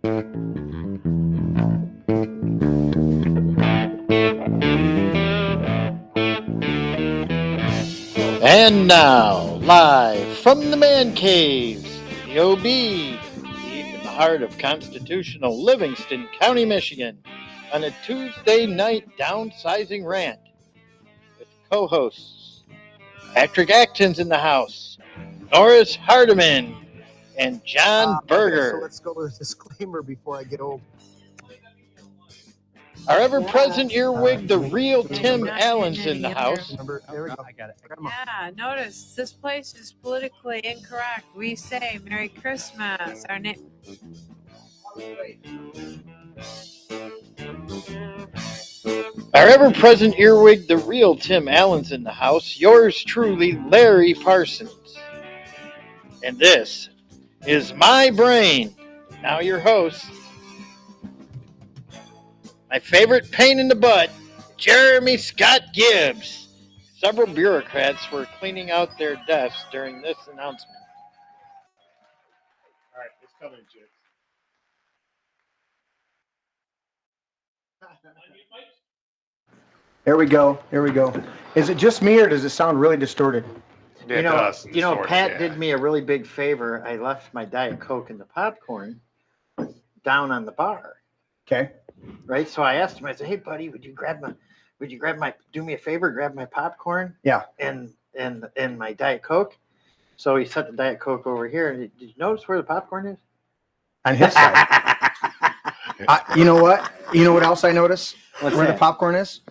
And now, live from the man caves, the OB, deep in the heart of constitutional Livingston County, Michigan, on a Tuesday night downsizing rant with co-hosts Patrick Acton's in the house, Norris Hardeman, and John Burger. Okay, so let's go with a disclaimer before I get old. Our ever-present earwig, the real Tim Allen's in the house. Remember, there we go. I got it. Yeah, notice this place is politically incorrect. We say Merry Christmas. Our name. Our ever-present earwig, the real Tim Allen's in the house. Yours truly, Larry Parsons. And this is My Brain. Now your host, my favorite pain in the butt, Jeremy Scott Gibbs. Several bureaucrats were cleaning out their desks during this announcement. All right, it's coming, Jake. There we go. There we go. Is it just me or does it sound really distorted? Yeah, it does. Pat did me a really big favor. I left my Diet Coke and the popcorn down on the bar. Okay. Right? So I asked him, I said, hey buddy, do me a favor, grab my popcorn? Yeah. And my Diet Coke. So he set the Diet Coke over here. Did you notice where the popcorn is? On his side. You know what? You know what else I noticed? The popcorn is?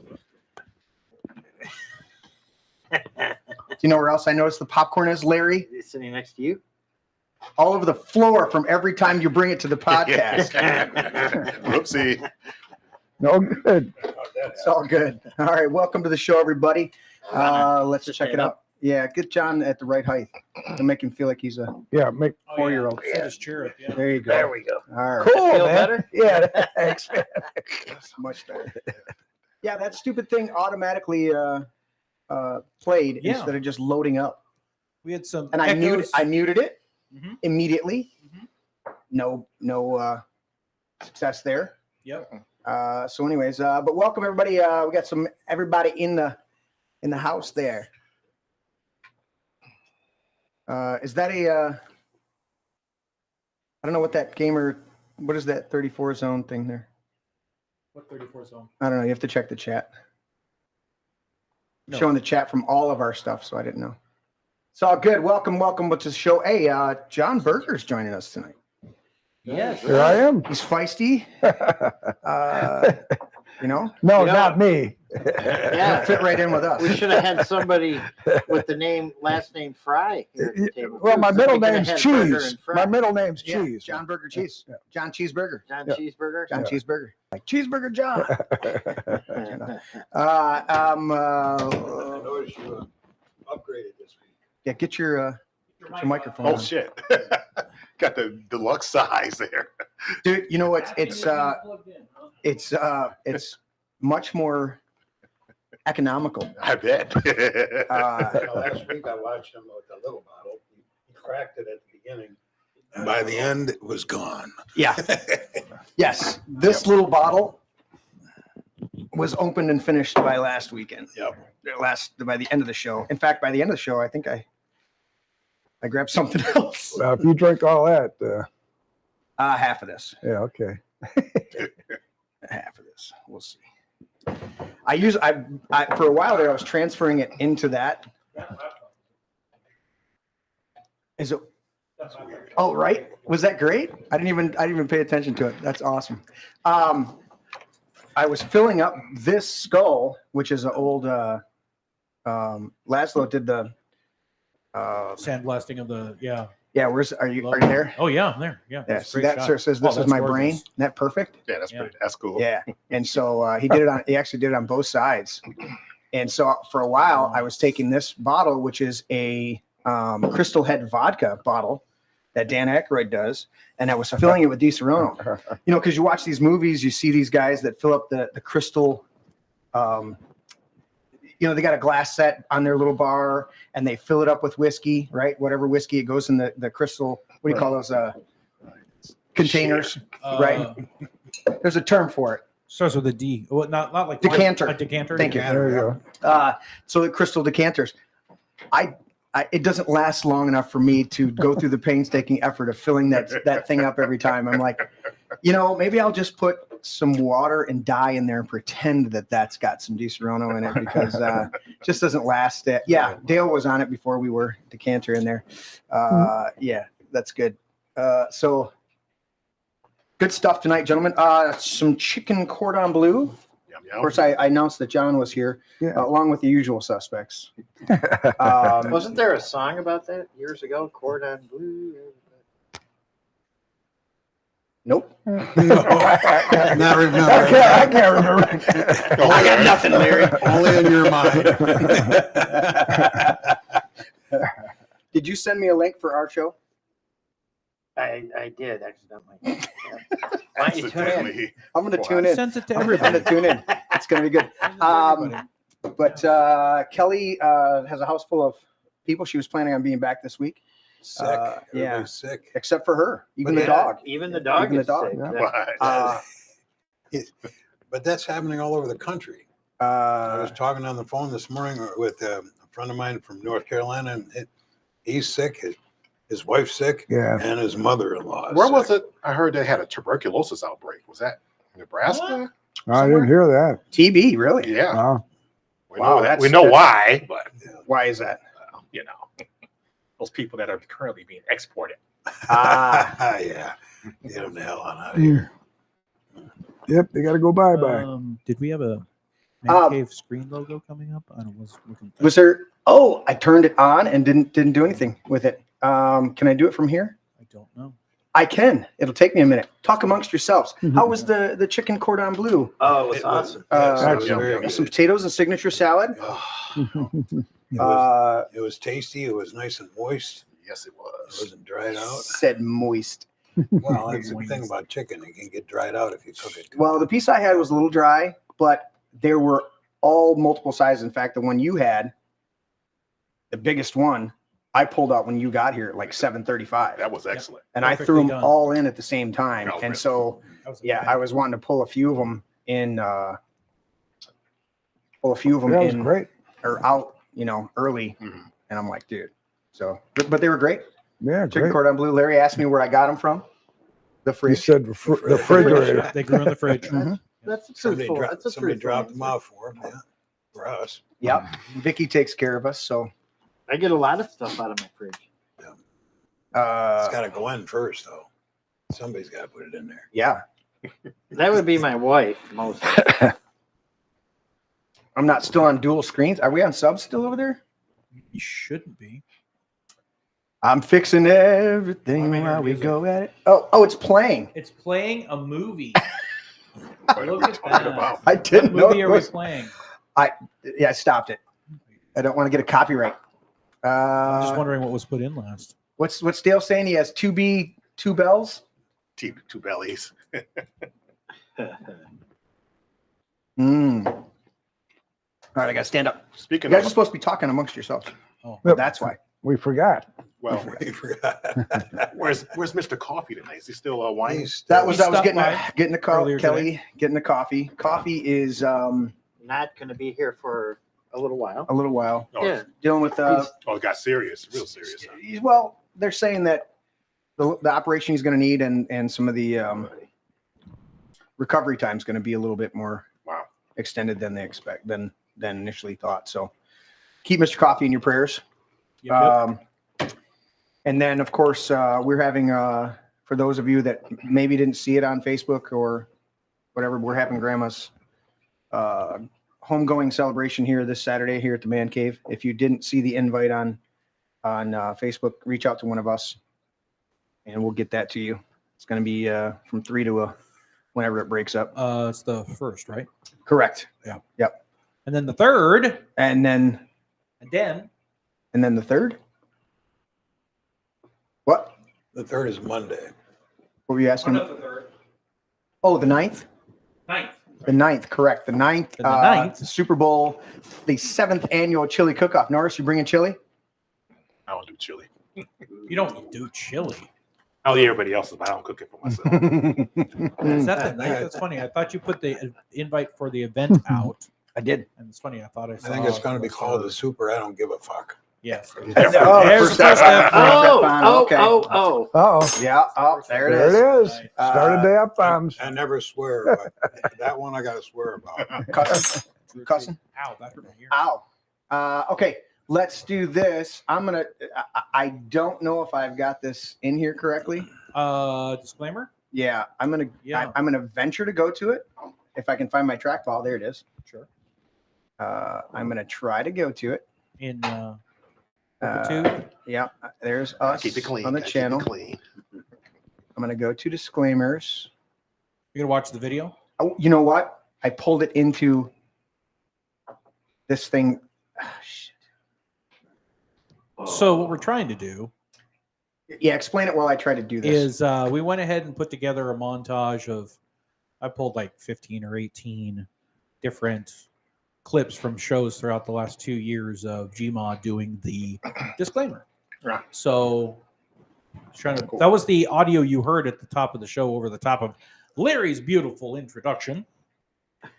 Do you know where else I noticed the popcorn is, Larry? It's sitting next to you. All over the floor from every time you bring it to the podcast. Whoopsie. No good. It's all good. All right, welcome to the show, everybody. Let's check it out. Yeah, get John at the right height to make him feel like he's a Make 4-year-old. Sit his chair at the end. There you go. There we go. All right. Cool, Feel man. better? Yeah, thanks. That's much better. Yeah, that stupid thing automatically played instead of just loading up. We had some And I muted it Mhm. immediately. Mhm. No success there. Yep. So anyways, but welcome everybody. We got everybody in the house there. Is that I don't know what that what is that 34 zone thing there? What 34 zone? I don't know. You have to check the chat. No. Showing the chat from all of our stuff, so I didn't know. It's all good. Welcome to the show. Hey, John Burger's joining us tonight. Yes. Here I am. He's feisty. No, You know, not me. Yeah. Fit right in with us. We should have had somebody with the last name Fry here at the table. Well, my So middle we could have name's had Burger Cheese. and Fry. My middle name's Yeah, Cheese. John Burger Cheese. Yeah. John Cheeseburger. John Yeah. Cheeseburger. John Yeah. Cheeseburger. Like Cheeseburger John. Notice you upgraded this week. Yeah, get your microphone. Oh, on. shit. Got the deluxe size there. Dude, you know what? It's much more economical. I bet. Last week I watched him with a little bottle. He cracked it at the beginning. And by the end, it was gone. Yeah. Yes. This little bottle was opened and finished by last weekend. Yep. By the end of the show. In fact, by the end of the show, I think I grabbed something else. Well, if you drink all that, Half of this. yeah, okay. Half of this. We'll see. I for a while there, I was transferring it into that. Is it? Oh, right. Was that great? I didn't even pay attention to it. That's awesome. I was filling up this skull, which is an old Laszlo did the Sandblasting of the yeah. Are you there? Oh yeah, I'm there. Yeah. Yeah. that's a See, great that shot. sir says Oh, this is that's my gorgeous. brain. Isn't that perfect? Yeah, that's cool. Yeah. And so he actually did it on both sides. And so for a while I was taking this bottle, which is a Crystal Head vodka bottle that Dan Aykroyd does, and I was filling it with Di Serono. You know, because you watch these movies, you see these guys that fill up the crystal. You know, they got a glass set on their little bar, and they fill it up with whiskey, right? Whatever whiskey, it goes in the crystal. What do you call those? containers, right? There's a term for it. Starts with a D. Well, not like Decanter. A decanter. Thank you. There you go. So the crystal decanters, it doesn't last long enough for me to go through the painstaking effort of filling that thing up every time. I'm like, maybe I'll just put some water and dye in there and pretend that's got some Di-Serrano in it, because it just doesn't last. Yeah, Dale was on it before we were decanter in there. Yeah, that's good. So good stuff tonight, gentlemen. Some chicken cordon bleu. Of course, I announced that John was here, along with the usual suspects. Wasn't there a song about that years ago? Cordon Bleu. Nope. Not remember. I can't remember. I got nothing, Larry. Only in your mind. Did you send me a link for our show? I did accidentally. Why don't you tune in? Accidentally. I'm going to tune in. Sent it to I'm everybody. going to tune in. It's going to be good. But Kelly has a house full of people. She was planning on being back this week, Sick. Yeah. Everybody's sick. except for her, even But the yeah, dog. Even the dog Even the is dog, sick. yeah. Right. But that's happening all over the country. I was Uh, talking on the phone this morning with a friend of mine from North Carolina, and he's sick. His wife's sick, Yeah. and his mother-in-law. Where was it? I heard they had a tuberculosis outbreak. Was that Nebraska? I didn't hear that. TB, really? Yeah. Wow. We Wow, know that. that's- We know that's- why, but Why is that? those people that are currently being exported. Yeah. Get them the hell on out of here. Yep, they got to go bye-bye. Did we have a Man Cave screen logo coming up? I was looking. Was there? Oh, I turned it on and didn't do anything with it. Can I do it from here? I don't know. I can. It'll take me a minute. Talk amongst yourselves. How was the chicken cordon bleu? Oh, it was It awesome. was Excellent. very good. Some potatoes and signature salad. It was tasty. It was nice and moist. yes, it It was. wasn't dried out. Said moist. Well, that's the thing about chicken. It can get dried out if you cook it. Well, the piece I had was a little dry, but there were all multiple sizes. In fact, the one you had, the biggest one, I pulled out when you got here at like 7:35, That was excellent. and I Perfectly threw them done. all in at the same time. Oh, And really? so, yeah, I was wanting to pull a few of them in, Yeah, it was in great. or out, early. Mhm. And I'm like, dude. So, but they were great. Yeah, Chicken great. cordon bleu. Larry asked me where I got them from. The You fridge. said the refrigerator. They grew in the fridge. Mhm. That's a Somebody, truthful. That's a somebody truthful dropped them answer. off for him. Yeah. For us. Yep. Vicky takes care of us. So, I get a lot of stuff out of my fridge. It's got to go in first, though. Somebody's got to put it in there. yeah. That would be my wife mostly. I'm not still on dual screens. Are we on subs still over there? You shouldn't be. I'm fixing everything I mean, while we music. go at it. Oh, it's playing. It's playing a movie. What are Look we at talking that. about? I What didn't know. movie It are we was, playing? yeah, I stopped it. I don't want to get a copyright. I'm just wondering what was put in last. What's Dale saying? He has two bells. Two bellies. All right, I got to stand up. Speaking You guys are of, supposed to be talking amongst yourselves. Oh, Yep. That's why. We forgot. well, We forgot. where's Mr. Coffee tonight? Is he still whining? That was He getting stopped getting the earlier Kelly getting the coffee. Coffee is Not going to be here for a little while. a little while Oh, Yeah. dealing with oh, it got serious, real serious. Huh? well, they're saying that the operation he's going to need and some of the recovery time is going to be a little bit more Wow. extended than they expect than initially thought. So keep Mr. Coffee in your prayers. yep. And then of course we're having for those of you that maybe didn't see it on Facebook or whatever, we're having Grandma's homegoing celebration here this Saturday here at the Man Cave. If you didn't see the invite on Facebook, reach out to one of us and we'll get that to you. It's going to be from 3 to whenever it breaks up. It's the first, right? Correct. Yeah. Yep. And then the third, And then the third. What? The third is Monday. What were you asking? the third. Oh, the 9th? Ninth. The 9th, correct. The 9th. The 9th. Super Bowl, the 7th annual chili cook-off. Norris, you bringing chili? I don't do chili. You don't do chili. I'll eat everybody else's, but I don't cook it for myself. Is that the night? That's funny. I thought you put the invite for the event out. I did. And it's funny. I thought I saw. I think it's going to be called the Super I Don't Give a Fuck. Yes. Oh, There's the first first step. step. Okay. Uh-oh. Yeah. Oh, there it is. There it is. Right. Started the F-bombs. I never swear, but that one I got to swear about. Cussing. Ow, that hurt my ear. Ow. Okay. Let's do this. I don't know if I've got this in here correctly. Disclaimer. Yeah. I'm Yeah. gonna venture to go to it. If I can find my trackball, there it is. Sure. I'm gonna try to go to it. In two. Yeah. There's us Keep it clean. on the Gotta keep it channel. clean. I'm gonna go to disclaimers. You gonna watch the video? Oh, you know what? I pulled it into this thing. Ah, shit. So what we're trying to do Yeah, explain it while I try to do this. is we went ahead and put together a montage of, I pulled like 15 or 18 different clips from shows throughout the last 2 years of Gmod doing the disclaimer. Right. So that was the audio you heard at the top of the show over the top of Larry's beautiful introduction.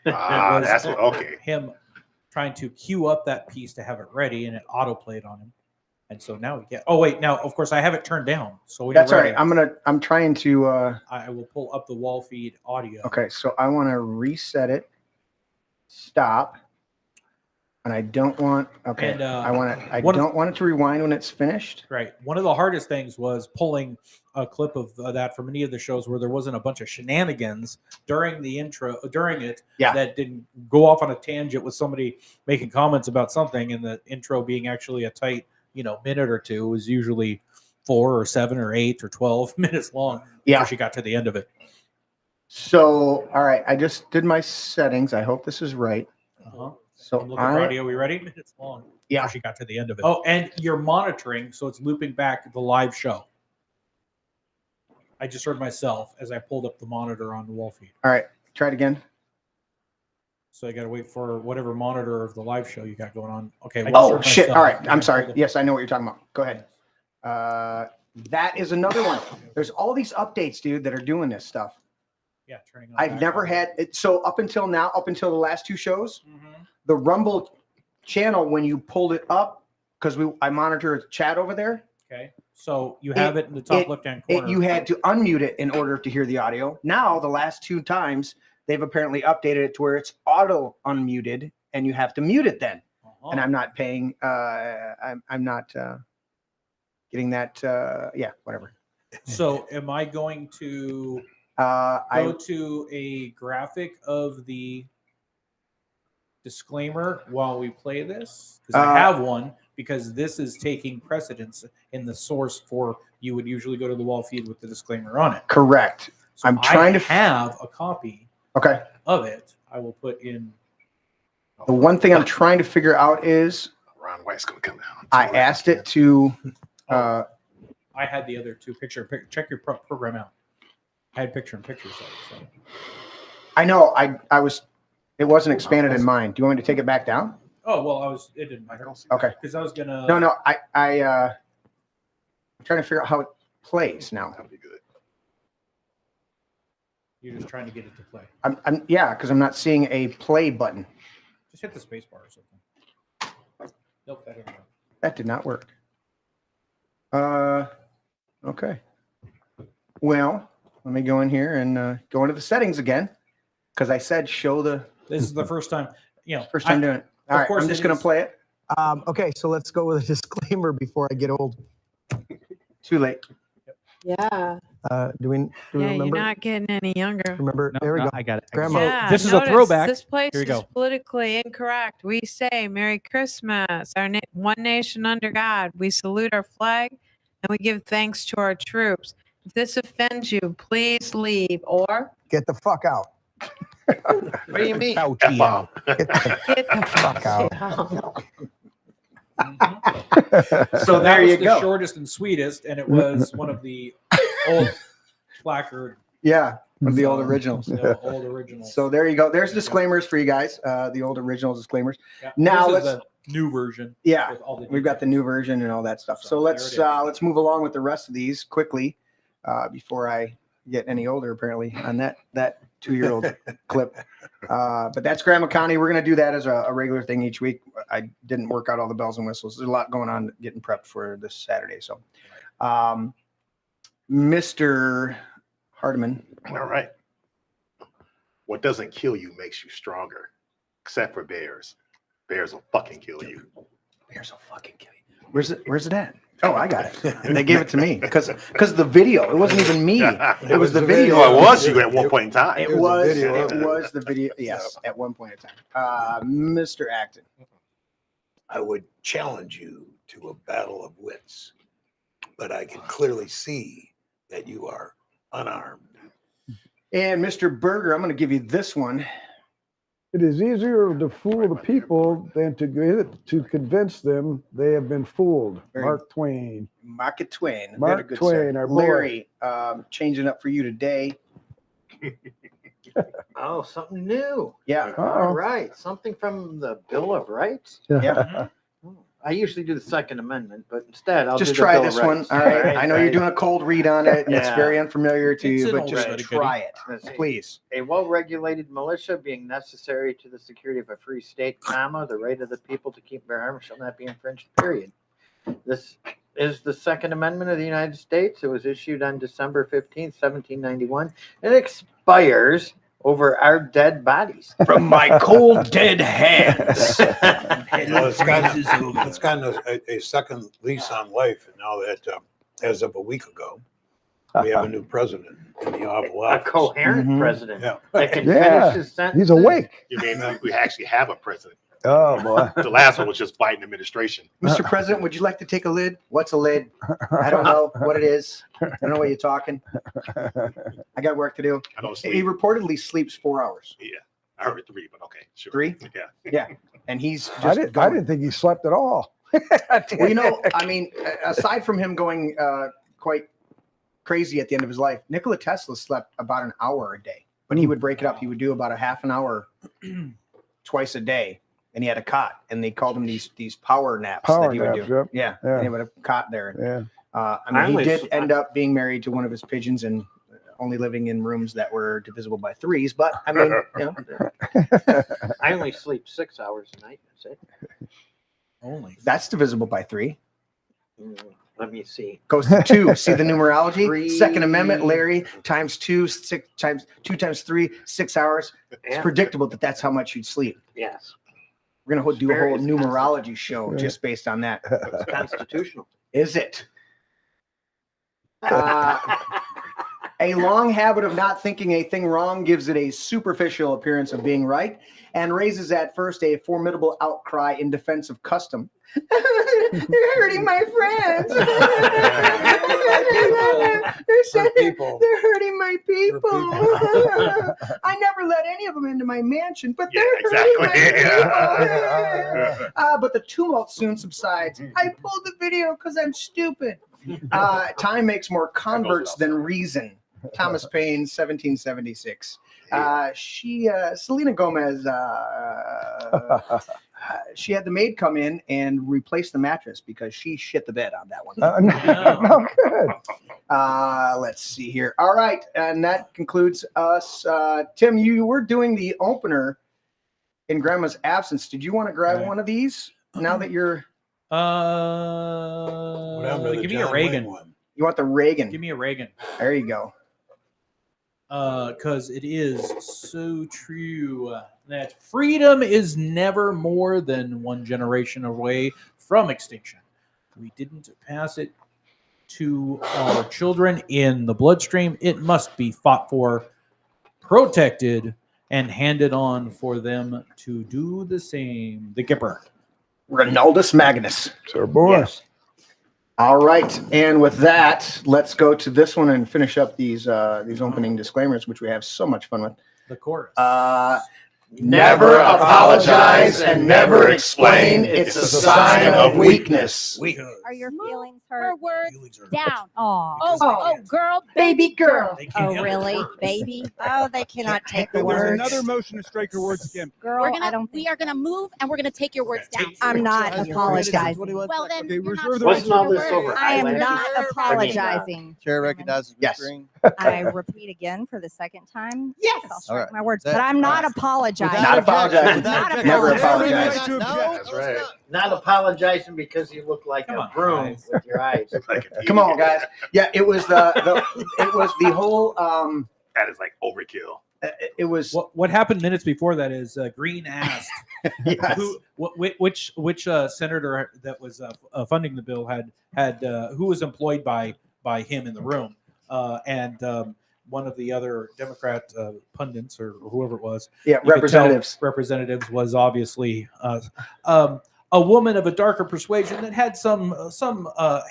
Ah, It was that's what, okay. him trying to queue up that piece to have it ready, and it auto-played on him. And so now we get. Oh wait, now of course I have it turned down. So when That's you're all ready, right. I'm trying to. I will pull up the wall feed audio. Okay, so I want to reset it. Stop. And I don't want. Okay. And, I want to. I one of- don't want it to rewind when it's finished. Right. One of the hardest things was pulling a clip of that from any of the shows where there wasn't a bunch of shenanigans during the intro, during it, Yeah. that didn't go off on a tangent with somebody making comments about something, and the intro being actually a tight, minute or two. It was usually 4 or 7 or 8 or 12 minutes long. Yeah. Before she got to the end of it. So, all right, I just did my settings. I hope this is right. Uh-huh. So Look at the audio. We ready? Minutes long. Yeah. Before she got to the end of it. Oh, and you're monitoring, so it's looping back the live show. I just heard myself as I pulled up the monitor on the wall feed. All right, try it again. So I got to wait for whatever monitor of the live show you got going on. Okay. I just Oh heard shit! myself. All right, I'm I sorry. pulled up- Yes, I know what you're talking about. Go ahead. That is another one. There's all these updates, dude, that are doing this stuff. Yeah, turning on I've back never on. had it. So up until now, up until the last 2 shows, Mhm. the Rumble channel, when you pulled it up, because I monitor chat over there, Okay. So you have it in the top left-hand corner. you had to unmute it in order to hear the audio. Now, the last 2 times, they've apparently updated it to where it's auto unmuted, and you have to mute it then. Uh-huh. And I'm not paying. I'm not getting that. Yeah, whatever. So am I going to go I to a graphic of the disclaimer while we play this? Because I have one, because this is taking precedence in the source for you would usually go to the wall feed with the disclaimer on it. correct. So I'm trying I to have a copy Okay. of it. I will put in. The one thing I'm trying to figure out is Ron White's gonna come down. I asked it to. I had the other two check your program out. I had picture-in-picture sites. So. I know. I was. It wasn't expanded in mine. Do you want me to take it back down? Oh well, it didn't matter Okay. because I was gonna. No. I'm trying to figure out how it plays now. That'd be good. You're just trying to get it to play. I'm yeah, because I'm not seeing a play button. Just hit the space bar or something. Nope, that didn't work. That did not work. Okay. Well, let me go in here and go into the settings again, because I said show the This is the first time. first time doing it. All right, course I'm just it going is. to play it. Okay, so let's go with a disclaimer before I get old. Too late. Yeah. Do we Yeah, you're remember? not getting any younger. Remember? No, there we go. I got it. Grandma. Yeah, this is a notice throwback. This place Here we is go. politically incorrect. We say Merry Christmas, one nation under God. We salute our flag and we give thanks to our troops. If this offends you, please leave or Get the fuck out. What do you mean? F-bomb. Get the get the fuck out. out. So that there was you the go. shortest and sweetest, and it was one of the old placard. Yeah, one of the old originals. The old originals. So there you go. There's disclaimers for you guys. The old original disclaimers. Yeah, now this is let's- the new version. Yeah, with all the we've got the new version and all that stuff. So So let's there it is. let's move along with the rest of these quickly. before I get any older, apparently, on that 2-year-old clip. But that's Grandma Connie. We're going to do that as a regular thing each week. I didn't work out all the bells and whistles. There's a lot going on getting prepped for this Saturday. So, Mr. Hardeman. All right. What doesn't kill you makes you stronger, except for bears. Bears will fucking kill you. Bears will fucking kill you. Where's it at? Oh, I got it. They gave it to me because the video. It wasn't even me. It was the video. Oh, it was you at one point in time. It was the video. Yes, at one point in time. Mr. Acton. I would challenge you to a battle of wits, but I can clearly see that you are unarmed. And Mr. Burger, I'm going to give you this one. It is easier to fool the people than to convince them they have been fooled. Mark Twain. Mark Twain. Mark Twain, our boy. Larry, changing up for you today. Oh, something new. Yeah. All right. Something from the Bill of Rights. Yeah. I usually do the Second Amendment, but instead I'll just do the try Bill this of one. Rights. All right. I know you're doing a cold read on it, and it's Yeah. very unfamiliar to It's you, an but old just goody. try it, Let's see. please. A well-regulated militia being necessary to the security of a free state, comma, the right of the people to keep their arms shall not be infringed, period. This is the Second Amendment of the United States. It was issued on December 15th, 1791. It expires over our dead bodies. From my cold, dead hands. It's gotten a second lease on life, and now that, as of a week ago, we have a new president in the Oval A Office. coherent Mhm. president Yeah. that can Yeah. finish his sentence. He's awake. You mean we actually have a president? Oh, boy. The last one was just Biden administration. Mr. President, would you like to take a lid? What's a lid? I don't know what it is. I don't know what you're talking. I got work to do. I don't He sleep. reportedly sleeps 4 hours. Yeah, I heard 3, but okay, sure. 3? 3? Yeah. And he's just I didn't think he slept at all. Well, you know, I mean, aside from him going quite crazy at the end of his life, Nikola Tesla slept about an hour a day, but he would break it up. He would do about a half an hour twice a day, and he had a cot, and they called him these power naps Power that he would naps, do. yep. Yeah, Yeah. and he would have a cot there. Yeah. I mean, he did end up being married to one of his pigeons and only living in rooms that were divisible by 3s. But I mean, you know, I only sleep 6 hours a night. That's it. Only. that's divisible by 3. Let me see. Goes to 2. See the numerology? 3. Second Amendment, Larry, times 2, 6 times 2 times 3, 6 hours. It's Yeah. predictable that that's how much you'd sleep. Yes. We're gonna do a whole Very numerology show Yeah. just based on that. It's constitutional. Is it? A long habit of not thinking a thing wrong gives it a superficial appearance of being right and raises at first a formidable outcry in defense of custom. They're hurting my friends. They're saying people. they're hurting my people. people. I never let any of them into my mansion, but Yeah, they're hurting exactly. my people. But the tumult soon subsides. I pulled the video because I'm stupid. Time makes more converts than reason. Thomas Paine, 1776. Selena Gomez, she had the maid come in and replace the mattress because she shit the bed on that one. No, good. Let's see here. All right, and that concludes us. Tim, you were doing the opener in Grandma's absence. Did you want to grab one of these now that you're? What happened to the Give me a John Reagan. Wayne one? You want the Reagan? Give me a Reagan. There you go. Because it is so true that freedom is never more than one generation away from extinction. We didn't pass it to our children in the bloodstream. It must be fought for, protected, and handed on for them to do the same. The Gipper. Ronaldus Magnus. Sir, boy. Yes. All right, and with that, let's go to this one and finish up these opening disclaimers, which we have so much fun with. The chorus. Never apologize and never explain. It's a sign of weakness. Are your feelings hurt? Her words down. Oh, Girl, baby girl. They can't Oh, handle really? words. Baby? Oh, they cannot take the There's words. another motion to strike your words again. Girl, I don't we think. are gonna move and we're gonna take your words down. I'm not apologizing. Well then, Okay, you're not reserve the supposed right Wasn't all to this words. over I am Highlander? not apologizing. Chair recognizes Ms. Yes. Green. I repeat again for the second time. Yes. I'll strike right. my words, That- but I'm not apologizing. Not apologizing. Not Never apologizing. apologize. That's right. Not apologizing because you look like Come a on, broom guys. with your eyes. Come on, guys. Yeah, it was the whole That is like overkill. it was What happened minutes before that is Green asked yes. which senator that was funding the bill had who was employed by him in the room, and one of the other Democrat pundits or whoever it was, Yeah, you could tell representatives. was obviously a woman of a darker persuasion that had some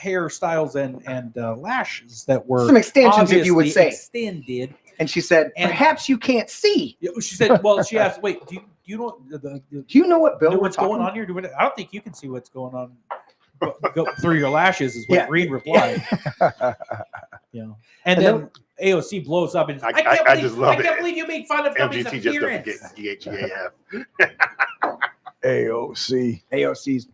hairstyles and lashes that were Some extensions, if you would obviously say. extended. And she said, And- perhaps you can't see. She said, "Well, she asked, wait, do you know Do you know what bill know we're what's going talking on here? I don't think you can see what's going on go through your lashes," is what Yeah. Green replied. And then AOC blows up and I I just love can't it. believe you made fun of somebody's MGT just doesn't appearance. get GAF. AOC. AOC's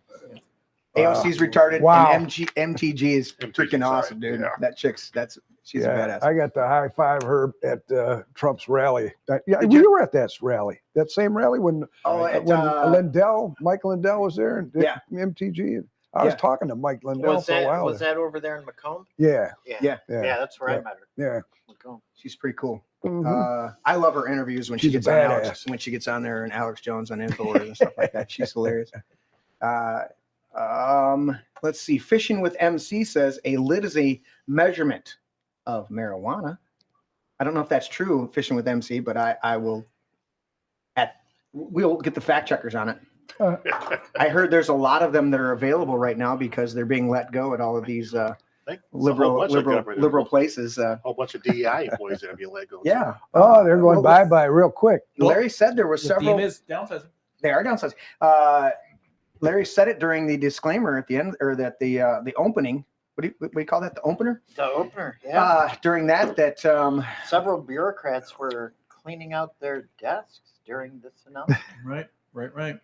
Wow. AOC's retarded Wow. and MTG is freaking sorry. awesome, dude. Yeah. That she's a badass. I got to high five her at Trump's rally. Yeah, Did we you? were at that rally, that same rally when Michael Lindell was there and did Yeah. MTG. And I was Yeah. talking to Mike Lindell Was for a while. that there. over there in Macomb? Yeah, Yeah. That's where I Yeah. met her. yeah. Macomb. She's pretty cool. Mhm. I love her interviews when she She's a gets on badass. when she gets on there and Alex Jones on InfoWars and stuff like that. She's hilarious. Let's see. Fishing with MC says a lid is a measurement of marijuana. I don't know if that's true, Fishing with MC, but I will. We'll get the fact checkers on it. I heard there's a lot of them that are available right now because they're being let go at all of these liberal places. A whole bunch of DEI employees that have been let go. Yeah. Oh, they're going bye-bye real quick. Larry said there were The several. theme is downsizing. They are downsizing. Larry said it during the disclaimer at the end, or that the opening. What do you call that? The opener. The opener, yeah. During that Several bureaucrats were cleaning out their desks during this announcement. Right.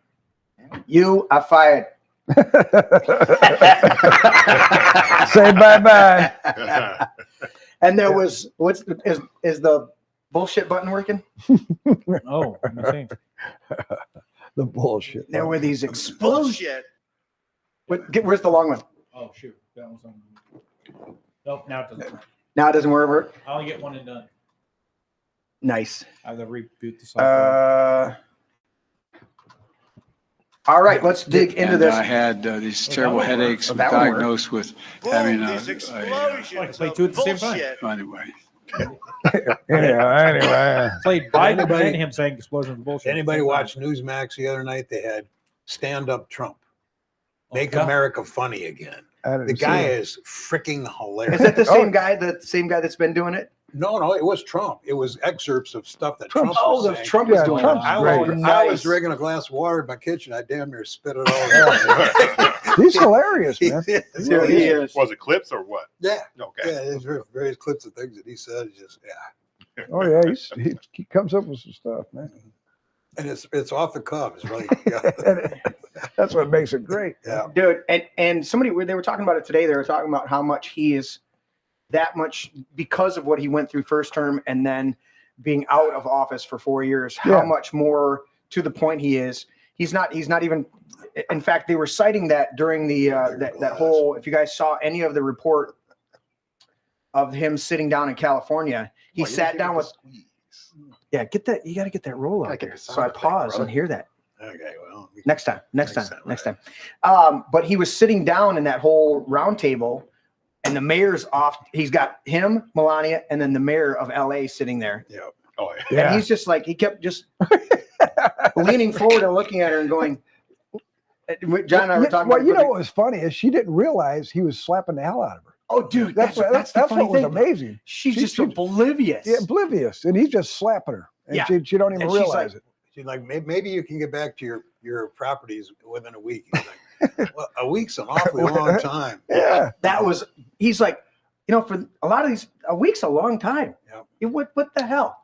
you are fired. Say bye-bye. And there was is the bullshit button working? Oh, let me see. The bullshit. There were these explosions. Where's the long one? Oh shoot, that was on. Nope, now it doesn't work. Now it doesn't work. I'll get one and done. Nice. I have to reboot the software. All right, let's dig into this. I had these terrible headaches, was diagnosed with having a Play two at the same time. Anyway. Anyway. Played Biden and him saying explosion of bullshit. Anybody watch Newsmax the other night? They had Stand Up Trump. Make yeah. America funny again. The guy is freaking hilarious. Is that the same guy? The same guy that's been doing it? No, it was Trump. It was excerpts of stuff that Trump- Trump was oh, saying. Trump was doing it. I was drinking a glass of water in my kitchen. I damn near spit it all out. He's hilarious, man. He is. Was it clips or what? Yeah. Okay. Yeah, there's various clips of things that he said. Just Oh yeah, he comes up with some stuff, man. And it's off the cuff. It's really That's what makes it great. Yeah. Dude, and somebody, they were talking about it today. They were talking about how much he is that much because of what he went through first term and then being out of office for 4 years, how much more to the point he is. He's not even, in fact, they were citing that during the, that whole, if you guys saw any of the report of him sitting down in California, he sat down with, you got to get that roll out there. So I pause and hear that. Okay, well, Next time. But he was sitting down in that whole round table, and the mayor's off. He's got him, Melania, and then the mayor of LA sitting there. Yeah. Oh, yeah. And he's just like, he kept just leaning forward and looking at her and going, John and I were talking well, about you know what was funny is she didn't realize he was slapping the hell out of her. Oh, dude, that's what was amazing. She's just oblivious. Yeah, oblivious. And he's just slapping her. And she don't even realize it. See, like maybe you can get back to your properties within a week. He's like, well, a week's an awfully long time. Yeah. He's like, for a lot of these, a week's a long time. Yeah. What the hell?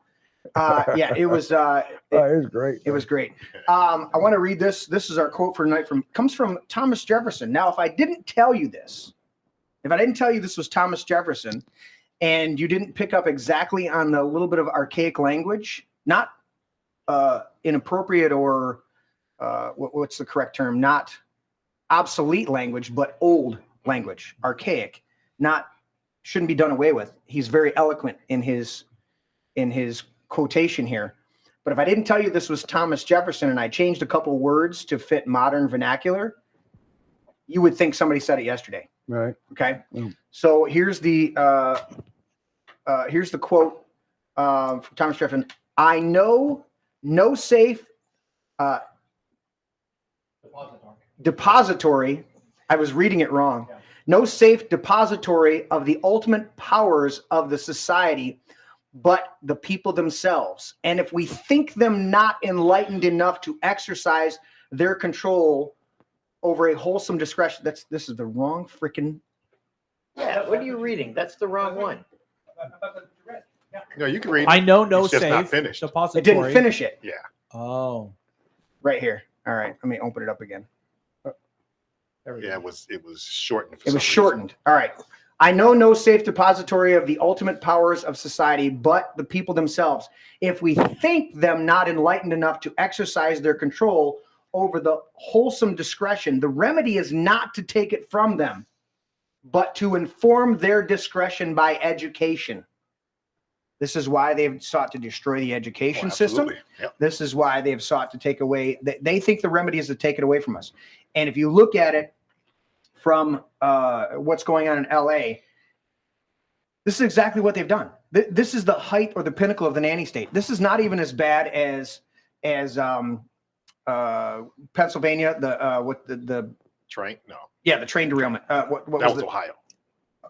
It was. It was great. It was great. I want to read this. This is our quote for tonight. Comes from Thomas Jefferson. Now, if I didn't tell you this was Thomas Jefferson, and you didn't pick up exactly on the little bit of archaic language, not inappropriate or what's the correct term? Not obsolete language, but old language, archaic, shouldn't be done away with. He's very eloquent in his quotation here. But if I didn't tell you this was Thomas Jefferson and I changed a couple words to fit modern vernacular, you would think somebody said it yesterday. Right. Okay. So here's the quote from Thomas Jefferson. I know no safe depository. I was reading it wrong. Yeah. No safe depository of the ultimate powers of the society, but the people themselves. And if we think them not enlightened enough to exercise their control over a wholesome discretion, this is the wrong freaking. Yeah, what are you reading? That's the wrong one. No, you can read it. I know no It's just safe not finished. depository. It didn't finish it. Yeah. Oh. Right here. All right. Let me open it up again. Yeah, it was shortened. It was shortened. All right. I know no safe depository of the ultimate powers of society, but the people themselves. If we think them not enlightened enough to exercise their control over the wholesome discretion, the remedy is not to take it from them, but to inform their discretion by education. This is why they've sought to destroy the education system. Yep. This is why they've sought to take away. They think the remedy is to take it away from us. And if you look at it from what's going on in LA, this is exactly what they've done. This is the height or the pinnacle of the nanny state. This is not even as bad as Pennsylvania. The train? No. Yeah, the train derailment. What that was Ohio.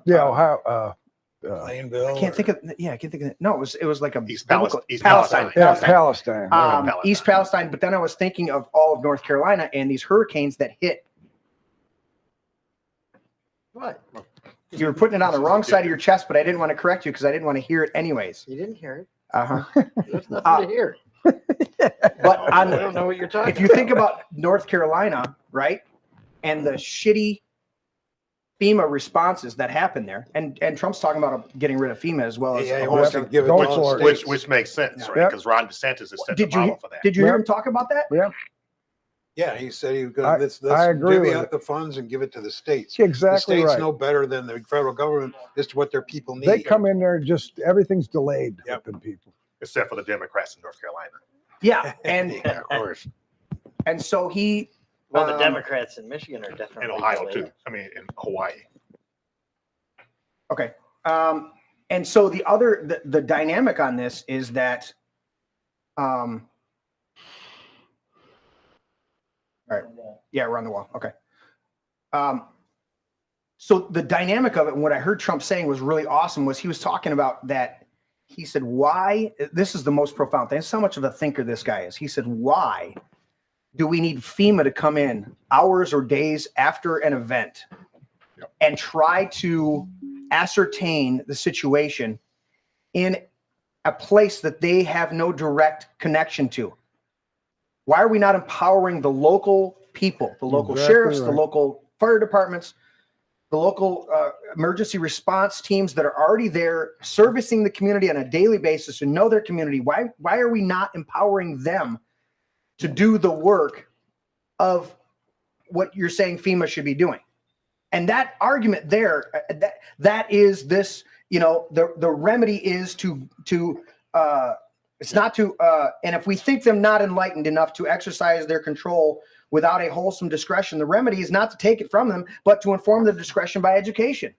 Yeah, Ohio. Plainville. I can't think of it. No, it was like a East Palestine. Palestine. Yeah, Palestine. East Palestine. But then I was thinking of all of North Carolina and these hurricanes that hit. What? You were putting it on the wrong side of your chest, but I didn't want to correct you because I didn't want to hear it anyways. You didn't hear it. There's nothing to hear. But I don't know what you're talking if you think about North Carolina, right, and the shitty FEMA responses that happen there, and Trump's talking about getting rid of FEMA as well as he wants to give it to which makes sense, right? Because Ron DeSantis is set the model for that. Did you hear him talk about that? Yeah. Yeah, he said he was going to I agree divvy with out the funds and give it to the states. Exactly the states right. know better than the federal government as to what their people need. They come in there, just everything's delayed. Yep. People. Except for the Democrats in North Carolina. Yeah, and yeah, of course. And so he. Well, the Democrats in Michigan are definitely in Ohio delayed. too. I mean, in Hawaii. Okay. And so the dynamic on this is that, all right. Yeah, we're on the wall. Okay. So the dynamic of it, and what I heard Trump saying was really awesome, was he was talking about that. He said, why, this is the most profound thing. That's how much of a thinker this guy is. He said, why do we need FEMA to come in hours or days after an event and try to ascertain the situation in a place that they have no direct connection to? Why are we not empowering the local people, the local sheriffs, the local fire departments, the local emergency response teams that are already there servicing the community on a daily basis and know their community? Why are we not empowering them to do the work of what you're saying FEMA should be doing? And that argument there, that is this, the remedy is to it's not to, and if we think them not enlightened enough to exercise their control without a wholesome discretion, the remedy is not to take it from them, but to inform their discretion by education.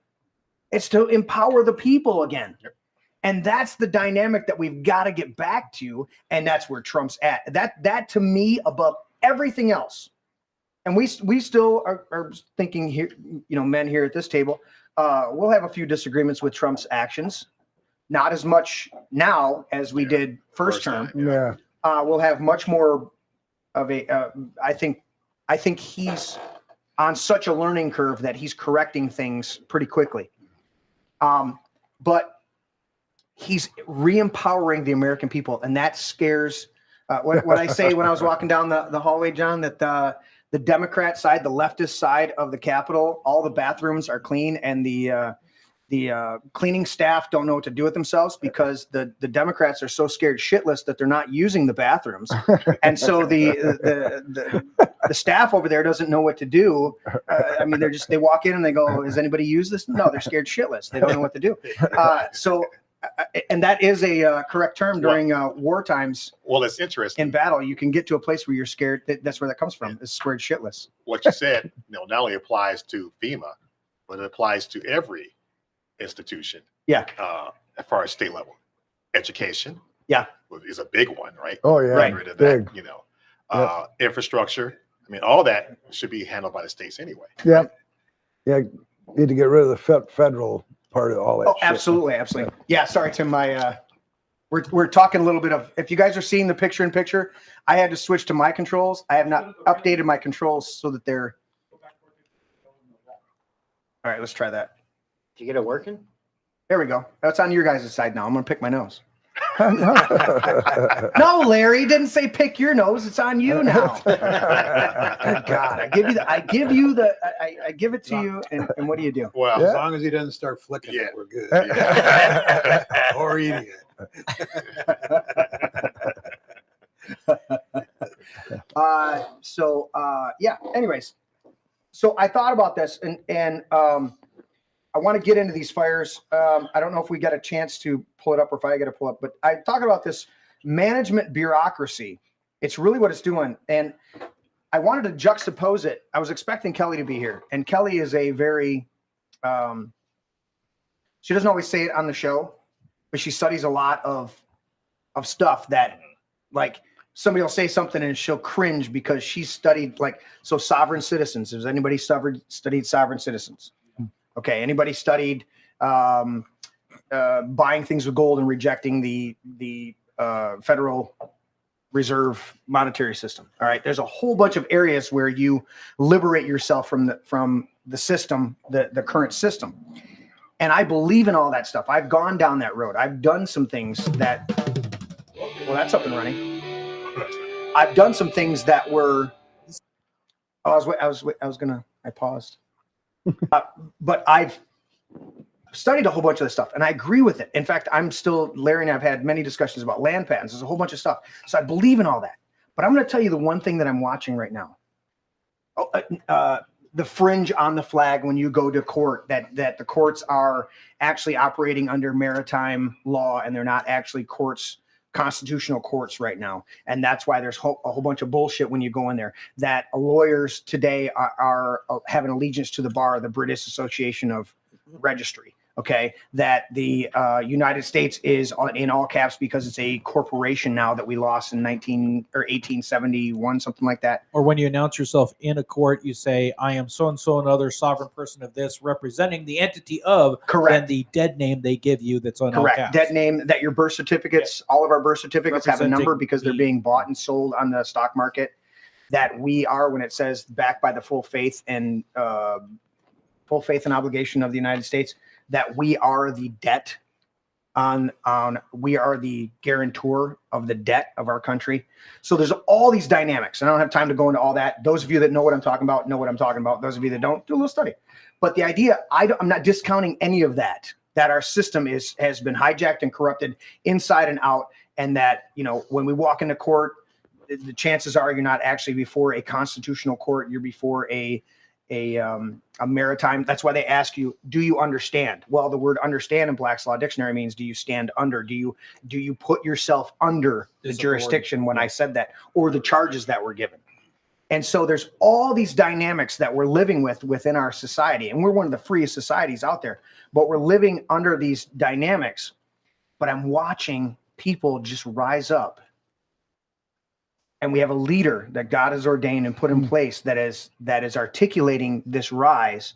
It's to empower the people again. Yep. And that's the dynamic that we've got to get back to. And that's where Trump's at. That to me, above everything else. And we still are thinking here, men here at this table, we'll have a few disagreements with Trump's actions. Not as much now as we did first term. Yeah. will have much more of a. I think he's on such a learning curve that he's correcting things pretty quickly. But he's re-empowering the American people, and that scares. What I say when I was walking down the hallway, John, that the Democrat side, the leftist side of the Capitol, all the bathrooms are clean, and the cleaning staff don't know what to do with themselves because the Democrats are so scared shitless that they're not using the bathrooms, and so the staff over there doesn't know what to do. I mean, they walk in and they go, "Has anybody used this?" No, they're scared shitless. They don't know what to do. And that is a correct term during war times. Well, it's interesting. In battle, you can get to a place where you're scared. That's where that comes from. Is scared shitless. What you said, not only applies to FEMA, but it applies to every institution. Yeah. As far as state level, education. Yeah. Is a big one, right? Oh yeah. Right. Rid of Big. that, infrastructure. I mean, all that should be handled by the states anyway. Yeah. Right? Yeah. Need to get rid of the federal part of all that. Oh, absolutely, absolutely. Yeah, sorry, Tim. We're talking a little bit of. If you guys are seeing the picture in picture, I had to switch to my controls. I have not updated my controls so that they're. All right, let's try that. Did you get it working? There we go. That's on your guys' side now. I'm gonna pick my nose. No, Larry didn't say pick your nose. It's on you now. Good God, I give it to you, and what do you do? Well, as long as he doesn't start flicking it, we're good. Or eating it. Anyways, so I thought about this, and I want to get into these fires. I don't know if we got a chance to pull it up or if I got to pull up, but I talk about this management bureaucracy. It's really what it's doing. And I wanted to juxtapose it. I was expecting Kelly to be here, and Kelly is a very, she doesn't always say it on the show, but she studies a lot of stuff that, like, somebody will say something and she'll cringe because she studied, like, so sovereign citizens. Has anybody studied sovereign citizens? Okay. Anybody studied buying things with gold and rejecting the Federal Reserve monetary system? All right. There's a whole bunch of areas where you liberate yourself from the system, the current system. And I believe in all that stuff. I've gone down that road. I've done some things that, well, that's up and running. I've done some things that were, I paused. But I've studied a whole bunch of this stuff, and I agree with it. In fact, Larry and I have had many discussions about land patents. There's a whole bunch of stuff. So I believe in all that. But I'm going to tell you the one thing that I'm watching right now. The fringe on the flag when you go to court, that the courts are actually operating under maritime law, and they're not actually constitutional courts right now. And that's why there's a whole bunch of bullshit when you go in there, that lawyers today are have an allegiance to the bar, the British Association of Registry. Okay. That the United States is in all caps because it's a corporation now that we lost in 1871, something like that. Or when you announce yourself in a court, you say, I am so-and-so another sovereign person of this, representing the entity of. Correct. And the dead name they give you that's on all caps. Dead name, that your birth certificates, all of our birth certificates have a number because they're being bought and sold on the stock market. That we are, when it says backed by the full faith and obligation of the United States, that we are the debt we are the guarantor of the debt of our country. So there's all these dynamics, and I don't have time to go into all that. Those of you that know what I'm talking about know what I'm talking about. Those of you that don't, do a little study. But the idea, I'm not discounting any of that our system has been hijacked and corrupted inside and out, and that, when we walk into court, the chances are you're not actually before a constitutional court, you're before a maritime. That's why they ask you, do you understand? Well, the word understand in Black's Law Dictionary means, do you stand under? Do you put yourself under the jurisdiction when I said that, or the charges that were given? And so there's all these dynamics that we're living within our society, and we're one of the freest societies out there, but we're living under these dynamics. But I'm watching people just rise up. And we have a leader that God has ordained and put in place that is articulating this rise.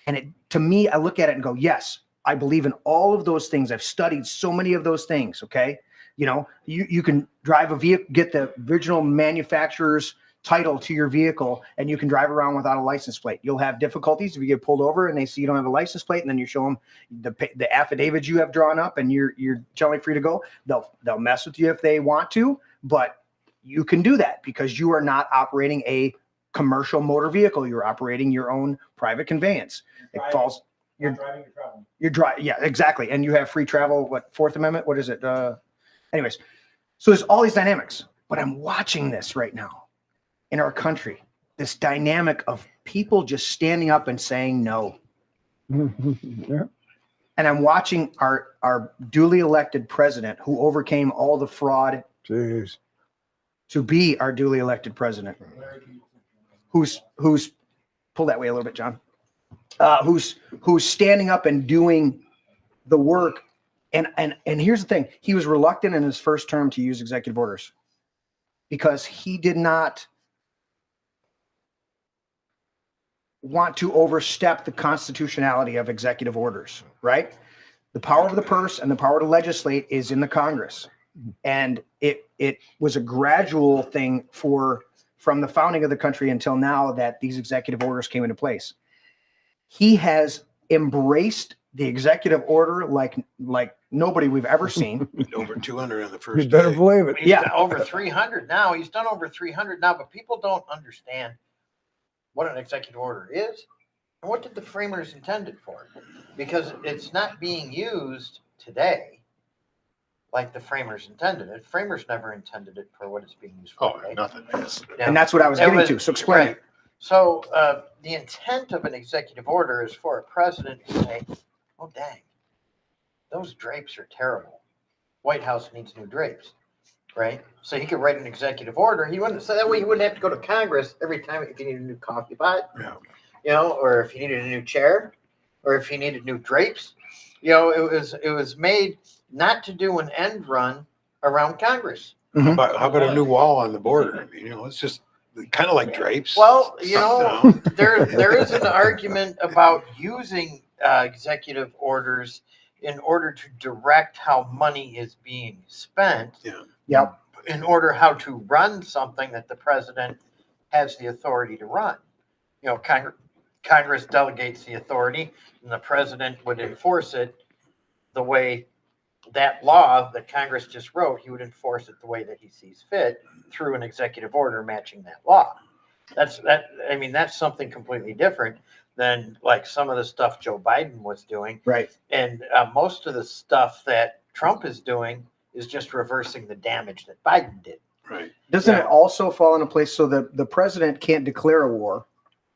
And to me, I look at it and go, yes, I believe in all of those things. I've studied so many of those things. Okay. You know, you can drive a vehicle, get the original manufacturer's title to your vehicle, and you can drive around without a license plate. You'll have difficulties if you get pulled over and they see you don't have a license plate, and then you show them the affidavits you have drawn up, and you're totally free to go. They'll mess with you if they want to, but you can do that because you are not operating a commercial motor vehicle. You're operating your own private conveyance. It falls. You're driving. You're traveling. You're driving. Yeah, exactly. And you have free travel. What, Fourth Amendment? What is it? Anyways, so there's all these dynamics. But I'm watching this right now in our country. This dynamic of people just standing up and saying no. Yeah. And I'm watching our duly elected president, who overcame all the fraud, Jeez. to be our duly elected president. Who's pull that way a little bit, John. Who's standing up and doing the work. And here's the thing. He was reluctant in his first term to use executive orders because he did not want to overstep the constitutionality of executive orders, right? The power of the purse and the power to legislate is in the Congress. And it was a gradual thing from the founding of the country until now that these executive orders came into place. He has embraced the executive order like nobody we've ever seen. Over 200 on the first You better day. believe it. He's Yeah. done over 300 now. He's done over 300 now, but people don't understand what an executive order is and what did the framers intend it for, because it's not being used today like the framers intended it. Framers never intended it for what it's being used for today. Nothing is. Yeah. And that's what I was It getting was- to. So explain right. it. So the intent of an executive order is for a president to say, oh, dang, those drapes are terrible. White House needs new drapes, right? So he could write an executive order. He wouldn't, so that way he wouldn't have to go to Congress every time if he needed a new coffee pot, you know, or if he needed a new chair, or if he needed new drapes. You know, it was made not to do an end run around Congress. How about a new wall on the border? I mean, you know, it's just kind of like drapes. Well, you know, there is an argument about using executive orders in order to direct how money is being spent. Yeah. Yep. In order how to run something that the president has the authority to run. You know, Congress delegates the authority, and the president would enforce it the way that law that Congress just wrote, he would enforce it the way that he sees fit through an executive order matching that law. I mean, that's something completely different than like some of the stuff Joe Biden was doing. Right. And most of the stuff that Trump is doing is just reversing the damage that Biden did. Right. Doesn't it also fall into place so that the president can't declare a war?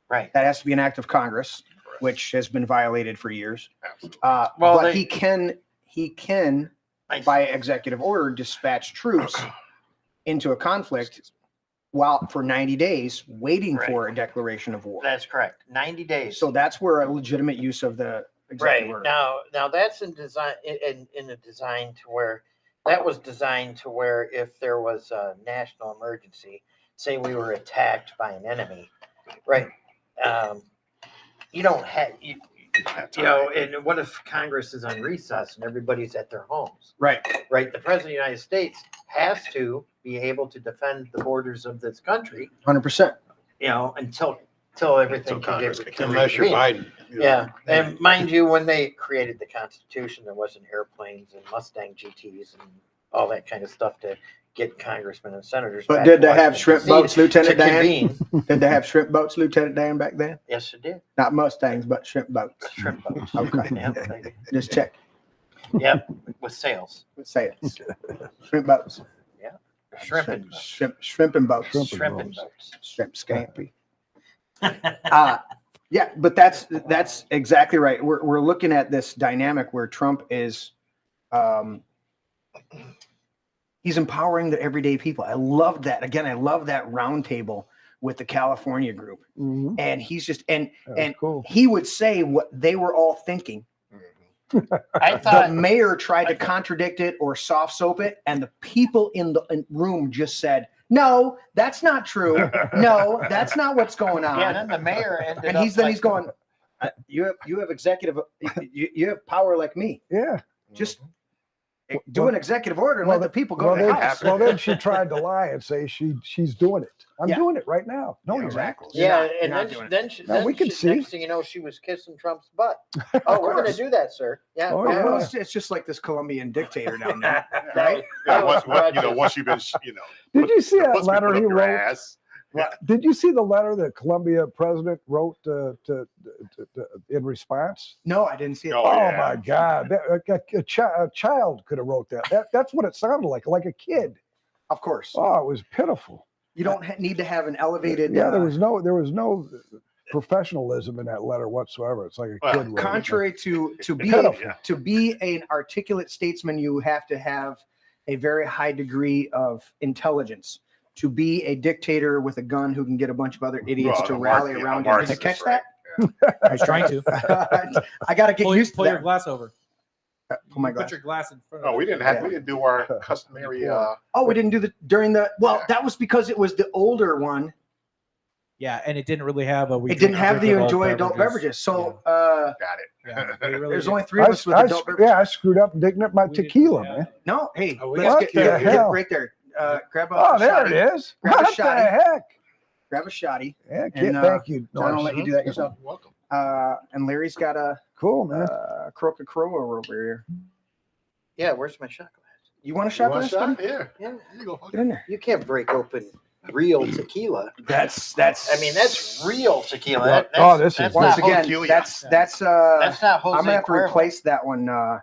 Right. That has to be an act of Congress, which has been violated for years. Well, But he can, by executive order, dispatch troops into a conflict for 90 days, waiting for a declaration of war. That's correct. 90 days. So that's where a legitimate use of the executive order. Now that's in design in a design to where that was designed to where if there was a national emergency, say we were attacked by an enemy, right? You don't have you know, and what if Congress is on recess and everybody's at their homes? Right. Right. The president of the United States has to be able to defend the borders of this country. 100%. You know, until everything can get Unless you're Biden. You know. Yeah, and mind you, when they created the Constitution, there wasn't airplanes and Mustang GTs and all that kind of stuff to get congressmen and senators. But back did to they have Washington, shrimp D.C. boats, Lieutenant to Dan? convene. Did they have shrimp boats, Lieutenant Dan, back then? Yes, it did. Not Mustangs, but shrimp boats. Shrimp boats. Okay. Yeah, they- Just check. Yep, with sails. Say it. Shrimp boats. Yeah, shrimping boats. Shrimp and boats. Shrimping boats. Shrimp scampi. Yeah, but that's exactly right. We're looking at this dynamic where Trump is, he's empowering the everyday people. I love that. Again, I love that roundtable with the California group, and he's just and cool. He would say what they were all thinking. I thought The mayor tried to contradict it or soft soap it, and the people in the room just said, "No, that's not true. No, that's not what's going on." Yeah, and then the mayor ended And up he's going, "You have executive, you have power like me. Yeah. Just Do an executive order and let the people go to the house. Well, then she tried to lie and say she's doing it. I'm doing it right now. No, exactly. Yeah, and we can see. Next thing you know, she was kissing Trump's butt. Oh, we're going to do that, sir. Yeah. Oh, Well, yeah. it's just like this Colombian dictator down there, Right? right? Yeah, once you've been, Did you see that puts letter people he up your wrote? ass. Did you see the letter that Colombia president wrote in response? No, I didn't see it. Oh my God! A child could have wrote that. That's what it sounded like a kid. Of course. Oh, it was pitiful. You don't need to have an elevated. Yeah, there was no professionalism in that letter whatsoever. It's like a kid wrote it. Contrary to be an articulate statesman, you have to have a very high degree of intelligence. To be a dictator with a gun who can get a bunch of other idiots to rally around him. Did you catch that? I was trying to. I got to get used to pull that. your glass over. Oh my Put God. your glass in front. No, we didn't do our customary. Oh, we didn't do that was because it was the older one. Yeah, and it didn't really have a. It didn't have the enjoy adult beverages. So got it. Yeah, really there's only 3 of us with adult beverages. Yeah, I screwed up digging up my tequila, man. No, hey, What let's the get hell? right there. Grab a Oh, there shotty. it is. Grab a What the shotty. heck? Grab a shotty. Yeah, And, thank you. John, I'll let you do that yourself. Welcome. And Larry's got a Cool, man. Croca Crow over here. Yeah, where's my shot glass? You want a shot glass, buddy? Yeah. Yeah. You go. Get in there. You can't break open real tequila. That's. I mean, that's real tequila. Well, That's, this is that's Once not again, Jose- that's not Jose I'm gonna have to Cuervo. replace that one. I'm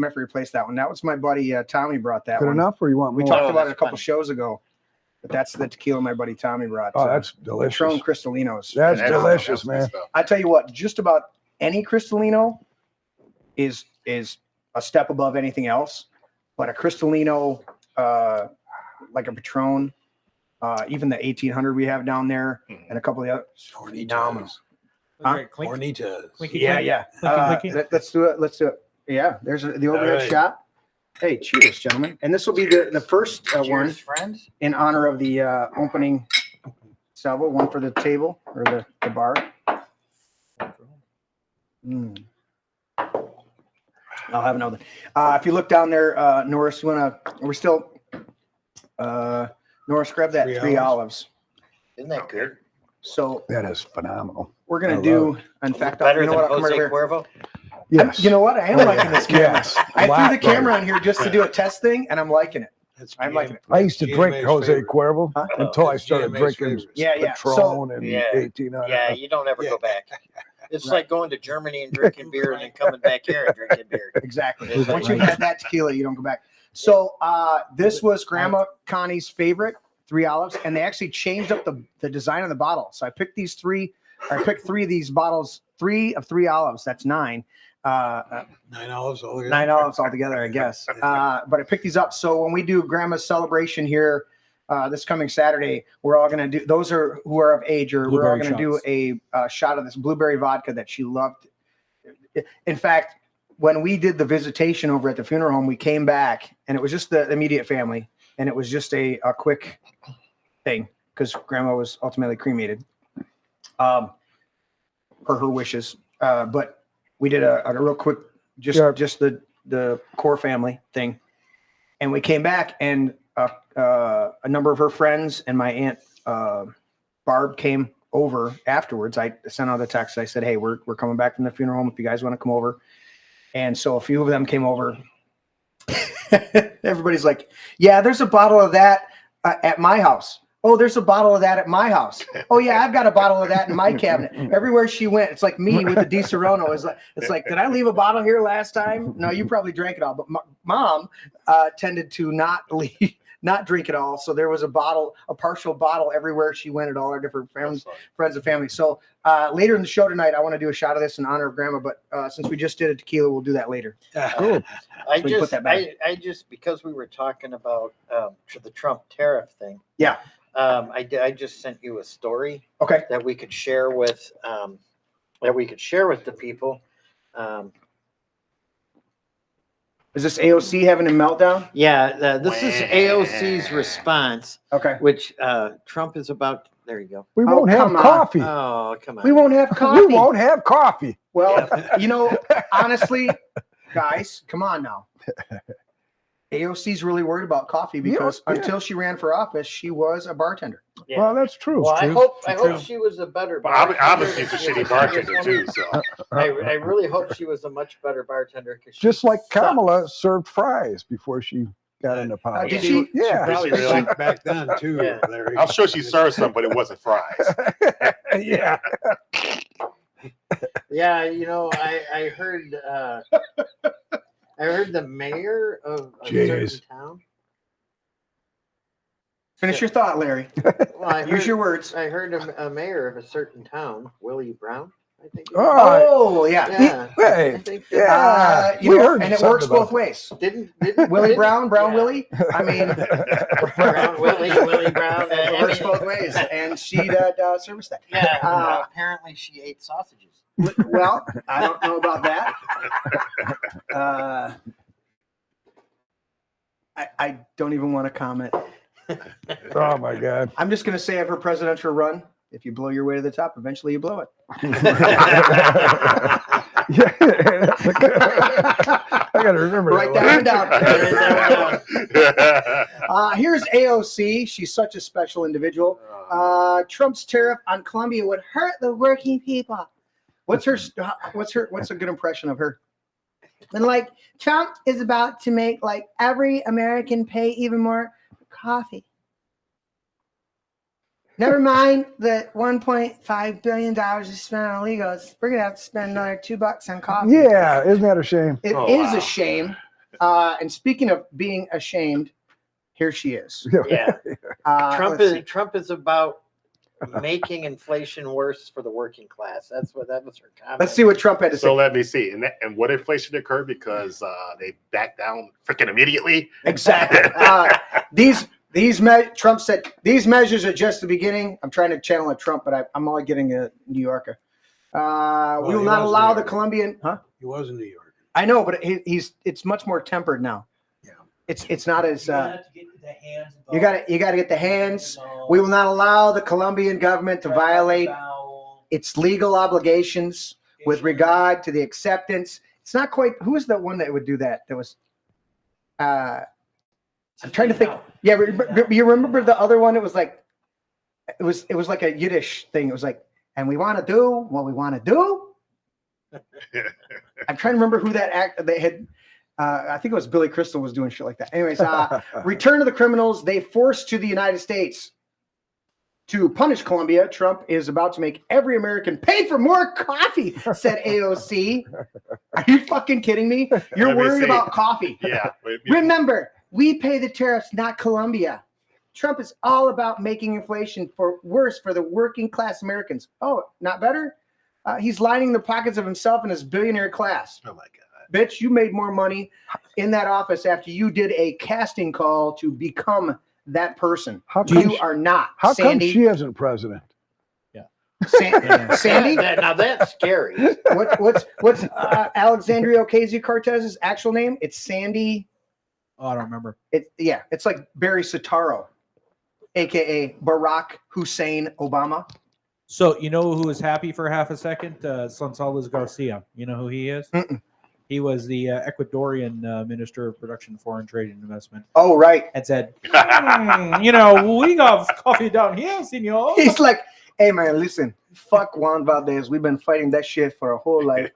gonna have to replace that one. That was my buddy Tommy brought that Good one. enough, or you want We more? talked about it a that's couple funny. shows ago. But that's the tequila my buddy Tommy brought. Oh, that's delicious. Patron Cristalinos. That's That's delicious, good man. stuff. I tell you what, just about any Cristalino is a step above anything else. But a Cristalino, like a Patron, even the 1800 we have down there, and a couple of the others, phenomenal. Huh? Hornitas. Yeah. Clinky. Let's do it. Let's do it. Yeah, there's the overhead All right. shot. Hey, cheers, gentlemen. And this will be the first one Cheers, friends. in honor of the opening salvo, one for the table or the bar. I'll have another. If you look down there, Norris, we're still, Norris, grab that 3 olives. Isn't that good? So That is phenomenal. we're going I to do, love in fact, Better you know than what? I'll come Jose right over here. Cuervo? Yes. You know what? I am liking this camera. Yes. I threw Lot the camera better. on here just to do a test thing, and I'm liking it. I'm liking it. I used to drink GMA's Jose favorite. Cuervo Huh? until I It's started GMA's drinking favorite. Yeah. Patron So, and Yeah. 1800. Yeah, you don't ever go back. It's Right. like going to Germany and drinking beer and then coming back here and drinking beer. exactly. Is that Once you've right? had that tequila, you don't go back. So this was Grandma Connie's favorite, 3 olives, and they actually changed up the design of the bottle. So I picked these 3. I picked 3 of these bottles, 3 of 3 olives. That's 9. 9 olives altogether. 9 olives altogether, I guess. But I picked these up. So when we do Grandma's celebration here this coming Saturday, we're all going to do, those are who are of age, or we're all Blueberry going to do a shot of this blueberry vodka that she loved. In fact, when we did the visitation over at the funeral home, we came back and it was just the immediate family. And it was just a quick thing because Grandma was ultimately cremated per her wishes. But we did a real quick, just the core family thing. And we came back and a number of her friends and my aunt Barb came over afterwards. I sent out a text. I said, hey, we're coming back from the funeral home if you guys want to come over. And so a few of them came over. Everybody's like, yeah, there's a bottle of that at my house. Oh, there's a bottle of that at my house. Oh yeah, I've got a bottle of that in my cabinet. Everywhere she went, it's like me with the Di Serono. It's like, did I leave a bottle here last time? No, you probably drank it all. But mom tended to not drink it all. So there was a partial bottle everywhere she went at all our different friends and family. So later in the show tonight, I want to do a shot of this in honor of Grandma. But since we just did a tequila, we'll do that later. Cool. I So you put that back. just because we were talking about the Trump tariff thing. Yeah. I just sent you a story. Okay. That we could share with the people. Is this AOC having a meltdown? Yeah, this is AOC's response. Okay. Which Trump is about. There you go. We won't have come on. coffee. Oh, come on. We won't have coffee. We won't have coffee. Well, honestly, guys, come on now. AOC's really worried about coffee because until she ran for office, she was a bartender. Yeah. Well, that's true. Well, I true. hope True. she was a better But bartender. obviously, it's a than she shitty was bartender previous too. woman. So I really hope she was a much better bartender. Just like Kamala served fries before she got into Did politics. she? Yeah. Probably really? sucked back then too, Yeah. Larry. I'm sure she served some, but it wasn't fries. Yeah. Yeah, you know, I heard the mayor of a certain Jeez. town. Finish your thought, Larry. Well, I Use heard, your words. I heard a mayor of a certain town, Willie Brown, I think. Oh, yeah. Yeah. hey, I think yeah. You We know, heard and it something works about both ways. Didn't Willie Brown, yeah. Willie. I mean, Willie Brown. it works both ways, and she serviced that. Yeah. Apparently, she ate sausages. Well, I don't know about that. I don't even want to comment. Oh my God. I'm just going to say of her presidential run, if you blow your way to the top, eventually you blow it. Yeah. I got to remember Write that that one down. Here's AOC. She's such a special individual. Trump's tariff on Colombia would hurt the working people. What's a good impression of her? And like Trump is about to make like every American pay even more for coffee. Never mind the $1.5 billion you spent on illegals. We're gonna have to spend another $2 on coffee. Yeah, isn't that a shame? It is a shame. And speaking of being ashamed, here she is. Yeah. Trump let's see. is about making inflation worse for the working class. That was her comment. Let's see what Trump had to say. So let me see. And what inflation occurred because they backed down freaking immediately. Exactly. Trump said these measures are just the beginning. I'm trying to channel a Trump, but I'm only getting a New Yorker. We will not allow the Colombian. Huh? He was in New York. I know, but it's much more tempered now. Yeah. It's not as. You got to get the hands. We will not allow the Colombian government to violate its legal obligations with regard to the acceptance. It's not quite. Who was the one that would do that? That was. I'm trying to think. Yeah, you remember the other one? It was like like a Yiddish thing. It was like, and we want to do what we want to do. I'm trying to remember who that act they had. I think it was Billy Crystal was doing shit like that. Anyways, return of the criminals. They forced to the United States to punish Colombia. Trump is about to make every American pay for more coffee, said AOC. Are you fucking kidding me? You're worried about coffee. Yeah. Remember, we pay the tariffs, not Colombia. Trump is all about making inflation worse for the working class Americans. Oh, not better? He's lining the pockets of himself and his billionaire class. Oh my God. Bitch, you made more money in that office after you did a casting call to become that person. You are not. How Sandy. come she isn't president? Sandy? Now that's scary. What's Alexandria Ocasio-Cortez's actual name? It's Sandy. Oh, I don't remember. It's like Barry Soetoro, aka Barack Hussein Obama. So you know who was happy for half a second? Gonzalez Garcia. You know who he is? Mm-mm. He was the Ecuadorian Minister of Production, Foreign Trade and Investment. Oh, right. And said, we got coffee down here, senor. He's like, hey, man, listen, fuck Juan Valdez. We've been fighting that shit for a whole life.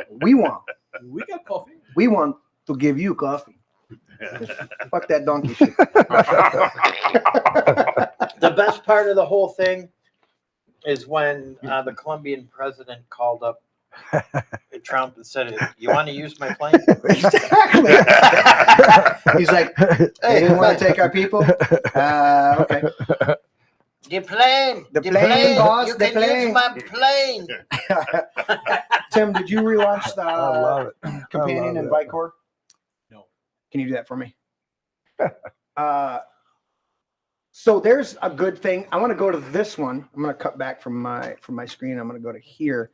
We got coffee. We want to give you coffee. Fuck that donkey shit. The best part of the whole thing is when the Colombian president called up Trump and said, "You want to use my plane?" Exactly. He's like, "Hey, you want to take our people?" Okay. The plane, boss. You The can plane. use my plane. Tim, did you relaunch the I love it. companion in Vicor? No. Can you do that for me? So there's a good thing. I want to go to this one. I'm going to cut back from my screen. I'm going to go to here.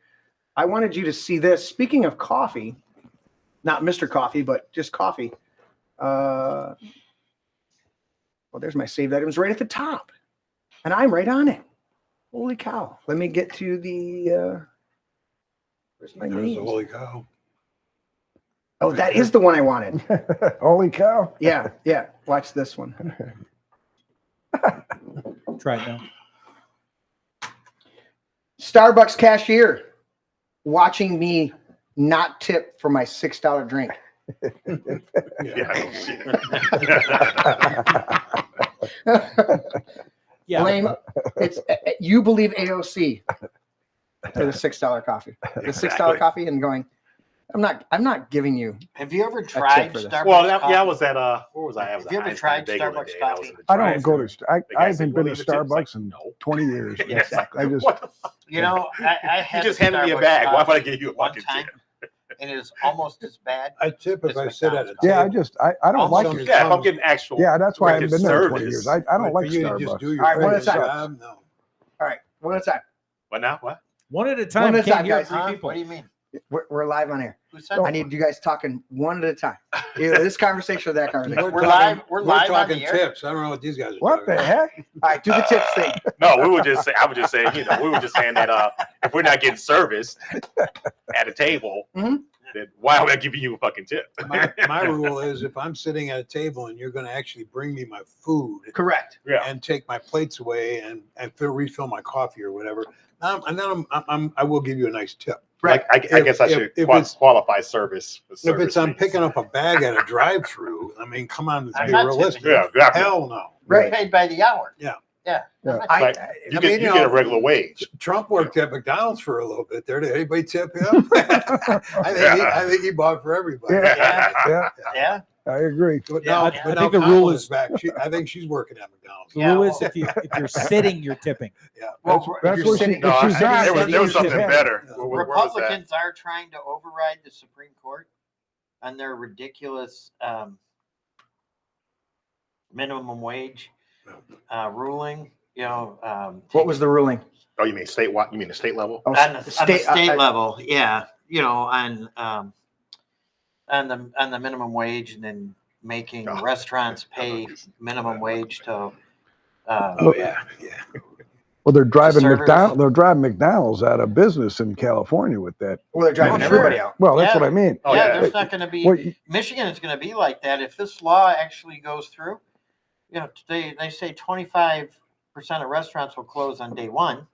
I wanted you to see this. Speaking of coffee, not Mr. Coffee, but just coffee. Well, there's my saved items right at the top, and I'm right on it. Holy cow! Let me get to the. Where's my There's names? a holy cow. Oh, that is the one I wanted. Holy cow. Yeah, yeah. Watch this one. Try it now. Starbucks cashier watching me not tip for my $6 drink. Yeah. Blame it's you believe AOC for the $6 coffee. The $6 coffee and going, I'm not giving you. Have you ever a tip tried for this. Starbucks? Well, coffee? I was at where was I? I was Have you at ever Einstein tried Bagel Starbucks today, and I was coffee? in the I don't go drive-thru. to. I The guy haven't said, been "Well, to leave a tip." It's like, Starbucks in no. 20 years. Exactly. I just. What the fuck? You know, I You had just the handed me a Starbucks bag. Why would I coffee give you a one fucking time, tip? and it is almost as bad. I tip if It's I sit at a McDonald's. table. Yeah, I don't like Almost it. Yeah, if I'm getting actual. Yeah, that's why I haven't regular been there 20 service. years. I don't But like for you to just Starbucks. do your All right, one fucking at a time. job, no. All right, one at a time. What now? What? One at a time. One at a Can't time, hear guys. three Huh? people. What do you mean? We're live on air. Who said I need you guys talking one at a time. Either this conversation or that conversation. We're live. We're live on talking the air. tips. I don't know what these guys are What talking the about. heck? All right, do the tips thing. No, we were just saying. I was just saying. We were just saying that if we're not getting service at a table, Mhm. then why would I give you a fucking tip? My rule is if I'm sitting at a table and you're going to actually bring me my food Correct. Yeah. and take my plates away and refill my coffee or whatever, and then I will give you a nice tip. Like, I guess I should qualify service. If it's I'm fees. picking up a bag at a drive-through, I mean, come on, let's I'm be not realistic. tipping you. Yeah, Hell no. We're Right. paid by the hour. Yeah. Yeah. Yeah. Like, you get you a know, regular wage. Trump worked at McDonald's for a little bit there. Did anybody tip him? I think he bought for everybody. Yeah, Yeah. I agree. But Yeah, now, I but think now the rule Kamala's is- back. I think she's working at McDonald's. The Yeah, rule is well- if you're sitting, you're tipping. Yeah. Well, That's you're where she, sitting- No, if she's not, there was then something she's better. Yeah. Where was that? Republicans are trying to override the Supreme Court on their ridiculous minimum wage ruling. You know, What was the ruling? Oh, you mean statewide? You mean the state level? Oh, on the state I- level? Yeah, you know, on the minimum wage, and then making Oh. restaurants pay minimum wage to. Oh yeah. Well, they're driving servers. McDonald's. They're driving McDonald's out of business in California with that. Well, they're driving Oh, sure. everybody out. Well, that's Yeah. what I mean. Oh, yeah, yeah. there's not going to be. Well, Michigan is going to be like that if this law actually goes through. You know, they say 25% of restaurants will close on day one.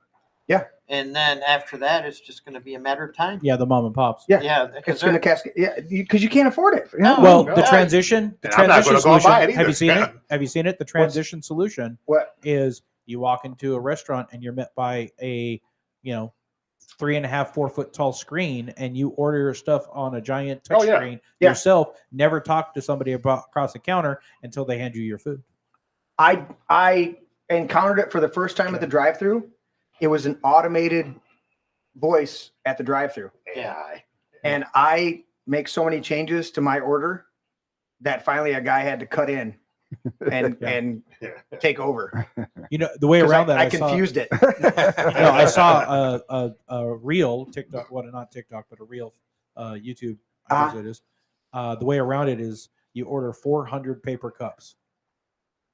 Yeah. And then after that, it's just going to be a matter of time. Yeah, the mom and pops. Yeah. Yeah, because It's going to cascade. Yeah, because you can't afford it. No. Well, no. the transition And I'm not solution. gonna go and buy it Have you either. seen it? Have you seen it? The transition solution What? is you walk into a restaurant and you're met by a 3.5, 4 foot tall screen, and you order your stuff on a giant touch Oh, yeah. screen Yeah. yourself. Never talk to somebody across the counter until they hand you your food. I encountered it for the first time at the drive-through. It was an automated voice at the drive-through, AI. and I make so many changes to my order that finally a guy had to cut in and Yeah. and take over. You know the way 'Cause around that. I saw- confused it. No, I saw a reel TikTok. What? Not TikTok, but a real YouTube. I guess it is. The way around it is you order 400 paper cups.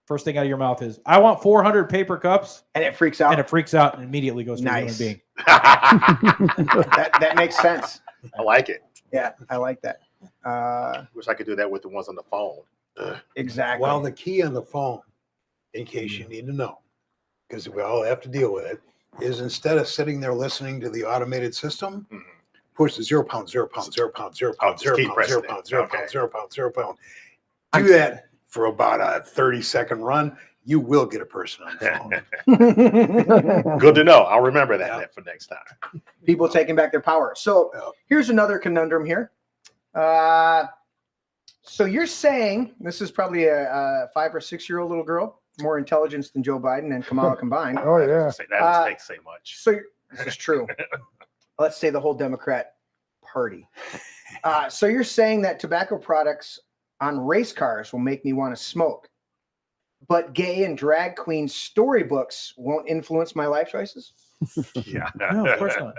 First thing out of your mouth is, "I want 400 paper cups," And it freaks out. and it freaks out and immediately goes to Nice. a human being. that makes sense. I like it. Yeah, I like that. Wish I could do that with the ones on the phone. Exactly. Well, the key on the phone, in case you need to know, because we all have to deal with it, is instead of sitting there listening to the automated system, Mhm. push the 0 pound, 0 pound, 0 pound, 0 Oh, pound, just 0 keep pound, pressing 0 it. pound, 0 Okay. pound, 0 pound, 0 pound. Do that for about a 30-second run. You will get a person on the phone. Good to know. I'll remember that for next time. People taking back their power. So here's another conundrum here. So you're saying this is probably a 5 or 6 year old little girl, more intelligence than Joe Biden and Kamala combined. Oh yeah. That doesn't say much. So this is true. Let's say the whole Democrat Party. So you're saying that tobacco products on race cars will make me want to smoke, but gay and drag queen storybooks won't influence my life choices? Yeah. No, of course not.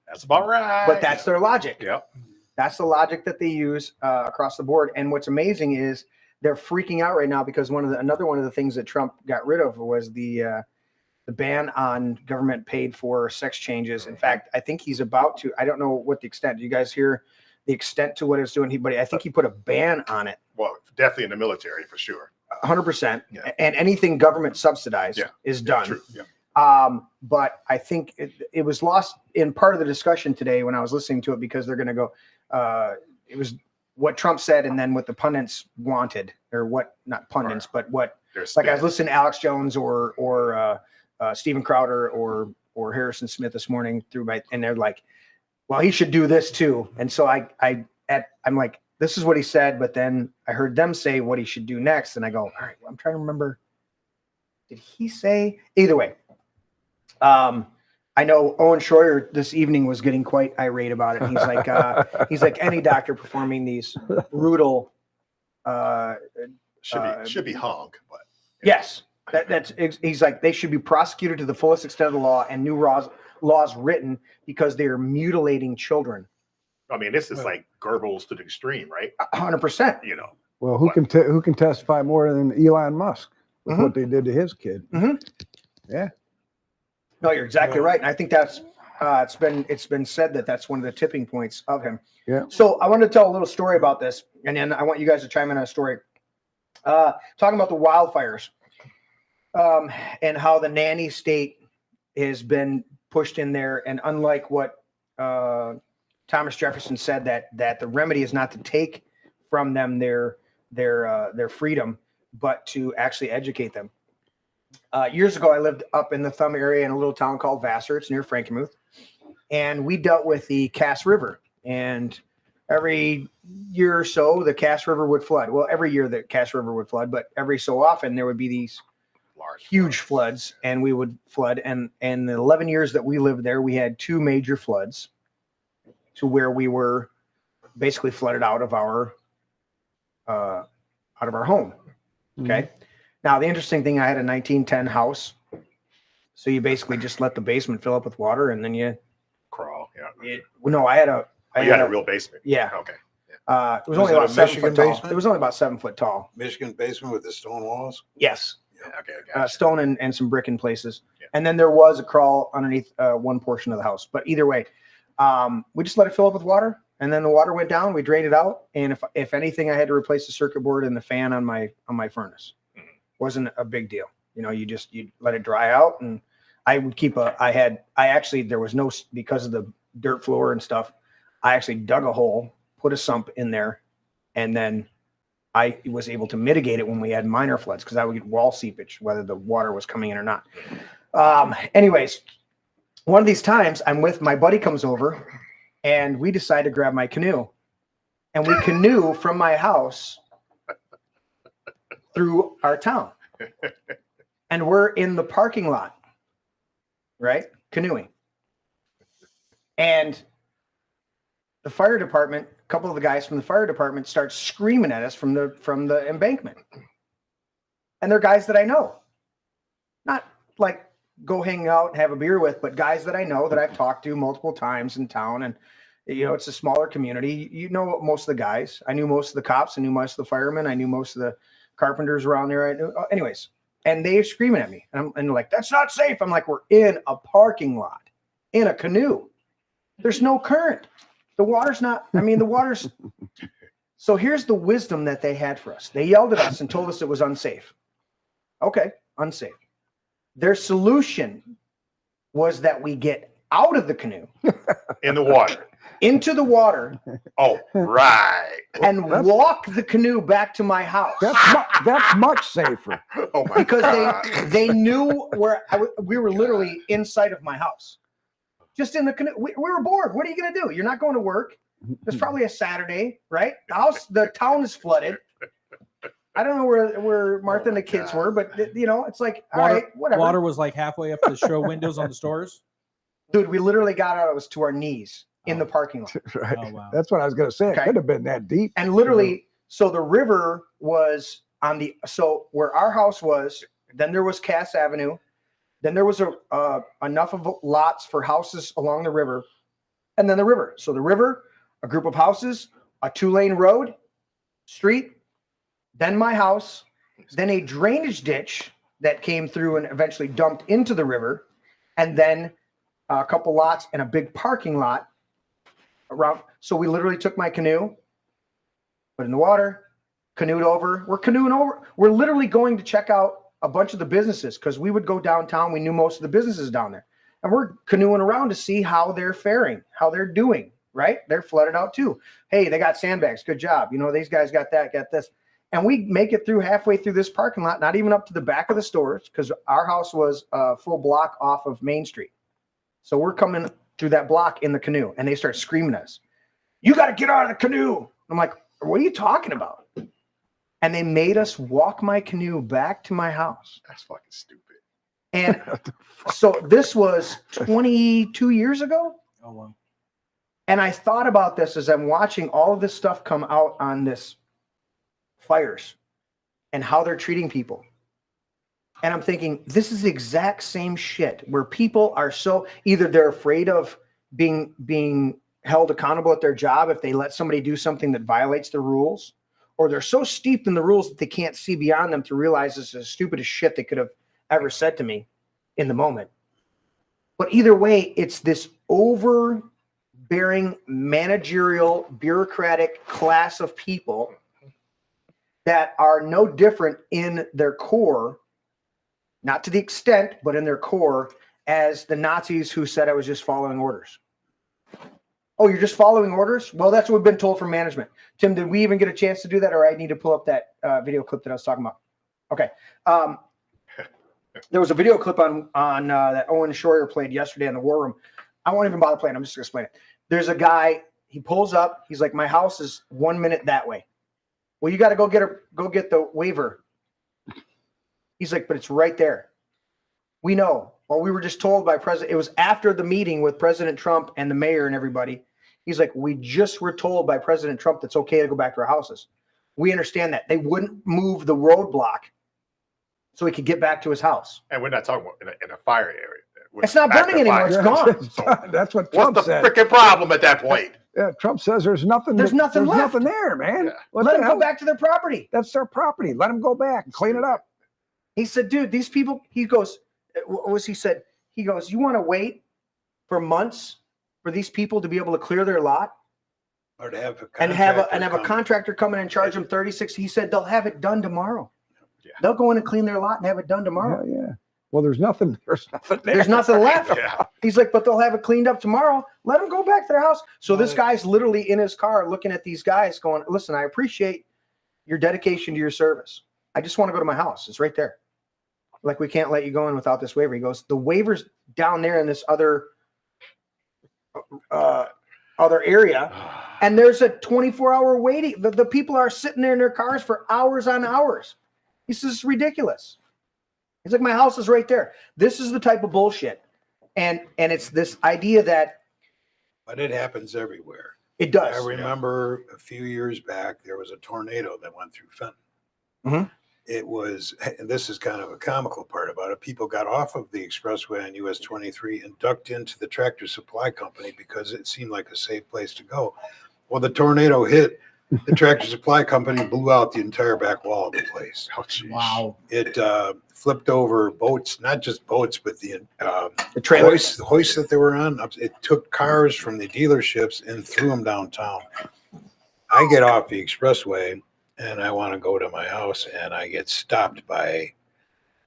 That's about right. But that's their logic. Yep. That's the logic that they use across the board. And what's amazing is they're freaking out right now because another one of the things that Trump got rid of was the ban on government paid for sex changes. In fact, I think he's about to. I don't know what the extent. Do you guys hear the extent to what it's doing. But I think he put a ban on it. Well, definitely in the military for sure. 100%. Yeah. And anything government subsidized is done. True. Yeah. But I think it was lost in part of the discussion today when I was listening to it, because they're going to go, it was what Trump said and then what the pundits wanted, or what, not pundits, but what, like I was listening to Alex Jones or Steven Crowder or Harrison Smith this morning and they're like, well, he should do this too. And so I'm like, this is what he said, but then I heard them say what he should do next. And I go, all right, well, I'm trying to remember. Did he say? Either way. I know Owen Schroyer this evening was getting quite irate about it. He's like any doctor performing these brutal, should be hung, but yes, he's like, they should be prosecuted to the fullest extent of the law and new laws written because they are mutilating children. I mean, this is like Goebbels to the extreme, right? 100%. You know. Well, who can testify more than Elon Musk with what they did to his kid? Yeah. No, you're exactly right, and I think that's it's been said that that's one of the tipping points of him. Yeah. So I wanted to tell a little story about this, and then I want you guys to chime in on a story. Talking about the wildfires, and how the nanny state has been pushed in there, and unlike what Thomas Jefferson said, that the remedy is not to take from them their freedom, but to actually educate them. Years ago, I lived up in the Thumb area in a little town called Vassar. It's near Frankenmuth. And we dealt with the Cass River. And every year or so, the Cass River would flood. Well, every year the Cass River would flood, but every so often there would be these huge floods, and we would flood. And the 11 years that we lived there, we had 2 major floods to where we were basically flooded out of our home. Okay. Now, the interesting thing, I had a 1910 house. So you basically just let the basement fill up with water, and then you crawl. Yeah. No, I had a real basement. Yeah. Okay. It was only about 7 foot tall. It was only about 7 foot tall. Michigan basement with the stone walls? Yes. Yeah, okay. Gotcha. Stone and some brick in places. Yeah. And then there was a crawl underneath one portion of the house. But either way, we just let it fill up with water, and then the water went down. We drained it out, and if anything, I had to replace the circuit board and the fan on my furnace. Wasn't a big deal. You know, you let it dry out, and I would keep there was no, because of the dirt floor and stuff, I actually dug a hole, put a sump in there, and then I was able to mitigate it when we had minor floods, because I would get wall seepage, whether the water was coming in or not. Anyways, one of these times my buddy comes over, and we decide to grab my canoe, and we canoe from my house through our town, and we're in the parking lot, right, canoeing, and the fire department, a couple of the guys from the fire department start screaming at us from the embankment, and they're guys that I know, not like go hang out and have a beer with, but guys that I know that I've talked to multiple times in town. And you know, it's a smaller community. You know, most of the guys. I knew most of the cops. I knew most of the firemen. I knew most of the carpenters around there. I knew, anyways, and they're screaming at me, and they're like, "That's not safe." I'm like, "We're in a parking lot, in a canoe. There's no current. The water's not. I mean, the water's." So here's the wisdom that they had for us. They yelled at us and told us it was unsafe. Okay, unsafe. Their solution was that we get out of the canoe, in the water, into the water. Oh, right. And walk the canoe back to my house. That's much safer. Oh my because God. they knew where we were. Literally inside of my house, just in the canoe. We were bored. What are you going to do? You're not going to work. It's probably a Saturday, right? The town is flooded. I don't know where Martha and the kids were, but you know, it's like, all right, whatever. Water was like halfway up the show windows on the stores. Dude, we literally got out. It was to our knees in the parking lot. Right. Oh, wow. That's what I was going to say. Okay. It could have been that deep. And literally, so the river was so where our house was, then there was Cass Avenue. Then there was enough of lots for houses along the river, and then the river. So the river, a group of houses, a 2-lane road, street, then my house, then a drainage ditch that came through and eventually dumped into the river, and then a couple lots and a big parking lot around. So we literally took my canoe, put it in the water, canoed over. We're canoeing over. We're literally going to check out a bunch of the businesses because we would go downtown. We knew most of the businesses down there. And we're canoeing around to see how they're faring, how they're doing, right? They're flooded out too. Hey, they got sandbags. Good job. You know, these guys got that, got this. And we make it through halfway through this parking lot, not even up to the back of the stores because our house was a full block off of Main Street. So we're coming through that block in the canoe and they start screaming at us. You got to get out of the canoe. I'm like, what are you talking about? And they made us walk my canoe back to my house. That's fucking stupid. And so this was 22 years ago. Oh, wow. And I thought about this as I'm watching all of this stuff come out on this fires and how they're treating people. And I'm thinking, this is the exact same shit where people are so either they're afraid of being held accountable at their job if they let somebody do something that violates the rules, or they're so steeped in the rules that they can't see beyond them to realize this is the stupidest shit they could have ever said to me in the moment. But either way, it's this overbearing, managerial, bureaucratic class of people that are no different in their core, not to the extent, but in their core, as the Nazis who said I was just following orders. Oh, you're just following orders? Well, that's what we've been told from management. Tim, did we even get a chance to do that, or I need to pull up that video clip that I was talking about? Okay. There was a video clip on that Owen Schroyer played yesterday in the War Room. I won't even bother playing. I'm just going to explain it. There's a guy. He pulls up. He's like, my house is 1 minute that way. Well, you got to go get the waiver. He's like, but it's right there. We know. Well, we were just told by President. It was after the meeting with President Trump and the mayor and everybody. He's like, we just were told by President Trump that's okay to go back to our houses. We understand that. They wouldn't move the roadblock so he could get back to his house. And we're not talking about in a fire area. It's not burning anymore. It's gone. So That's what Trump what's the said. freaking problem at that point? Yeah, Trump says there's nothing. There's nothing left. Nothing there, man. Yeah. What Let the them hell? go back to their property. That's their property. Let them go back and clean it up. He said, dude, these people, he goes, what was he said? He goes, you want to wait for months for these people to be able to clear their lot? Or to have a contractor come in and charge them 36. He said they'll have it done tomorrow. Yeah. They'll go in and clean their lot and have it done tomorrow. Yeah, yeah. Well, there's nothing. There's nothing there. There's nothing left. Yeah. He's like, but they'll have it cleaned up tomorrow. Let them go back to their house. So this guy's literally in his car looking at these guys going, listen, I appreciate your dedication to your service. I just want to go to my house. It's right there. Like, we can't let you go in without this waiver. He goes, the waiver's down there in this other area. And there's a 24-hour waiting. The people are sitting there in their cars for hours on hours. He says, it's ridiculous. He's like, my house is right there. This is the type of bullshit. And it's this idea that. But it happens everywhere. It does. I remember a few years back, there was a tornado that went through Fenton. Mm-hmm. It was, and this is kind of a comical part about it, people got off of the expressway on US 23 and ducked into the Tractor Supply Company because it seemed like a safe place to go. Well, the tornado hit, the Tractor Supply Company blew out the entire back wall of the place. Oh, geez. Wow. It flipped over boats, not just boats, but the hoists that they were on. It took cars from the dealerships and threw them downtown. I get off the expressway and I want to go to my house, and I get stopped by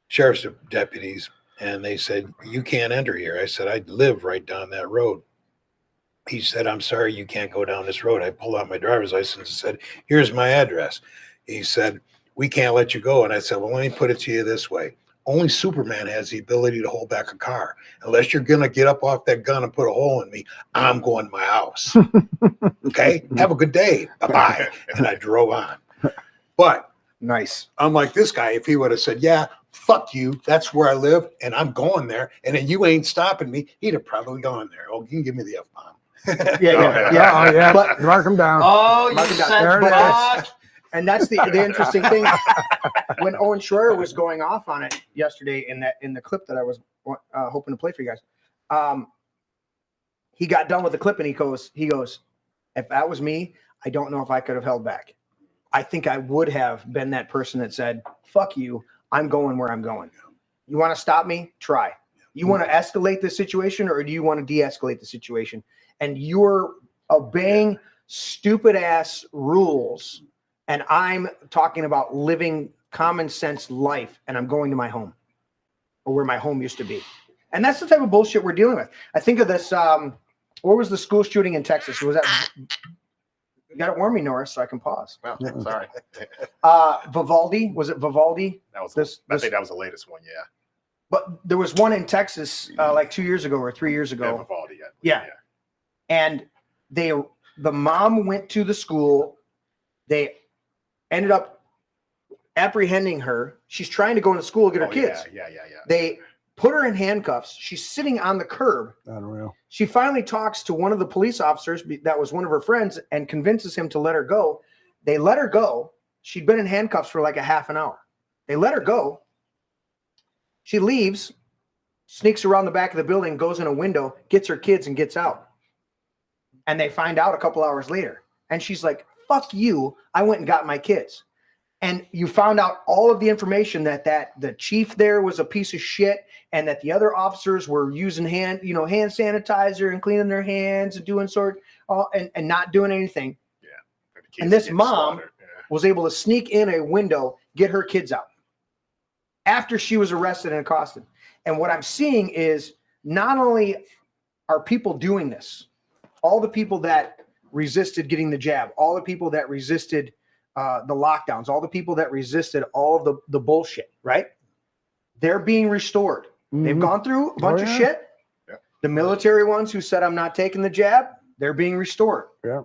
sheriff's deputies, and they said, you can't enter here. I said, I live right down that road. He said, I'm sorry, you can't go down this road. I pulled out my driver's license and said, here's my address. He said, we can't let you go. And I said, well, let me put it to you this way. Only Superman has the ability to hold back a car. Unless you're going to get up off that gun and put a hole in me, I'm going to my house. Okay? Have a good day. Bye-bye. And I drove on. But nice. Unlike this guy, if he would have said, yeah, fuck you, that's where I live, and I'm going there, and then you ain't stopping me, he'd have probably gone there. Oh, you can give me the F-bomb. Yeah. But mark him down. Oh, Mark you him down. said But fuck. and that's the interesting thing. When Owen Schroyer was going off on it yesterday in the clip that I was hoping to play for you guys, he got done with the clip and he goes, if that was me, I don't know if I could have held back. I think I would have been that person that said, fuck you, I'm going where I'm going. You want to stop me? Try. You want to escalate the situation, or do you want to de-escalate the situation? And your obeying stupid ass rules, and I'm talking about living common sense life, and I'm going to my home or where my home used to be. And that's the type of bullshit we're dealing with. I think of this, what was the school shooting in Texas? Was that, you got to warn me, Norris, so I can pause. Well, sorry. Vivaldi, was it Vivaldi? That was I think that was the latest one, yeah. But there was one in Texas like 2 years ago or 3 years ago. Yeah, Vivaldi, Yeah. And the mom went to the school. They ended up apprehending her. She's trying to go into school and get her kids. Yeah. They put her in handcuffs. She's sitting on the curb. Unreal. She finally talks to one of the police officers that was one of her friends and convinces him to let her go. They let her go. She'd been in handcuffs for like a half an hour. They let her go. She leaves, sneaks around the back of the building, goes in a window, gets her kids, and gets out. And they find out a couple hours later. And she's like, fuck you. I went and got my kids. And you found out all of the information that the chief there was a piece of shit, and that the other officers were using hand sanitizer and cleaning their hands and doing and not doing anything. Yeah. And this mom was able to sneak in a window, get her kids out after she was arrested and accosted. And what I'm seeing is not only are people doing this, all the people that resisted getting the jab, all the people that resisted the lockdowns, all the people that resisted all of the bullshit, right? They're being restored. Mm-hmm. They've gone through a bunch of shit. Yeah. The military ones who said, I'm not taking the jab, they're being restored. Yeah.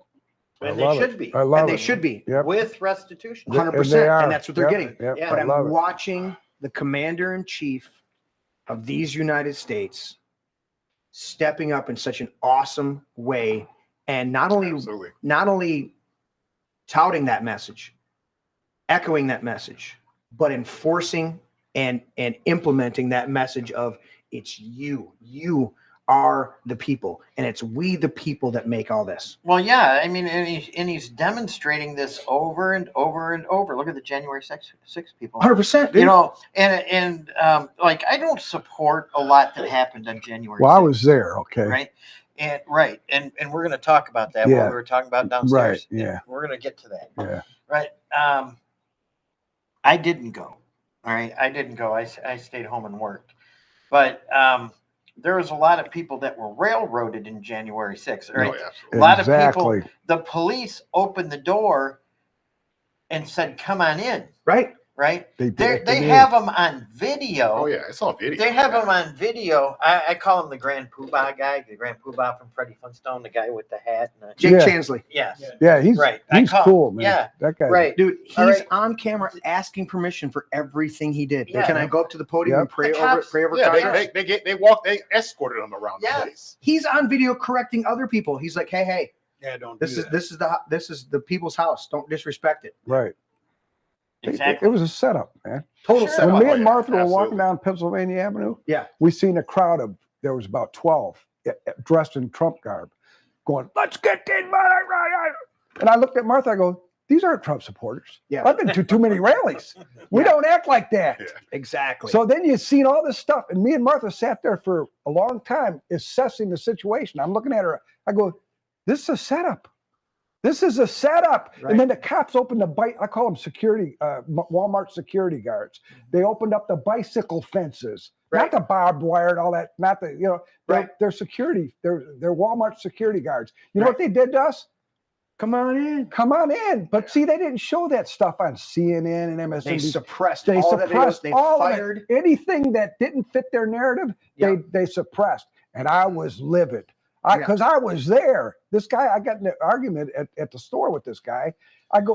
And they should be. And they should be. Yep. With restitution. 100%. And that's what they're getting. Yep. But I'm watching the commander-in-chief of these United States stepping up in such an awesome way, and not only touting that message, echoing that message, but enforcing and implementing that message of it's you. You are the people, and it's we the people that make all this. Well, yeah, I mean, and he's demonstrating this over and over and over. Look at the January 6 people. 100%. You know, and like, I don't support a lot that happened on January 6th. Well, I was there. Okay. Right. And we're going to talk about that. Yeah. What we were talking about downstairs. Right. Yeah. We're going to get to that. Yeah. Right. I didn't go. All right. I didn't go. I stayed home and worked. But there was a lot of people that were railroaded in January 6th. Right. Oh, a lot of people. The police opened the door and said, "Come on in." Right. Right. They have them on video. Oh yeah, it's on video. They have them on video. I call him the Grand Poobah guy, the Grand Poobah from Freddie Flintstone, the guy with the hat. And Jake Chansley. Yes. Yeah, he's right. He's cool, man. Yeah, that guy. Right, dude. He's on camera asking permission for everything he did. Yeah. Can I go up to the podium and pray over? Yeah, they escorted him around the place. He's on video correcting other people. He's like, hey. Yeah, don't. This is the people's house. Don't disrespect it. Right. Exactly. It was a setup, man. Total setup. When me and Martha were walking down Pennsylvania Avenue, we seen a crowd of, there was about 12 dressed in Trump garb going, let's get this. And I looked at Martha, I go, these aren't Trump supporters. Yeah. I've been to too many rallies. We don't act like that. Yeah. Exactly. So then you seen all this stuff. And me and Martha sat there for a long time assessing the situation. I'm looking at her. I go, this is a setup. This is a setup. Right. And then the cops opened the I call them security, Walmart security guards. They opened up the bicycle fences, not the barbed wire and all that, not the, they're security. They're Walmart security guards. You know what they did to us? Come on in. Come on in. But see, they didn't show that stuff on CNN and MSNBC. They suppressed They all suppressed that. They all fired anything that didn't fit their narrative. They suppressed. And I was livid. Because I was there. This guy, I got in an argument at the store with this guy.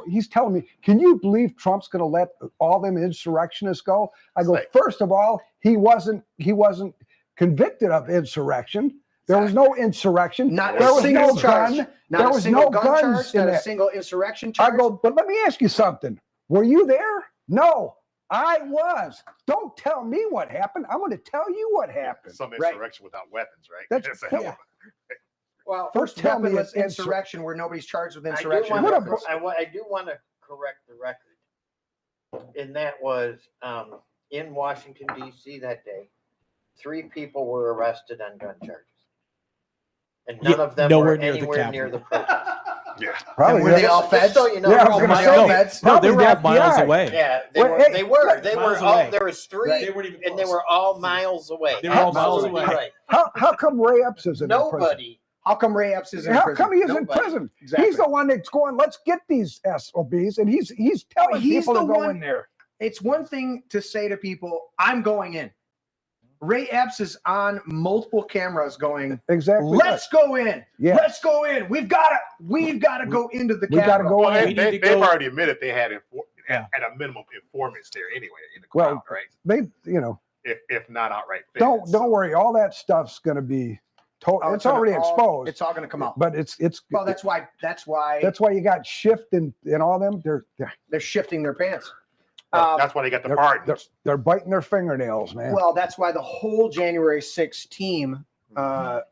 He's telling me, can you believe Trump's going to let all them insurrectionists go? I go, first of all, he wasn't convicted of insurrection. There was no insurrection. Not there a was single no charge. gun. Not there a was single no gun guns charge. in Not that. a single insurrection charge. I go, but let me ask you something. Were you there? No. I was. Don't tell me what happened. I'm going to tell you what happened. Some insurrection without weapons, right? That's Well, first tell me it's insurrection where nobody's charged with insurrection. I do want to correct the record. And that was in Washington, D.C. that day. 3 people were arrested on gun charges. and none of them nowhere were near the anywhere Capitol. near the protest. Yeah. Probably. And were they all Just feds? so you know, Yeah, I they're was all gonna miles say. feds. No, Probably they were the all miles FBI. away. Yeah, they Well, were. hey, They were. They were miles all. away. There was three, They weren't even and they close. were all miles away. They were all miles Absolutely away. right. How come Ray Epps isn't in prison? Nobody. How come Ray Epps is in How prison? come he isn't in Nobody. prison? Exactly. He's the one that's going, let's get these SOBs, and he's telling He's people the to go one- in there. It's one thing to say to people, I'm going in. Ray Epps is on multiple cameras going, Exactly. let's go in. Yeah. Let's go in. We've got to go into the We got to Capitol. go Well, in. We need to they've go- already admitted they had Yeah. at a minimum informants there anyway in the crowd, Well, right? They, you know, If not outright. don't feds. worry. All that stuff's going to be told. Oh, It's already exposed. It's all going to come out. But it's Well, that's why you got shift and all them. they're shifting their pants. That's why they got the pardons. They're biting their fingernails, man. Well, that's why the whole January 6th team, what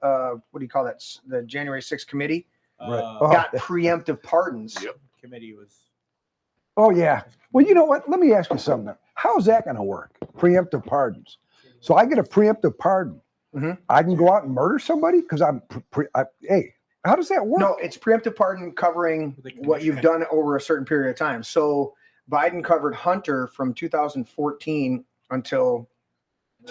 do you call that? The January 6th committee Oh, got preemptive pardons. Yep. Committee was. Oh yeah. Well, you know what? Let me ask you something. How's that going to work? Preemptive pardons. So I get a preemptive pardon. Mhm. I can go out and murder somebody because hey, how does that work? No, it's preemptive pardon covering what you've done over a certain period of time. So Biden covered Hunter from 2014 until,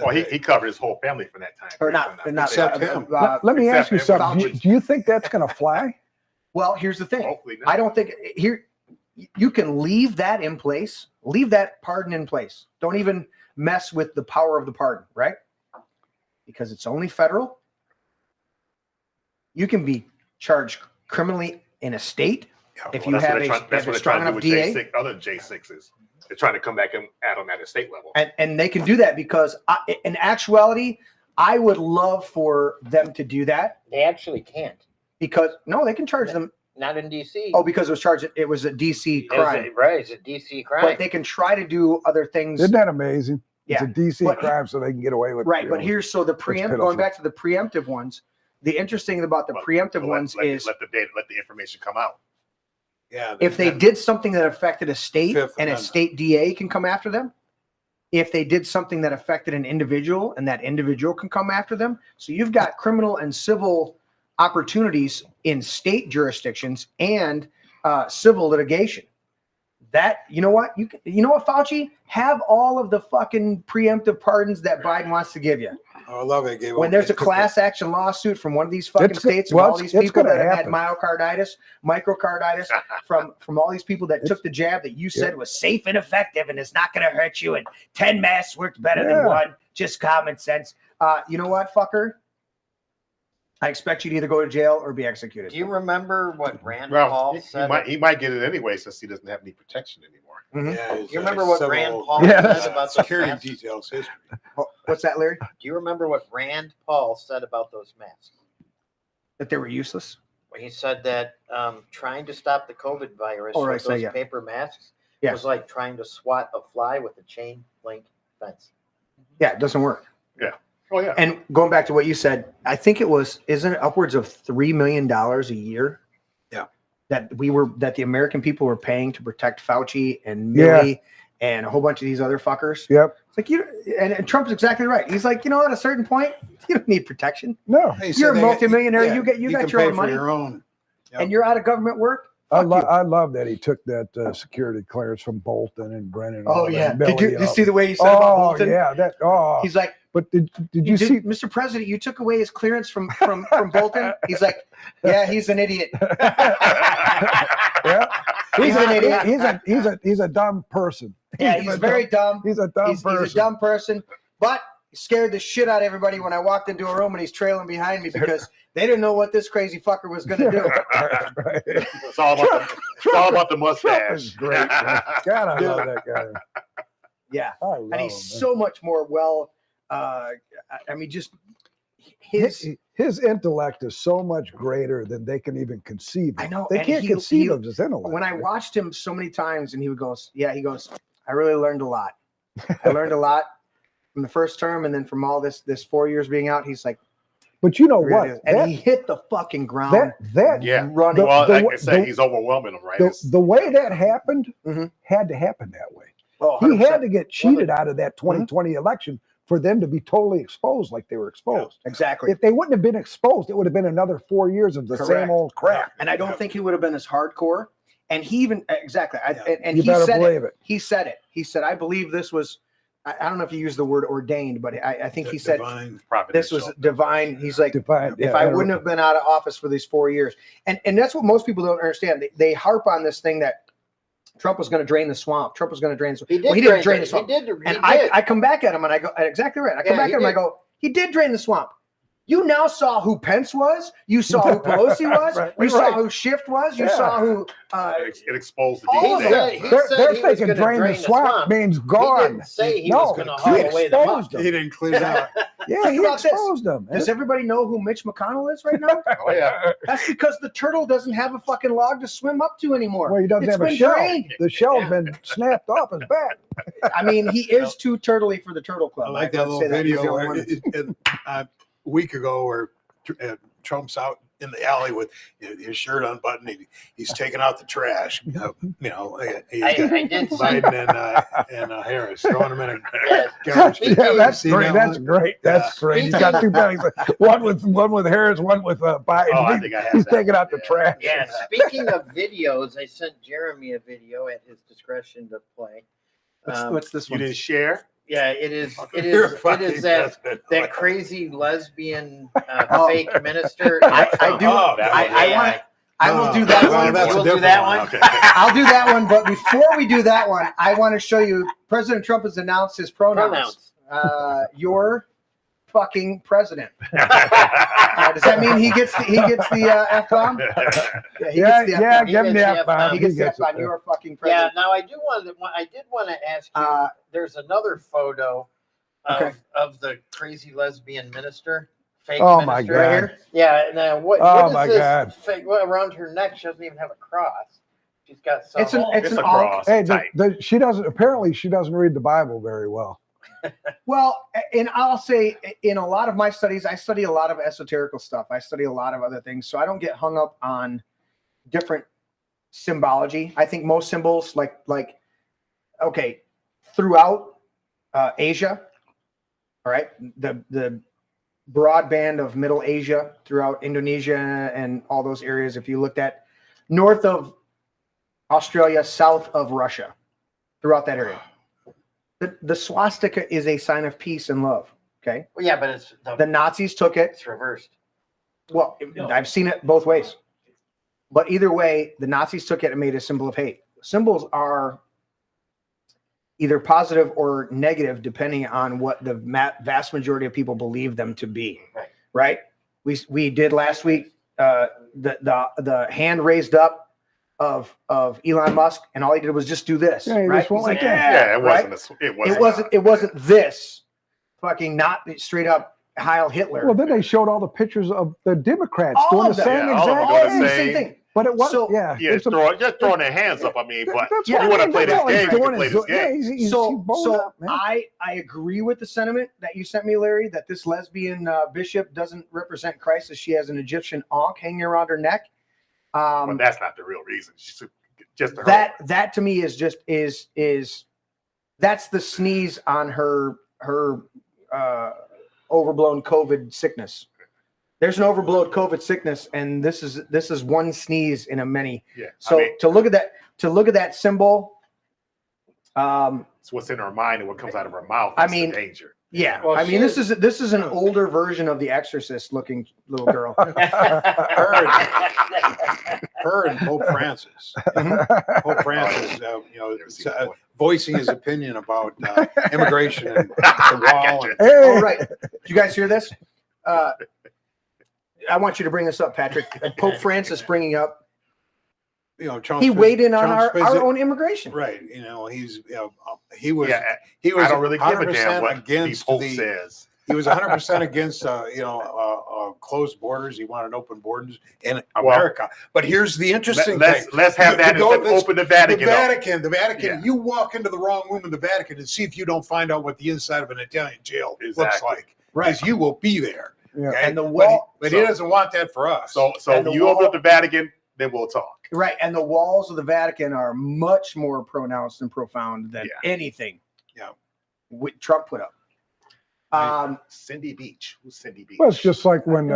Well, he covered his whole family for that time. or not, Except him. Let me ask you except something. Fauci. Do you think that's going to fly? well, here's the thing. Hopefully not. I don't think here you can leave that in place, leave that pardon in place. Don't even mess with the power of the pardon, right? Because it's only federal. You can be charged criminally in a state if you Well, have that's what a they're strong trying to do enough with DA. other J6s. They're trying to come back and add them at a state level. And they can do that because in actuality, I would love for them to do that They actually can't. because no, they can charge them. Not in D.C. Oh, because it was a DC crime. Right, it's a D.C. crime. But they can try to do other things. Isn't that amazing? Yeah, It's a DC but- crime, so they can get away with it. Right, you but know. here's so the pitiful. going back to the preemptive ones. The interesting thing about the But preemptive let- ones let, is let the information come out. Yeah. if they did something that affected a state Fifth and a Amendment. state DA can come after them. If they did something that affected an individual and that individual can come after them. So you've got criminal and civil opportunities in state jurisdictions and civil litigation. That, you know what? You know what, Fauci? Have all of the fucking preemptive pardons that Biden wants to give you. Oh, I love it. Gave When there's a class action lawsuit from one of these fucking It's go- states, well, from all it's- these it's people gonna that have had happen. microcarditis, from all these people that took the jab that you said was safe and effective and it's not going to hurt you, and 10 masks worked better Yeah. than one, just common sense. You know what, fucker? I expect you to either go to jail or be executed. Do you remember what Rand Well, Paul he said? might get it anyway since he doesn't have any protection anymore. Yeah, You remember what Rand Paul Yeah. said about those security masks? details history. What's that, Larry? Do you remember what Rand Paul said about those masks? That they were useless? When he said that trying to stop the COVID virus Oh, right, with so, those yeah. paper masks Yeah. was like trying to swat a fly with a chain link fence. Yeah, it doesn't work. Oh yeah. And going back to what you said, I think isn't it upwards of $3 million a year? Yeah. That the American people were paying to protect Fauci and Yeah. Milley and a whole bunch of these other fuckers. Yep. It's like and Trump's exactly right. He's like, you know, at a certain point, you don't need protection. No, He said You're a they- multimillionaire. yeah, you got can your pay own for money, your own. Yep. and you're out of government work. I Fuck you. love that he took that security clearance from Bolton and Brennan. and Oh all yeah. that. Did you Belly up. see the way he said about Oh Bolton? yeah, that. Oh, He's like, but did you see? Mr. President, you took away his clearance from Bolton. He's like, yeah, he's an idiot. Yeah, He's an idiot. He's a dumb person. Yeah, he's very dumb. He's a dumb person. He's a dumb person, but he scared the shit out of everybody when I walked into a room and he's trailing behind me because they didn't know what this crazy fucker was going to do. Right. It's all about the mustache. Trump is great. Man. God, I love that guy. Yeah, I love and he's him, so much more well. I mean, just his intellect is so much greater than they can even conceive. I know. They and can't conceive of his intellect. When I watched him so many times, and he goes, I really learned a lot. I learned a lot from the first term, and then from all this 4 years being out. He's like, but you know really what? is. And he hit the fucking ground. Yeah. running. Well, The- like I the- said, he's overwhelming them, right? The way that happened Mhm. had to happen that way. Oh, He 100%. had to get cheated out of that 2020 election for them to be totally exposed like they were exposed. Exactly. If they wouldn't have been exposed, it would have been another 4 years of the same old crap. And I don't think he would have been as hardcore. And he even exactly. And You he better said believe it. He said it. He said, "I believe this was." I don't know if you used the word ordained, but I think he said this was divine. He's like, divine. If I wouldn't have been out of office for these 4 years, and that's what most people don't understand. They harp on this thing that Trump was going to drain the swamp. Trump was going to drain the swamp. Well, he didn't drain the swamp. I come back at him and I go, exactly right. I come back at him and I go, he did drain the swamp. You now saw who Pence was. You saw who Pelosi was. You saw who Schiff was. You saw who. It exposed the all of deep them. They're thinking drain the swamp means gone. He didn't say he was going to haul away the muck. He didn't clean it out. Yeah, he exposed them. Does everybody know who Mitch McConnell is right now? Oh, yeah. That's because the turtle doesn't have a fucking log to swim up to anymore. Well, he doesn't have a shell. The shell's been snapped off his back. I mean, he is too turtly for the Turtle Club. I like that little video where a week ago where Trump's out in the alley with his shirt unbuttoned. He's taking out the trash. I did Biden and Harris throwing them in a garbage. Yeah, that's great. That's great. That's great. He's got two bellies. One with Harris, one with Biden. Oh, I think I have He's that. taking out the trash. Yeah, speaking of videos, I sent Jeremy a video at his discretion to play. What's this one? You didn't share? Yeah, it is You're that crazy lesbian fake minister. I will do that one. That's We'll a do different that one. one. Okay. I'll do that one. But before we do that one, I want to show you. President Trump has announced his pronouns. You're fucking president. Does that mean he gets the F bomb? Yeah, give him the F bomb. He gets the F bomb. You're a fucking president. Yeah. Now I did want to ask you. There's another photo of the crazy lesbian minister. Fake Oh minister my right God. here. Yeah. Now what Oh is my this God. fake? Well, around her neck, she doesn't even have a cross. She's got some. It's an a cross. Hey, Tight. she doesn't read the Bible very well. Well, and I'll say in a lot of my studies, I study a lot of esoterical stuff. I study a lot of other things. So I don't get hung up on different symbology. I think most symbols okay, throughout Asia, all right, the broad band of Middle Asia, throughout Indonesia and all those areas, if you looked at north of Australia, south of Russia, throughout that area. The swastika is a sign of peace and love. Okay. Well, yeah, but it's The Nazis took it. it's reversed. Well, I've seen it both ways. But either way, the Nazis took it and made a symbol of hate. Symbols are either positive or negative, depending on what the vast majority of people believe them to be. Right? We did last week the hand raised up of Elon Musk, and all he did was just do this. Yeah, he right? just went He's like that. Yeah, it right? wasn't. It wasn't this fucking not straight up Heil Hitler. Well, then they showed all the pictures of the Democrats All doing of the them. same Yeah, all of them exact doing thing. the same thing. But it was So- yeah. Yeah, it's a- just throwing their hands up. I mean, but That's he what I would have mean. played That's his all he's game. He could doing play is his yeah, game. he's bowling up, man. I agree with the sentiment that you sent me, Larry, that this lesbian bishop doesn't represent Christ, as she has an Egyptian ankh hanging around her neck. But that's not the real reason. She's just a hurdler. That to me is just is that's the sneeze on her overblown COVID sickness. There's an overblown COVID sickness, and this is one sneeze in a many. Yeah. So I mean, to look at that symbol, it's what's in her mind and what comes out of her mouth. I That's mean, the danger. yeah. Well, I mean, this is an older version of the Exorcist looking little girl. Her and Pope Francis. Pope Francis, voicing his opinion about immigration and the wall. And, Oh, right. Did you guys hear this? I want you to bring this up, Patrick. Pope Francis bringing up. Trump's He weighed in on Trump's our own immigration. Right. He was. Yeah, He was. I don't really give a 100% damn what the against Pope says. He was 100% against, closed borders. He wanted open borders in Well, America. But here's the interesting thing. Let's have that and open the Vatican. The Vatican. Yeah. You walk into the wrong room in the Vatican and see if you don't find out what the inside of an Italian jail looks Exactly. like. Because you will be there. Yeah. Okay? And the wall, But he doesn't want that for us. So And the you open up the Vatican, then we'll talk. right, and the walls of the Vatican are much more pronounced and profound than anything. Yeah. Trump put up. Cindy Beach. Who's Cindy Beach? Well, it's just like when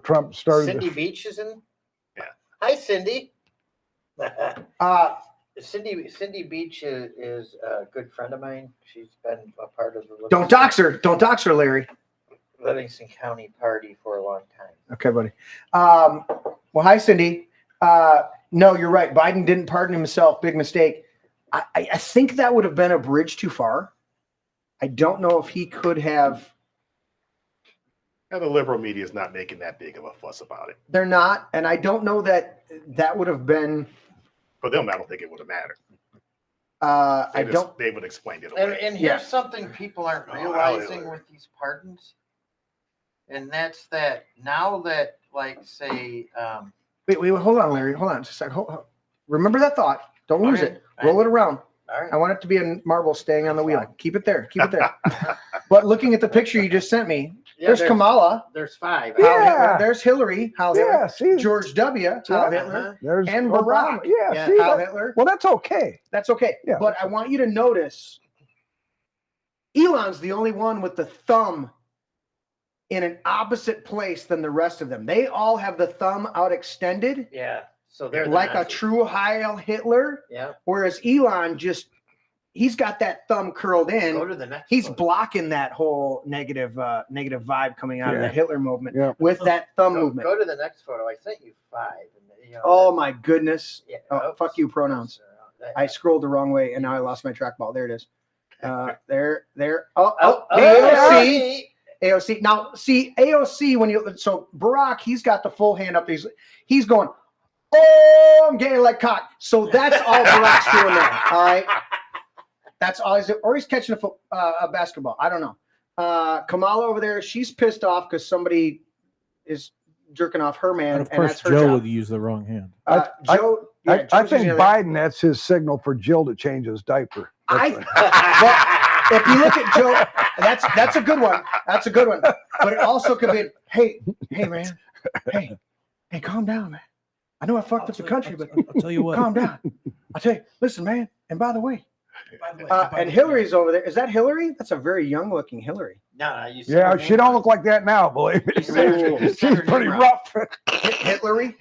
Trump started. Cindy Beach is in. Yeah. Hi, Cindy. Cindy Beach is a good friend of mine. She's been a part of the Don't dox her. Don't dox her, Larry. Livingston County Party for a long time. Okay, buddy. Well, hi, Cindy. No, you're right. Biden didn't pardon himself. Big mistake. I think that would have been a bridge too far. I don't know if he could have. And the liberal media is not making that big of a fuss about it. They're not, and I don't know that would have been. For them, I don't think it would have mattered. They would explain it away. And here's something people aren't realizing with these pardons, and that's that now that, like, say, Wait, hold on, Larry. Hold on just a second. Hold. Remember that thought. Don't lose it. Roll it around. All right. I want it to be a marble staying on the wheel. Keep it there. Keep it there. But looking at the picture you just sent me, there's Kamala. There's 5. Yeah. There's Hillary. Hal Hitler. See, George W. Hal Hitler. There's And Obama. Barack. Yeah, see, Hal Hitler. Well, that's okay. That's okay. Yeah. But I want you to notice Elon's the only one with the thumb in an opposite place than the rest of them. They all have the thumb out extended. Yeah. So they're like a true Heil Hitler. Yeah. Whereas Elon he's got that thumb curled in. Go to the next He's photo. blocking that whole negative vibe coming out of the Hitler movement with that thumb movement. Go to the next photo. I sent you 5. And, oh my goodness. Yeah. Oh, fuck you pronouns. I scrolled the wrong way and now I lost my trackball. There it is. There. AOC. AOC. Now, see, AOC, so Barack, he's got the full hand up. He's going, oh, I'm getting like cock. So that's all Barack's doing there. All right. That's all he's doing. Or he's catching a basketball. I don't know. Kamala over there, she's pissed off because somebody is jerking off her man. And of course, that's her Joe job. would use the wrong hand. Joe. Yeah, I think Biden, that's his signal for Jill to change his diaper. Well, if you look at Joe, that's a good one. That's a good one. But it also could be, hey, man, hey, calm down, man. I know I fucked up the country, but I'll tell you what. calm down. I'll tell you, listen, man. And by the way, and Hillary's over there. Is that Hillary? That's a very young-looking Hillary. No, you see Yeah, she don't look like that now, believe me. She's pretty rough. Hillary?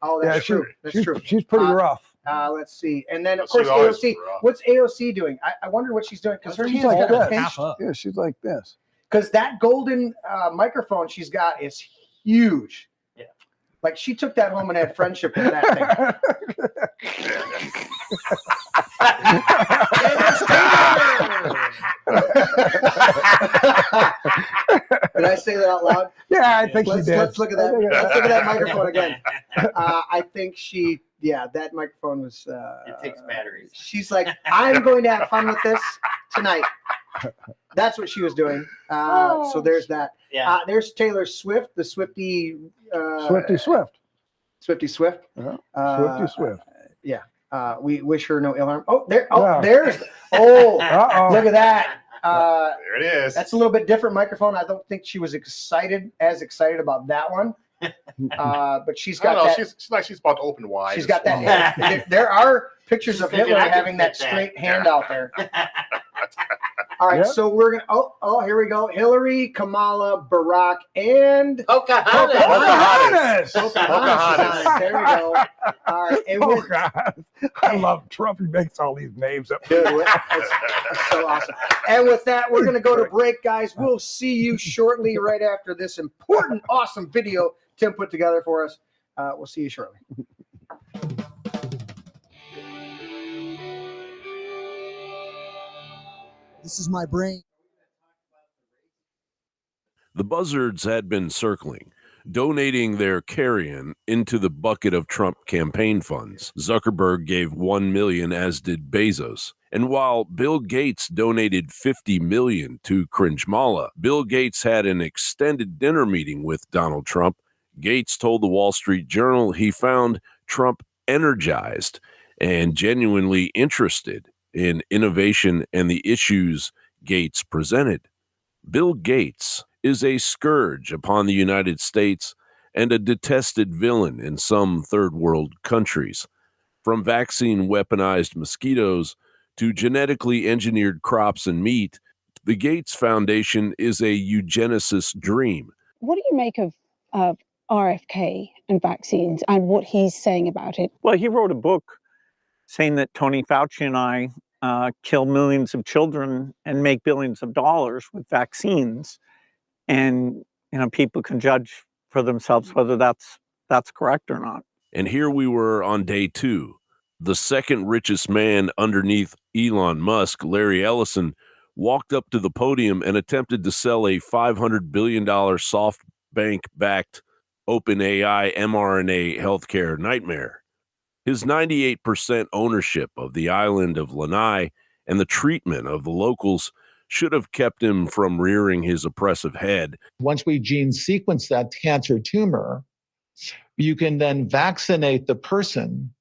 Oh, that's true. That's true. She's pretty rough. Let's see. And then, of course, AOC. What's AOC doing? I wonder what she's doing. Because her She's hand's like got a this. pinch. Yeah, she's like this. Because that golden microphone she's got is huge. Yeah. Like she took that home and had friendship with that thing. Did I say that out loud? Yeah, I think she did. Let's look at that. Let's look at that microphone again. I think that microphone was. It takes batteries. She's like, I'm going to have fun with this tonight. That's what she was doing. So there's that. Yeah. There's Taylor Swift, the Swifty. Swifty Swift. Swifty Swift. Swifty Swift. Yeah. We wish her no ill harm. Oh, there. Oh, Yeah. there's. Oh, look at that. There it is. That's a little bit different microphone. I don't think she was excited about that one. But she's got that. She's about to open wide. She's got that. There are pictures of Hitler having that straight hand out there. All right, so we're gonna. Oh, here we go. Hillary, Kamala, Barack, and Pocahontas. Pocahontas. There we go. All right, and Oh, God. I love Trump. He makes all these names up. dude, that's so awesome. And with that, we're gonna go to break, guys. We'll see you shortly, right after this important, awesome video Tim put together for us. We'll see you shortly. This is my brain. The buzzards had been circling, donating their carrion into the bucket of Trump campaign funds. Zuckerberg gave $1 million, as did Bezos. And while Bill Gates donated $50 million to Cringemala, Bill Gates had an extended dinner meeting with Donald Trump. Gates told the Wall Street Journal he found Trump energized and genuinely interested in innovation and the issues Gates presented. Bill Gates is a scourge upon the United States and a detested villain in some third world countries. From vaccine weaponized mosquitoes to genetically engineered crops and meat, The Gates Foundation is a eugenicist dream. What do you make of RFK and vaccines and what he's saying about it? Well, he wrote a book saying that Tony Fauci and I kill millions of children and make billions of dollars with vaccines. And, people can judge for themselves whether that's correct or not. And here we were on day 2. The second richest man underneath Elon Musk, Larry Ellison, walked up to the podium and attempted to sell a $500 billion SoftBank-backed OpenAI mRNA healthcare nightmare. His 98% ownership of the island of Lanai and the treatment of the locals should have kept him from rearing his oppressive head. Once we gene sequence that cancer tumor, you can then vaccinate the person,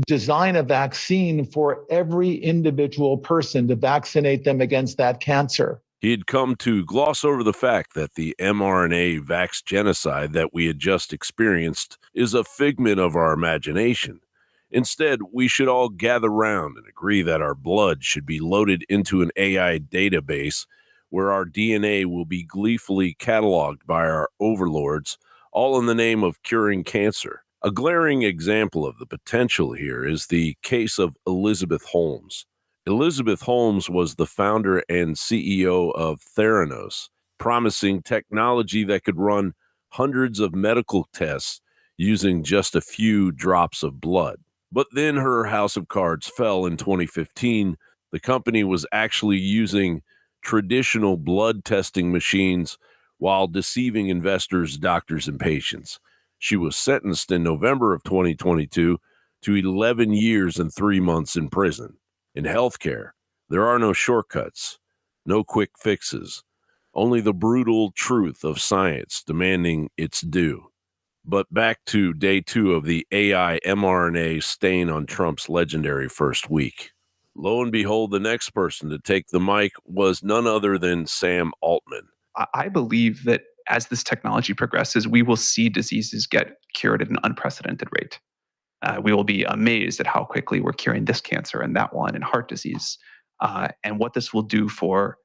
design a vaccine for every individual person to vaccinate them against that cancer. He had come to gloss over the fact that the mRNA vax genocide that we had just experienced is a figment of our imagination. Instead, we should all gather round and agree that our blood should be loaded into an AI database where our DNA will be gleefully cataloged by our overlords, all in the name of curing cancer. A glaring example of the potential here is the case of Elizabeth Holmes. Elizabeth Holmes was the founder and CEO of Theranos, promising technology that could run hundreds of medical tests using just a few drops of blood. But then her house of cards fell in 2015. The company was actually using traditional blood testing machines while deceiving investors, doctors, and patients. She was sentenced in November of 2022 to 11 years and 3 months in prison. In healthcare, there are no shortcuts, no quick fixes, only the brutal truth of science demanding its due. But back to day 2 of the AI mRNA stain on Trump's legendary first week. Lo and behold, the next person to take the mic was none other than Sam Altman. I believe that as this technology progresses, we will see diseases get cured at an unprecedented rate. We will be amazed at how quickly we're curing this cancer and that one and heart disease, and what this will do for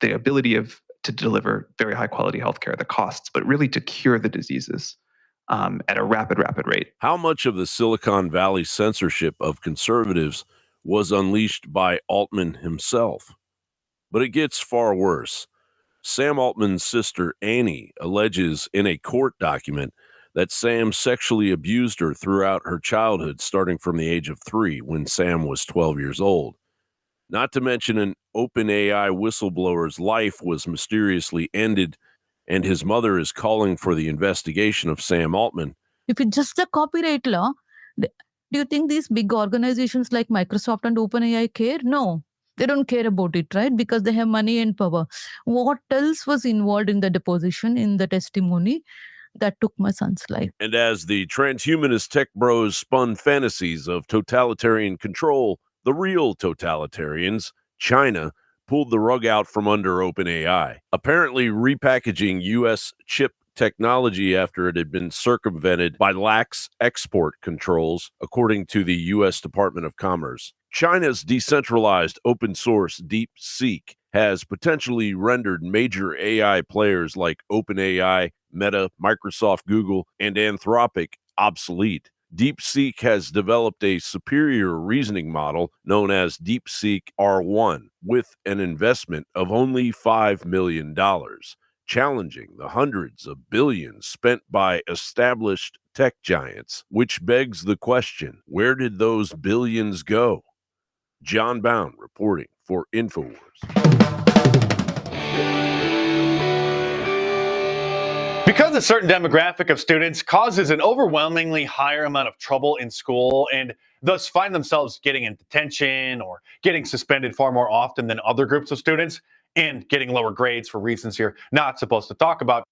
the ability to deliver very high quality healthcare, the costs, but really to cure the diseases at a rapid rate. How much of the Silicon Valley censorship of conservatives was unleashed by Altman himself? But it gets far worse. Sam Altman's sister, Annie, alleges in a court document that Sam sexually abused her throughout her childhood, starting from the age of 3 when Sam was 12 years old. Not to mention an OpenAI whistleblower's life was mysteriously ended, and his mother is calling for the investigation of Sam Altman. If it's just a copyright law, do you think these big organizations like Microsoft and OpenAI care? No, they don't care about it, right? Because they have money and power. What else was involved in the deposition, in the testimony that took my son's life? And as the transhumanist tech bros spun fantasies of totalitarian control, the real totalitarians, China, pulled the rug out from under OpenAI, apparently repackaging U.S. chip technology after it had been circumvented by lax export controls, according to the U.S. Department of Commerce. China's decentralized open source DeepSeek has potentially rendered major AI players like OpenAI, Meta, Microsoft, Google, and Anthropic obsolete. DeepSeek has developed a superior reasoning model known as DeepSeek R1 with an investment of only $5 million, challenging the hundreds of billions spent by established tech giants, which begs the question, where did those billions go? John Bound reporting for InfoWars. Because a certain demographic of students causes an overwhelmingly higher amount of trouble in school and thus find themselves getting in detention or getting suspended far more often than other groups of students and getting lower grades for reasons you're not supposed to talk about,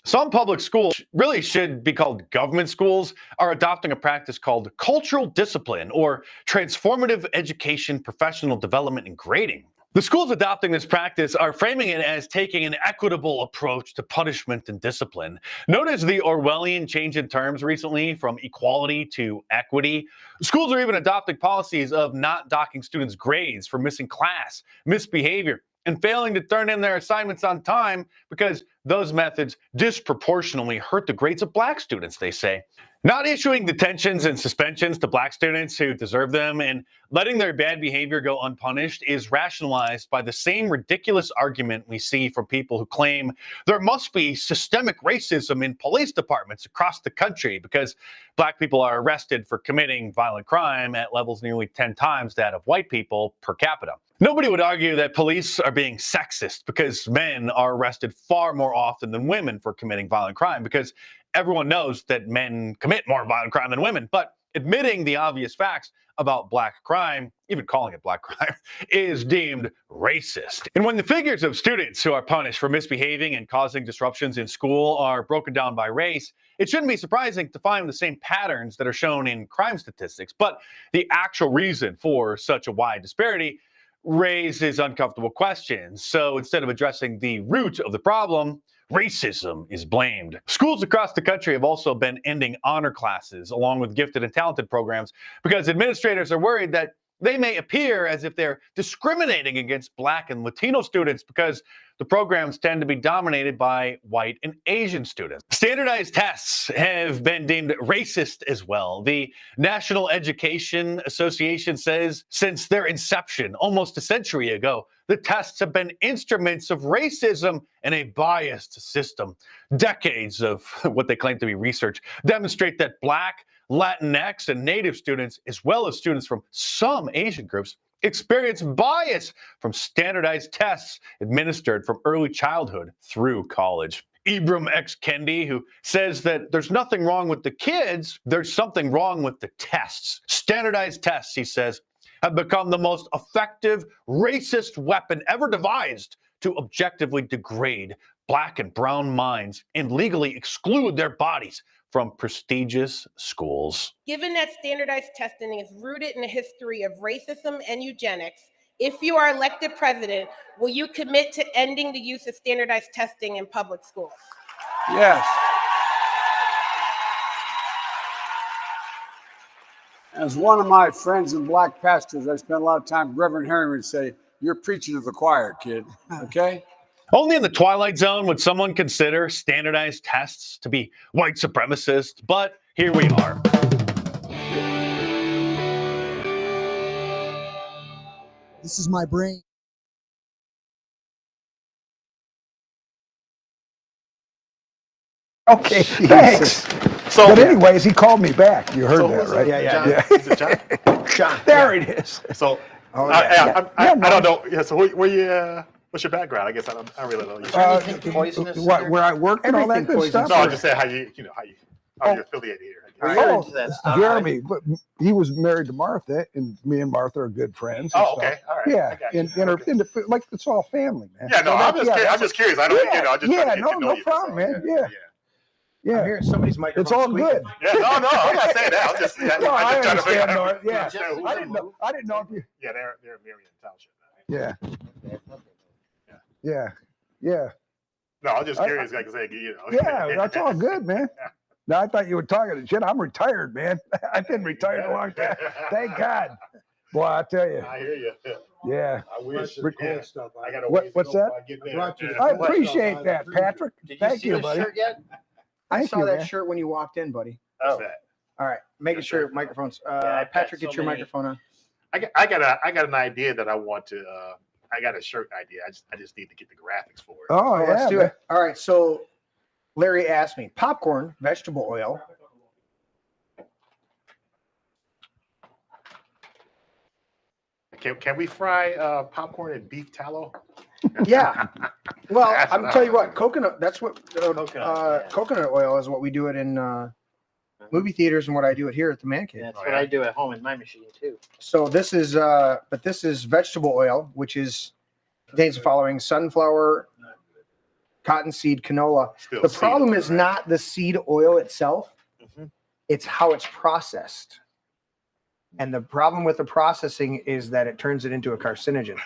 some public schools really should be called government schools are adopting a practice called cultural discipline or transformative education, professional development, and grading. The schools adopting this practice are framing it as taking an equitable approach to punishment and discipline. Notice the Orwellian change in terms recently from equality to equity. Schools are even adopting policies of not docking students' grades for missing class, misbehavior, and failing to turn in their assignments on time because those methods disproportionately hurt the grades of black students, they say. Not issuing detentions and suspensions to black students who deserve them and letting their bad behavior go unpunished is rationalized by the same ridiculous argument we see from people who claim there must be systemic racism in police departments across the country because black people are arrested for committing violent crime at levels nearly 10 times that of white people per capita. Nobody would argue that police are being sexist because men are arrested far more often than women for committing violent crime because everyone knows that men commit more violent crime than women. But admitting the obvious facts about black crime, even calling it black crime, is deemed racist. And when the figures of students who are punished for misbehaving and causing disruptions in school are broken down by race, it shouldn't be surprising to find the same patterns that are shown in crime statistics. But the actual reason for such a wide disparity raises uncomfortable questions. So instead of addressing the root of the problem, racism is blamed. Schools across the country have also been ending honor classes along with gifted and talented programs because administrators are worried that they may appear as if they're discriminating against Black and Latino students because the programs tend to be dominated by white and Asian students. Standardized tests have been deemed racist as well. The National Education Association says since their inception almost a century ago, the tests have been instruments of racism and a biased system. Decades of what they claim to be research demonstrate that Black, Latinx, and Native students, as well as students from some Asian groups, experience bias from standardized tests administered from early childhood through college. Ibram X. Kendi, who says that there's nothing wrong with the kids, there's something wrong with the tests. Standardized tests, he says, have become the most effective racist weapon ever devised to objectively degrade Black and brown minds and legally exclude their bodies from prestigious schools. Given that standardized testing is rooted in a history of racism and eugenics, if you are elected president, will you commit to ending the use of standardized testing in public schools? Yes. As one of my friends in black pastors, I spent a lot of time, Reverend Henry would say, "You're preaching to the choir, kid." Okay? Only in the Twilight Zone would someone consider standardized tests to be white supremacist, but here we are. This is my brain. Okay, thanks. So, but anyways, he called me back. You heard that, right? Yeah. Is it John? John. There it is. So, yeah. I don't know. Yeah. So, where you? What's your background? I guess I don't really know. Anything poisonous? Where I work and all that good stuff? No, I just say how you're affiliated here. You're into that stuff. Jeremy, but he was married to Martha, and me and Martha are good friends. and Oh, okay. stuff. All right. Yeah, Okay. like it's all family, man. Yeah, no, I'm just curious. I don't, I just yeah, trying to get to know no you. problem, man. Yeah. I'm hearing somebody's microphone. It's all squeaking. good. Yeah, no, I'm not saying that. I'm just, No, I I'm just trying to understand, figure Norris. out. Yeah, I didn't know if you. Yeah, they're Marion Township. Yeah. Yeah. No, I'm just curious. Like I say, Yeah, that's all good, man. Now I thought you were talking to shit. I'm retired, man. I've been retired a long time. Thank God. Boy, I tell you. I hear you. Yeah. I wish stuff. I got What's that? I appreciate that, Patrick. Did you Thank see you, the buddy. shirt yet? I Thank saw you, that man. shirt when you walked in, buddy. What's that? All right, making sure microphones. Patrick, get your microphone on. I got an idea that I want to. I got a shirt idea. I just need to get the graphics for it. Oh, yeah. Let's do it. All right, so Larry asked me popcorn, vegetable oil. Can we fry popcorn in beef tallow? Yeah. Well, I'm gonna tell you what, coconut. That's what coconut oil is. What we do it in movie theaters, and what I do it here at the Man Cave. That's what I do at home in my machine too. So this is, but this is vegetable oil, which contains the following: sunflower, cottonseed, canola. The problem is not the seed oil itself; it's how it's processed. And the problem with the processing is that it turns it into a carcinogen.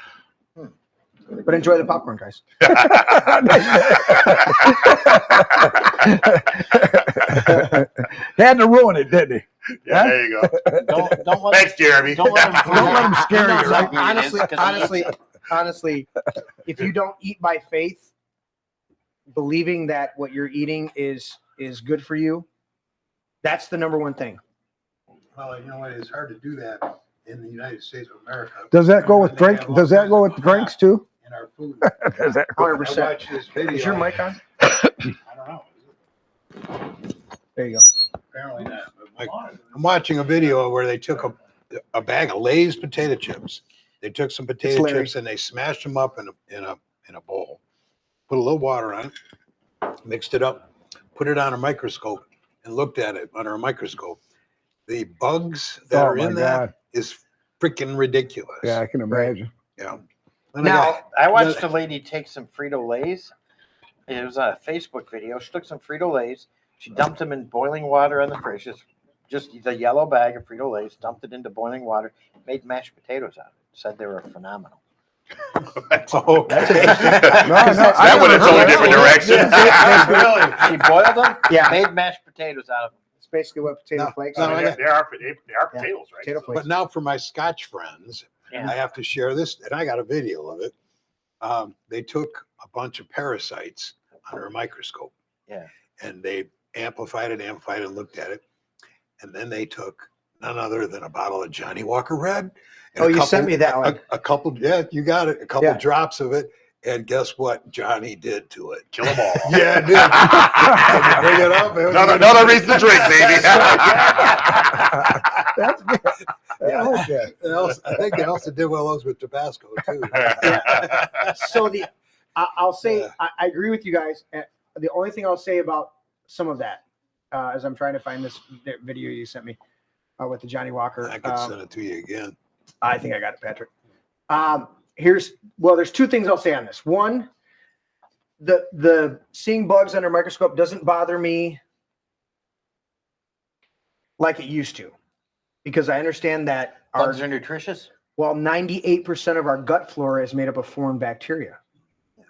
But enjoy the popcorn, guys. They had to ruin it, didn't they? Yeah, there you go. Don't let Thanks, Jeremy. Don't let them scare you, right? Honestly, if you don't eat by faith, believing that what you're eating is good for you, that's the number one thing. Well, you know what? It's hard to do that in the United States of America. Does that go with drink? Does that go with drinks too? In our food. Does that go? 100%. I watched this video. Is your mic on? I don't know. There you go. Apparently not. But I'm watching a video where they took a bag of Lay's potato chips. They took some potato Larry. chips and they smashed them up in a bowl. Put a little water on it, mixed it up, put it on a microscope, and looked at it under a microscope. The bugs that are in that is freaking ridiculous. Yeah, I can imagine. Yeah. Now, I watched a lady take some Frito-Lays. It was a Facebook video. She took some Frito-Lays. She dumped them in boiling water on the fridge. Just the yellow bag of Frito-Lays, dumped it into boiling water, made mashed potatoes out of it. Said they were phenomenal. Oh, that's interesting. That would have told a different direction. Really? She boiled them, made mashed potatoes out of them. It's basically what potato flakes No, are. they are potatoes, right? Potato flakes. But now for my Scotch friends, I have to share this, and I got a video of it. They took a bunch of parasites under a microscope. Yeah. And they amplified it, looked at it. And then they took none other than a bottle of Johnny Walker Red. Oh, you sent me that one. A couple, yeah, you got it. A couple drops of it. And guess what Johnny did to it? Kill them all. Yeah, it did. Bring it up. Another reason to drink, baby. That's good. Yeah. Okay. I think they also did one of those with Tabasco too. So I'll say I agree with you guys. The only thing I'll say about some of that, as I'm trying to find this video you sent me with the Johnny Walker. I could send it to you again. I think I got it, Patrick. There's two things I'll say on this. One, the seeing bugs under a microscope doesn't bother me like it used to, because I understand that Bugs are nutritious. Well, 98% of our gut flora is made up of foreign bacteria.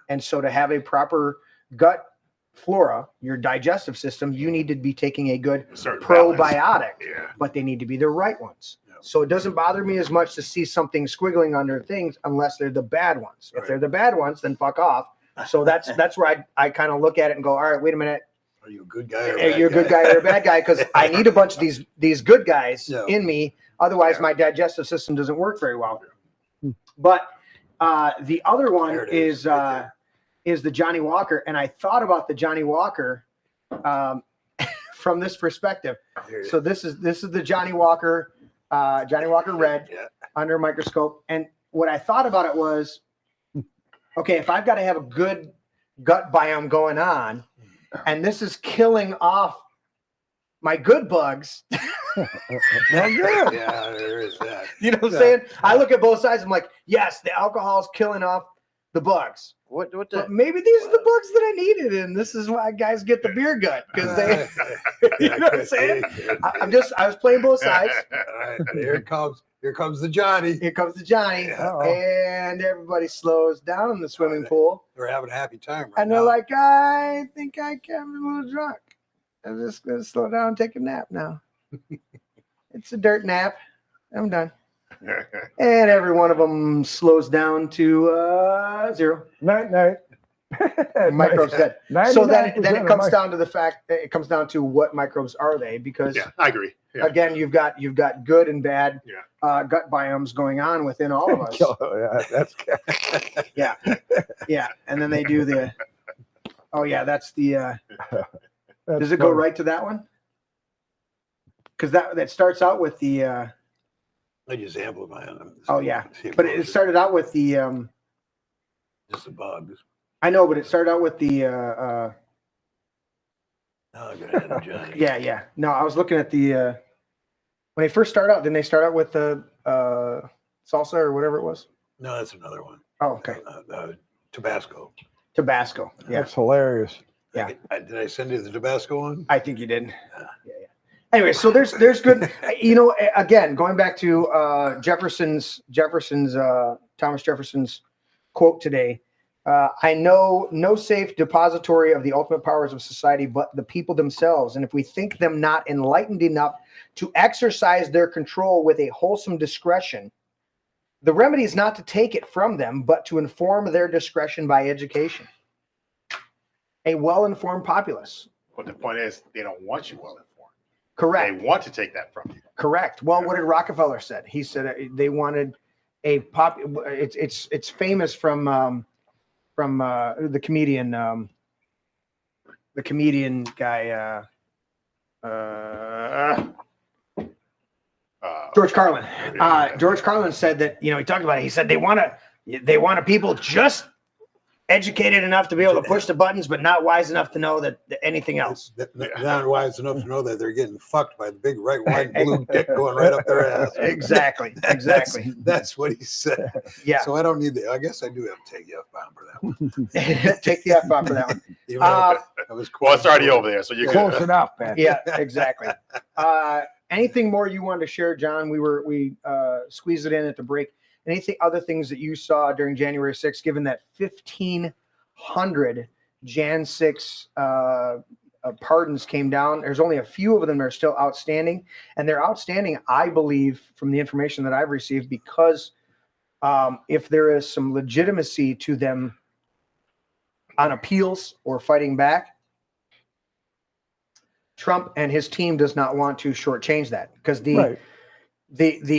And so to have a proper gut flora, your digestive system, you need to be taking a good probiotic, but they need to be the right ones. So it doesn't bother me as much to see something squiggling under things unless they're the bad ones. If they're the bad ones, then fuck off. So that's where I kind of look at it and go, all right, wait a minute. Are you a good guy or Are you a good guy or a bad guy? Because I need a bunch of these good guys in me. Otherwise, my digestive system doesn't work very well. But the other one is the Johnny Walker. And I thought about the Johnny Walker from this perspective. So this is the Johnny Walker Red under a microscope. And what I thought about it was, okay, if I've got to have a good gut biome going on, and this is killing off my good bugs. Well, good. Yeah, there is that. You know what I'm saying? I look at both sides. I'm like, yes, the alcohol is killing off the bugs. But maybe these are the bugs that I needed, and this is why guys get the beer gut, because they, you know what I'm saying? I was playing both sides. Here comes the Johnny. Here comes the Johnny, and everybody slows down in the swimming pool. They're having a happy time, And they're like, I think I am a little drunk. I'm just going to slow down and take a nap now. It's a dirt nap. I'm done. And every one of them slows down to 0. Night. Microbes dead. So then it comes down to the fact, it comes down to what microbes are they? Because I agree. Yeah. Again, you've got good and bad gut biomes going on within all of us. That's yeah. And then they do that's the. Does it go right to that one? Because that starts out with the. I just amplify on them. Oh yeah, but it started out with the. Just the bugs. I know, but it started out with the. Yeah. No, I was looking at the. When they first started out, didn't they start out with the salsa or whatever it was? No, that's another one. Oh, okay. Tabasco. Tabasco. Yeah. That's hilarious. Yeah. Did I send you the Tabasco one? I think you did. Yeah. Anyway, so there's good. Again, going back to Thomas Jefferson's quote today. I know no safe depository of the ultimate powers of society but the people themselves. And if we think them not enlightened enough to exercise their control with a wholesome discretion, the remedy is not to take it from them, but to inform their discretion by education. A well-informed populace. But the point is, they don't want you well-informed. Correct. They want to take that from you. Correct. Well, what did Rockefeller said? He said they wanted a pop. It's famous from the comedian guy George Carlin. George Carlin said that, he talked about it. He said they want people just educated enough to be able to push the buttons, but not wise enough to know that anything else. Not wise enough to know that they're getting fucked by the big right white blue dick going right up their ass. Exactly. That's what he said. Yeah. So I don't need I guess I do have to take the F-bomb for that one. Take the F-bomb for that one. It's already over there, so you're close enough, man. Yeah, exactly. Anything more you wanted to share, John? We squeezed it in at the break. Anything other things that you saw during January 6th, given that 1,500 Jan 6 pardons came down? There's only a few of them that are still outstanding, and they're outstanding, I believe, from the information that I've received, because if there is some legitimacy to them on appeals or fighting back, Trump and his team does not want to shortchange that, because the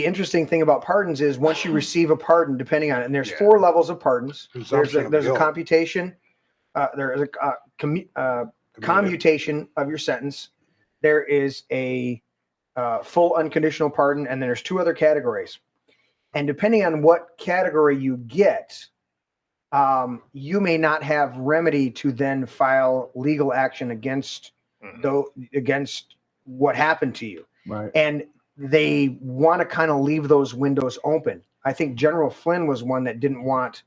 interesting thing about pardons is once you receive a pardon, depending on it, and there's 4 levels of pardons. There's a computation, there is a commutation of your sentence. There is a full unconditional pardon, and then there's 2 other categories. And depending on what category you get, you may not have remedy to then file legal action against what happened to you. Right. And they want to kind of leave those windows open. I think General Flynn was one that didn't want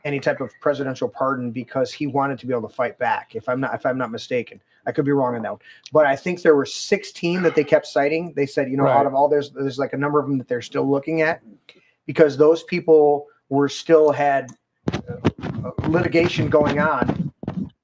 any type of presidential pardon because he wanted to be able to fight back. If I'm not mistaken, I could be wrong on that one. But I think there were 16 that they kept citing. They said, out of all there's like a number of them that they're still looking at, because those people still had litigation going on.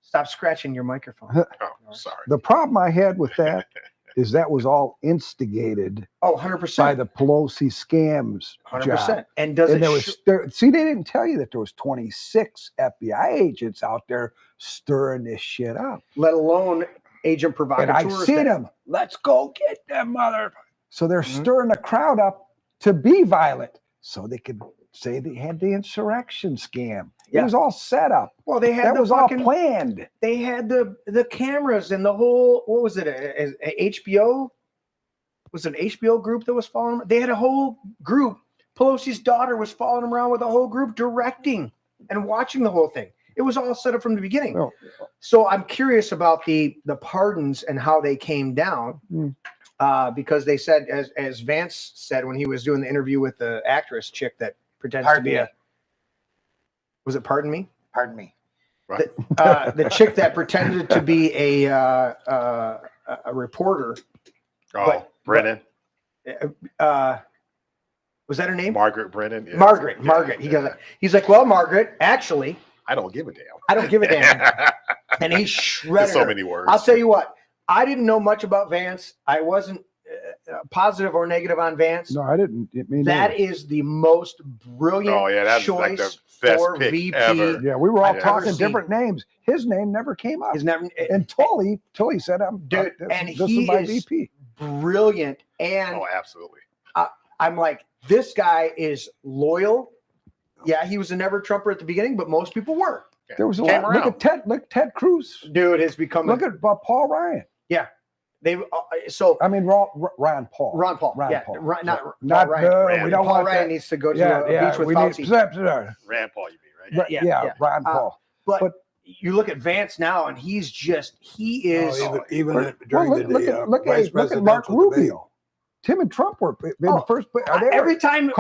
Stop scratching your microphone. Oh, sorry. The problem I had with that is that was all instigated 100% by the Pelosi scams. 100%. And there was see, they didn't tell you that there was 26 FBI agents out there stirring this shit up. Let alone agent provocateurs. And I seen them. Let's go get them, mother. So they're stirring the crowd up to be violent, so they could say they had the insurrection scam. It was all set up. Well, they had that was all planned. They had the cameras and the whole, what was it? HBO? Was it an HBO group that was following them? They had a whole group. Pelosi's daughter was following them around with a whole group, directing and watching the whole thing. It was all set up from the beginning. Oh. So I'm curious about the pardons and how they came down. Because they said, as Vance said when he was doing the interview with the actress chick that pretends to be was it Pardon Me? Pardon me. Right. The chick that pretended to be a reporter. Oh, Brennan. Was that her name? Margaret Brennan. Yeah. Margaret. He's like, well, Margaret, actually, I don't give a damn. I don't give a damn. And he shredded so her. many words. I'll tell you what. I didn't know much about Vance. I wasn't positive or negative on Vance. No, I didn't. That is the most brilliant that's choice like the best for pick VP. ever. Yeah, we were all talking different names. His name never came up. And Tully said, "I'm dude," this he is my is VP. Brilliant. And absolutely. I'm like, this guy is loyal. Yeah, he was a never Trumper at the beginning, but most people were. There was a lot. Look at Ted Cruz. Dude has become. Look at Paul Ryan. Yeah. Ron Paul. Ron Paul. Not Paul Ryan. We don't Paul want Ryan needs to go to a beach with Fauci. Rand Paul, you mean, right? Yeah. Ron Paul. But you look at Vance now, and he is. Even during the day, look at Mark Rubio. Tim and Trump were in the first. Every time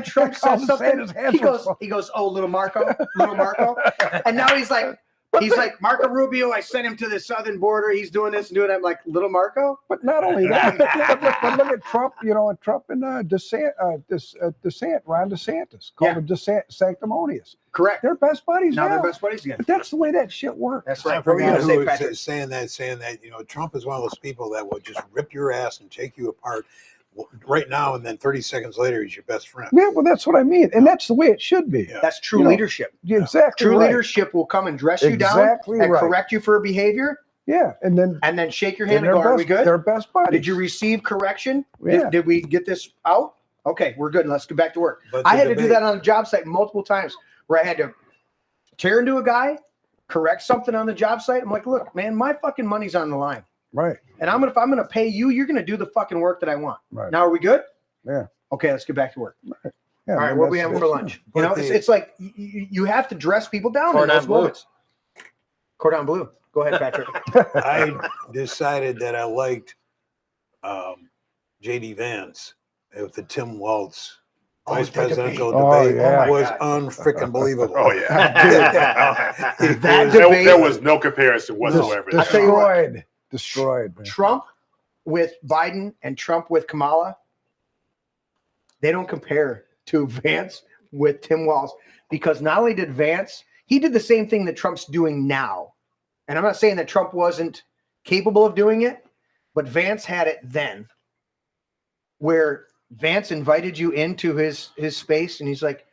Trump says something, he goes, "Oh, little Marco," and now he's like, He's like, Marco Rubio, I sent him to the southern border. He's doing this and doing that. I'm like, little Marco? But not only that, but look at Trump, and Trump and Ron DeSantis, called him sanctimonious. Correct. They're best buddies now. They're best buddies again. But that's the way that shit works. That's right. I forgot who was saying that, Trump is one of those people that will just rip your ass and take you apart right now, and then 30 seconds later, he's your best friend. Yeah, well, that's what I mean. And that's the way it should be. Yeah. That's true leadership. Exactly. True right. leadership will come and dress you down and correct you for a behavior. Yeah, and then shake your hand and go, are we good? They're best buddies. Did you receive correction? Yeah. Did we get this out? Okay, we're good. Let's get back to work. But I had to do that on a job site multiple times where I had to tear into a guy, correct something on the job site. I'm like, look, man, my fucking money's on the line. Right. And if I'm gonna pay you, you're gonna do the fucking work that I want. Right. Now are we good? Yeah. Okay, let's get back to work. Right. Yeah, all right, what are we having for lunch? It's like you have to dress people down in those moments. Cordon bleu. Go ahead, Patrick. I decided that I liked J.D. Vance with the Tim Walz vice presidential debate. Was unfreaking believable. Oh yeah. There was no comparison whatsoever. Destroyed. Man. Trump with Biden and Trump with Kamala, they don't compare to Vance with Tim Walz, because not only did Vance, he did the same thing that Trump's doing now. And I'm not saying that Trump wasn't capable of doing it, but Vance had it then, where Vance invited you into his space, and he's like,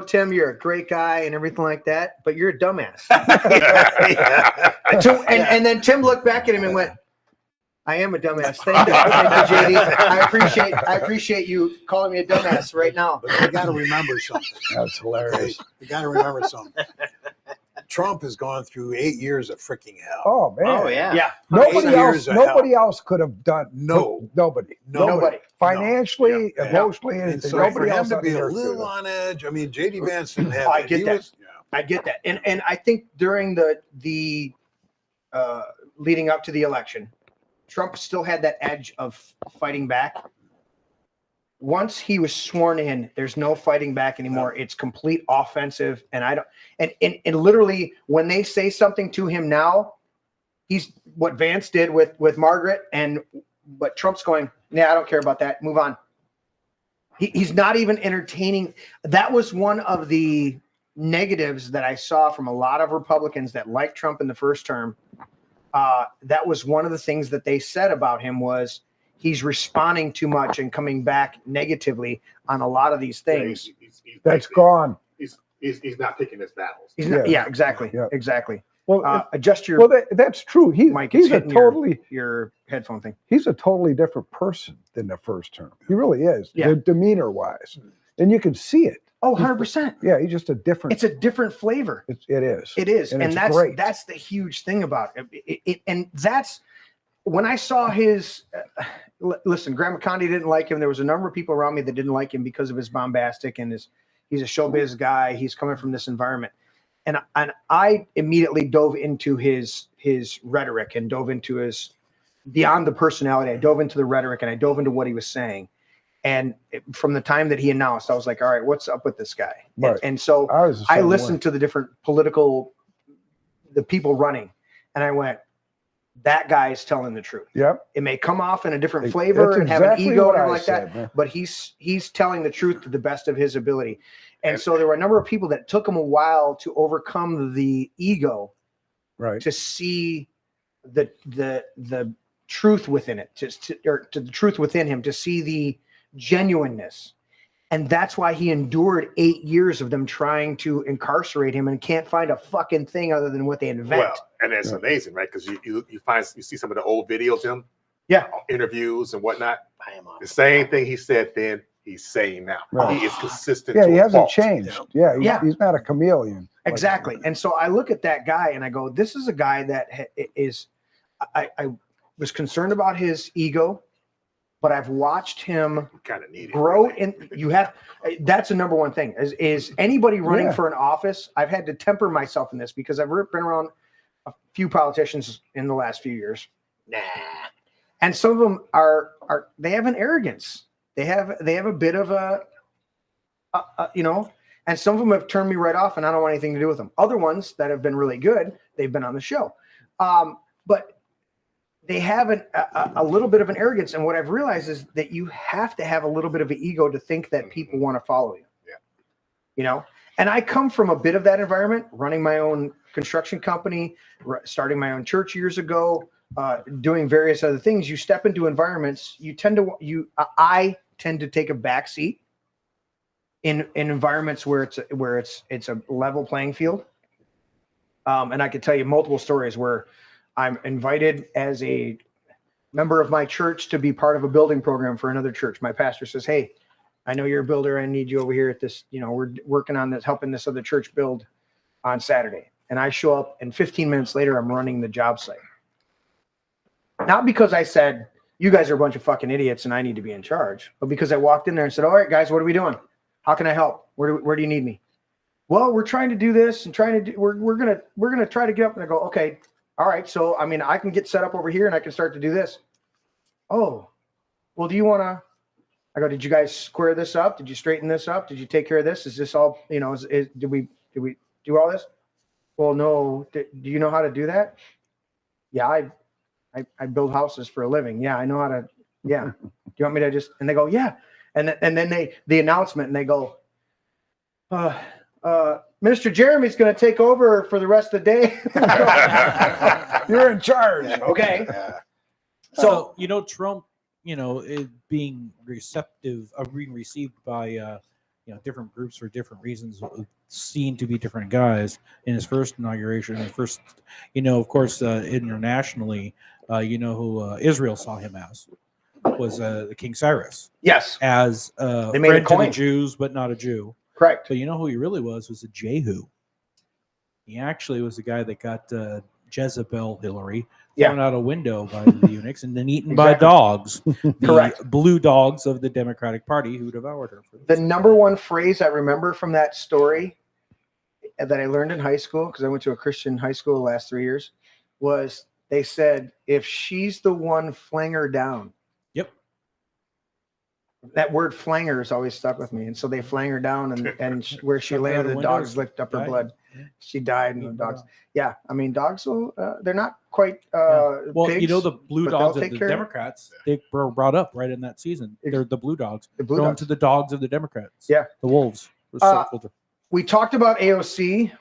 Tim, you're a great guy and everything like that, but you're a dumbass. And then Tim looked back at him and went, I am a dumbass. Thank you, JD. I appreciate you calling me a dumbass right now. But you got to remember something. That's hilarious. You got to remember something. Trump has gone through 8 years of freaking hell. Oh man. Oh yeah. Yeah. Nobody else could have done. Nobody. Financially, emotionally, and so nobody for him else to be a little on edge. I mean, J.D. Vance didn't have. I get that. I get that. And I think during the leading up to the election, Trump still had that edge of fighting back. Once he was sworn in, there's no fighting back anymore. It's complete offensive. And and literally when they say something to him now, he's what Vance did with Margaret, but Trump's going, yeah, I don't care about that. Move on. He's not even entertaining. That was one of the negatives that I saw from a lot of Republicans that liked Trump in the first term. That was one of the things that they said about him was he's responding too much and coming back negatively on a lot of these things. That's gone. He's not picking his battles. He's not, exactly. Exactly. Well, adjust your. Well, that's true. He's a totally your headphone thing. He's a totally different person than the first term. He really is. Yeah. Demeanor wise, and you can see it. Oh, 100%. Yeah, he's just a different. It's a different flavor. It is. It is, and it's great. That's the huge thing about it. And that's when I saw his. Listen, Graham Condi didn't like him. There was a number of people around me that didn't like him because of his bombastic and he's a showbiz guy. He's coming from this environment. And I immediately dove into his rhetoric and dove into his beyond the personality. I dove into the rhetoric and I dove into what he was saying. And from the time that he announced, I was like, all right, what's up with this guy? Right. And so I listened to the different the people running, and I went, that guy is telling the truth. Yep. It may come off in a different flavor and have an ego and like that, man. but he's telling the truth to the best of his ability. And so there were a number of people that took him a while to overcome the ego, right? To see the truth within it, to the truth within him, to see the genuineness. And that's why he endured 8 years of them trying to incarcerate him and can't find a fucking thing other than what they invent. Well, and it's amazing, right? Because you see some of the old videos of him, interviews and whatnot. The same thing he said then, he's saying now. Right. He is consistent. Yeah, to he a hasn't fault. changed. Yeah, he's not a chameleon. Exactly. And so I look at that guy and I go, this is a guy that is. I was concerned about his ego, but I've watched him grow. And that's the number one thing is anybody running for an office. I've had to temper myself in this because I've been around a few politicians in the last few years. And some of them they have an arrogance. They have a bit of a And some of them have turned me right off, and I don't want anything to do with them. Other ones that have been really good, they've been on the show. But they have a little bit of an arrogance. And what I've realized is that you have to have a little bit of an ego to think that people want to follow you. Yeah. You know? And I come from a bit of that environment, running my own construction company, starting my own church years ago, doing various other things. You step into environments, I tend to take a back seat in environments where it's a level playing field. And I could tell you multiple stories where I'm invited as a member of my church to be part of a building program for another church. My pastor says, "Hey, I know you're a builder. I need you over here at this, we're working on this, helping this other church build on Saturday." And I show up, and 15 minutes later, I'm running the job site. Not because I said, "You guys are a bunch of fucking idiots and I need to be in charge," but because I walked in there and said, "All right, guys, what are we doing? How can I help? Where do you need me?" "Well, we're trying to do this and we're gonna try to get up." And I go, "Okay, all right. So I can get set up over here and I can start to do this." "Oh, well, do you want to?" I go, "Did you guys square this up? Did you straighten this up? Did you take care of this? Is this all, did we do all this?" "Well, no. Do you know how to do that?" "Yeah, I build houses for a living. Yeah, I know how to. Yeah. Do you want me to just?" And they go, "Yeah." And then the announcement, and they go, "Mr. Jeremy's going to take over for the rest of the day." You're in charge. Okay. So, Trump, it being being received by, different groups for different reasons, seen to be different guys in his first inauguration. Of course, internationally, who Israel saw him as was King Cyrus. Yes. As they made friend a coin to the Jews, but not a Jew. Correct. But who he really was a Jehu. He actually was the guy that got Jezebel Hillary thrown out a window by the eunuchs and then eaten by dogs. Correct. Blue dogs of the Democratic Party who devoured her. The number one phrase I remember from that story that I learned in high school, because I went to a Christian high school the last 3 years, was they said, "If she's the one, fling her down." Yep. That word "flanger" has always stuck with me. And so they flang her down, and where she landed, the dogs licked up her blood. She died, and the dogs. Yeah, dogs will. They're not quite. Well, pigs, the blue but dogs they'll of take the care Democrats, they were brought up right in that season. They're the blue dogs. The blue thrown dogs. to the dogs of the Democrats. Yeah. The wolves. Were circled. We talked about AOC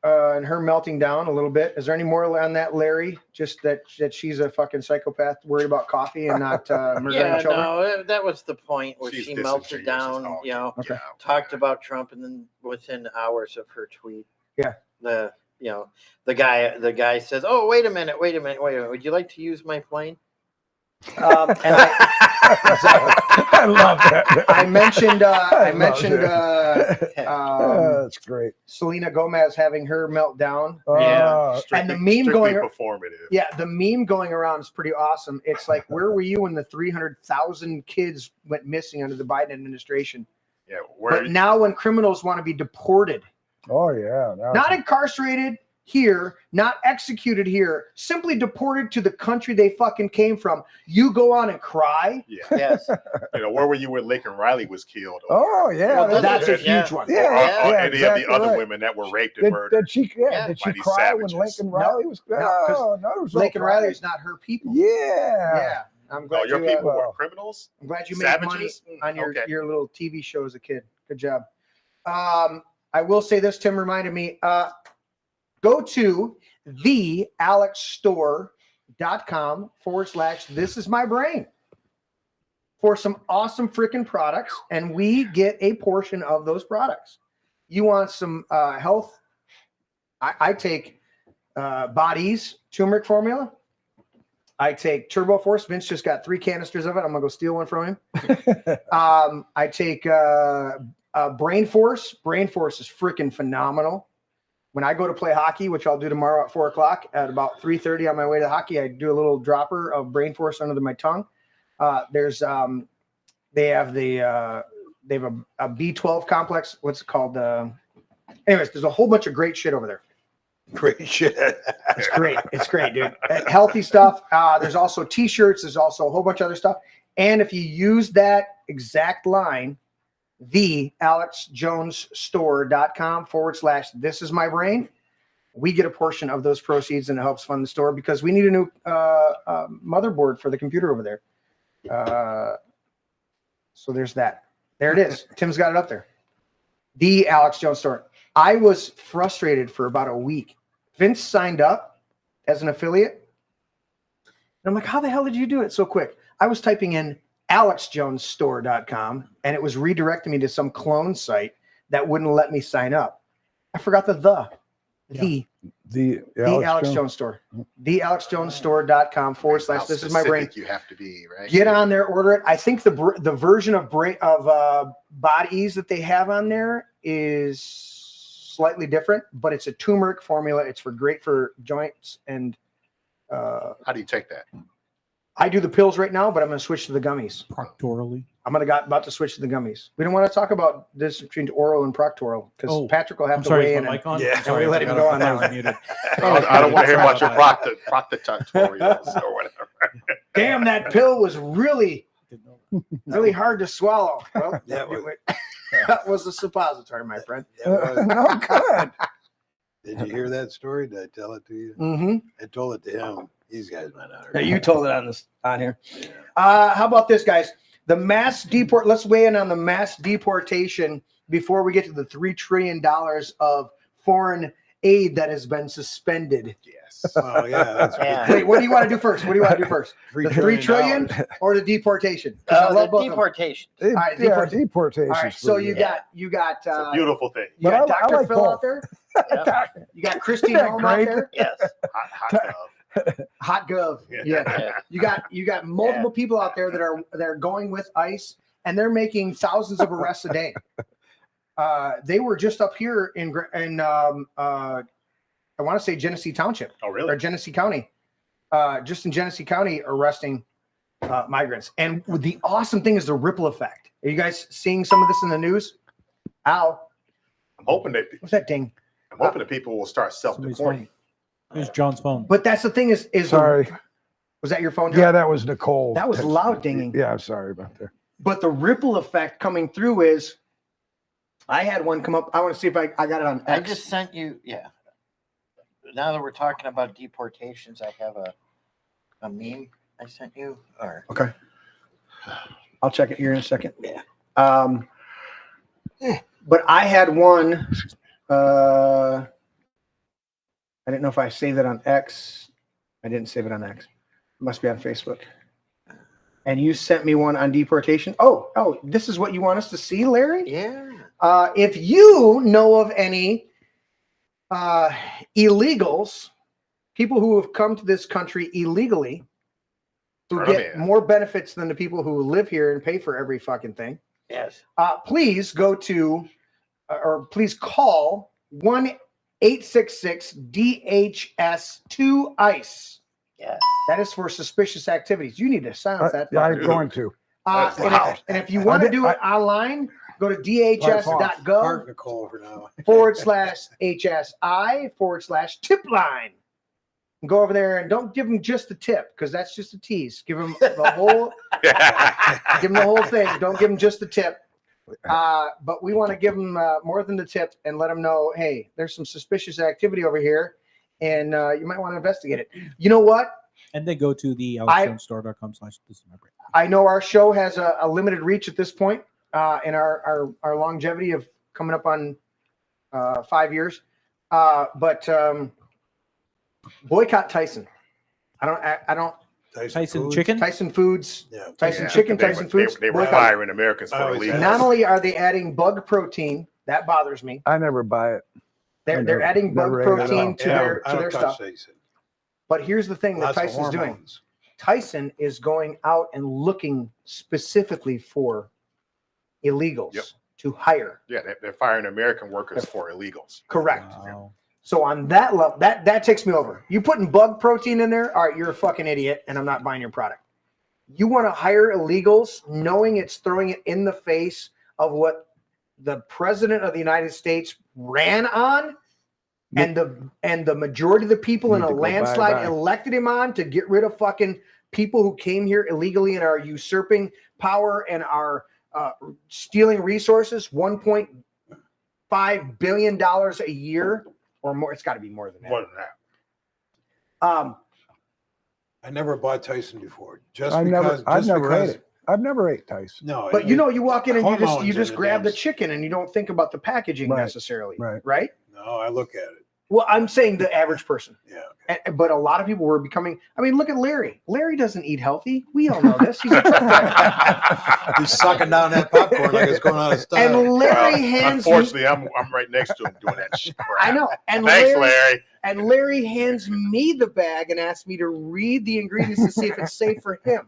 and her melting down a little bit. Is there any more on that, Larry? Just that she's a fucking psychopath, worried about coffee and not murdering children? No, that was the point where She's she melted down. Okay. Talked about Trump, and then within hours of her tweet, yeah, the guy says, "Oh, wait a minute. Would you like to use my plane?" And I love that. I mentioned that's great. Selena Gomez having her meltdown. Yeah. And the meme going performative. Yeah, the meme going around is pretty awesome. It's like, where were you when the 300,000 kids went missing under the Biden administration? Yeah, but now when criminals want to be deported, oh yeah, not incarcerated here, not executed here, simply deported to the country they fucking came from, you go on and cry? Yeah. Yes. Where were you when Lincoln Riley was killed? Oh yeah, well, that's a huge one. Or any exactly of the other right. women that were raped and murdered. Did she cry when Lincoln Riley was? No, Lincoln Riley is not her people. Yeah. I'm glad your people were criminals. I'm glad you made money on your little TV show as a kid. Good job. I will say this. Tim reminded me. Go to thealexstore.com/thisismybrain for some awesome freaking products, and we get a portion of those products. You want some health? I take Body's turmeric formula. I take Turbo Force. Vince just got 3 canisters of it. I'm gonna go steal one from him. I take Brain Force. Brain Force is freaking phenomenal. When I go to play hockey, which I'll do tomorrow at 4:00, at about 3:30 on my way to hockey, I do a little dropper of Brain Force under my tongue. They have a B12 complex. What's it called? Anyways, there's a whole bunch of great shit over there. Great shit. It's great. It's great, dude. Healthy stuff. There's also T-shirts. There's also a whole bunch of other stuff. And if you use that exact line, thealexjonesstore.com/thisismybrain. We get a portion of those proceeds and it helps fund the store because we need a new motherboard for the computer over there. So there's that. There it is. Tim's got it up there. The Alex Jones Store. I was frustrated for about a week. Vince signed up as an affiliate. And I'm like, how the hell did you do it so quick? I was typing in alexjonesstore.com and it was redirecting me to some clone site that wouldn't let me sign up. I forgot the Alex Jones Store. thealexjonesstore.com/thisismybrain. You have to be, right? Get on there, order it. I think the version of Body Ease that they have on there is slightly different, but it's a turmeric formula. It's great for joints and. How do you take that? I do the pills right now, but I'm going to switch to the gummies. Proctorally. I'm about to switch to the gummies. We don't want to talk about this between oral and proctoral because Patrick will have to weigh in. And we let him go on that one. I don't want to hear about your proctorials or whatever. Damn, that pill was really hard to swallow. Well, that was a suppository, my friend. No, good. Did you hear that story? Did I tell it to you? Mm-hmm. I told it to him. These guys might not. Yeah, you told it on here. How about this, guys? The mass deport. Let's weigh in on the mass deportation before we get to the $3 trillion of foreign aid that has been suspended. Yes. Oh yeah. Wait, what do you want to do first? The $3 trillion or the deportation? I love both deportation. All right, deportation. All right, so you got it's a beautiful thing. You got Dr. like Phil both. out there. You got Christine Holm out there. Yes. Hot gov. Yeah. You got multiple people out there that are going with ICE and they're making thousands of arrests a day. They were just up here in I want to say Genesee Township. Oh, really? Or Genesee County. Just in Genesee County arresting migrants. And the awesome thing is the ripple effect. Are you guys seeing some of this in the news? Ow. I'm hoping that What's that ding? I'm hoping that people will start self-deporting. Here's John's phone. But that's the thing is Sorry. Was that your phone, John? Yeah, that was Nicole. That was loud dinging. Yeah, sorry about that. But the ripple effect coming through is I had one come up. I want to see if I got it on X. I just sent you, now that we're talking about deportations, I have a meme I sent you. Or Okay. I'll check it here in a second. Yeah. But I had one. I didn't know if I saved it on X. I didn't save it on X. It must be on Facebook. And you sent me one on deportation. Oh, this is what you want us to see, Larry? Yeah. If you know of any illegals, people who have come to this country illegally, who get more benefits than the people who live here and pay for every fucking thing. Yes. Please go to, or please call 1-866-DHS2-ICE. Yes. That is for suspicious activities. You need to silence that. Yeah, I'm going to. And if you want to do it online, go to dhs.gov/HSI/tip-line. Go over there and don't give them just the tip because that's just a tease. Give them the whole, give them the whole thing. Don't give them just the tip. But we want to give them more than the tip and let them know, hey, there's some suspicious activity over here, and you might want to investigate it. You know what? And then go to the alexjonesstore.com/thisismybrain. I know our show has a limited reach at this point in our longevity of coming up on 5 years. But boycott Tyson. I don't. Tyson chicken? Tyson Foods. Yeah. Tyson chicken, Tyson Foods. They were hiring Americans for illegal. Not only are they adding bug protein, that bothers me. I never buy it. They're adding bug protein to their stuff. Tyson. But here's the thing that Lots of Tyson's doing. hormones. Tyson is going out and looking specifically for illegals to hire. Yeah, they're firing American workers for illegals. Correct. Wow. So on that level, that takes me over. You putting bug protein in there? All right, you're a fucking idiot, and I'm not buying your product. You want to hire illegals, knowing it's throwing it in the face of what the president of the United States ran on, and the majority of the people in a landslide elected him on to get rid of fucking people who came here illegally and are usurping power and are stealing resources, $1.5 billion a year or more. It's got to be more than that. More than that. I never bought Tyson before. I've never ate it. I've never ate Tyson. No, but you walk in and you hormones just in grab the the chicken and you don't think about the packaging necessarily, right? No, I look at it. Well, I'm saying the average person. Yeah. But a lot of people were becoming. I mean, look at Larry. Larry doesn't eat healthy. We all know this. He's He's sucking down that popcorn like it's going out of style. And Larry hands. Unfortunately, I'm right next to him doing that shit. I know. And Thanks, Larry. And Larry hands me the bag and asks me to read the ingredients to see if it's safe for him.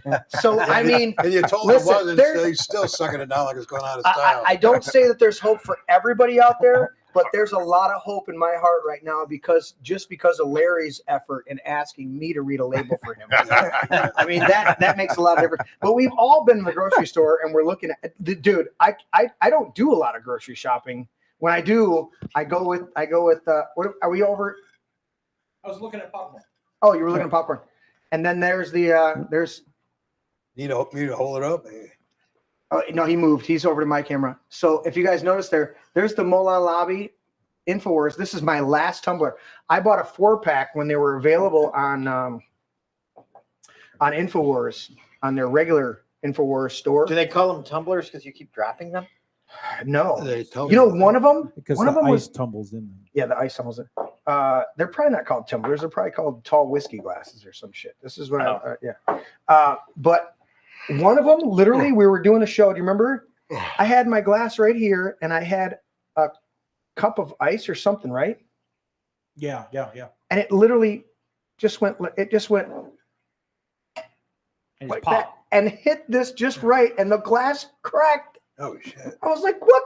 Yeah. So I mean, and you told him it wasn't. He's still sucking it down like it's going out of style. I don't say that there's hope for everybody out there, but there's a lot of hope in my heart right now because of Larry's effort in asking me to read a label for him. I mean that makes a lot of difference. But we've all been in the grocery store and we're looking at dude. I don't do a lot of grocery shopping. When I do, I go with what are we over? I was looking at popcorn. Oh, you were looking at popcorn. And then there's there's need to hold it up. Oh no, he moved. He's over to my camera. So if you guys notice there's the Mola Lobby Infowars. This is my last tumbler. I bought a 4-pack when they were available on Infowars, on their regular Infowars store. Do they call them tumblers because you keep dropping them? No. One of them? Because one of them ice tumbles in them. Yeah, the ice tumbles in. They're probably not called tumblers. They're probably called tall whiskey glasses or some shit. This is what but one of them, literally, we were doing a show. Do you remember? I had my glass right here, and I had a cup of ice or something, right? Yeah. And it literally just went. It just went and like that, and hit this just right, and the glass cracked. Oh shit! I was like, "What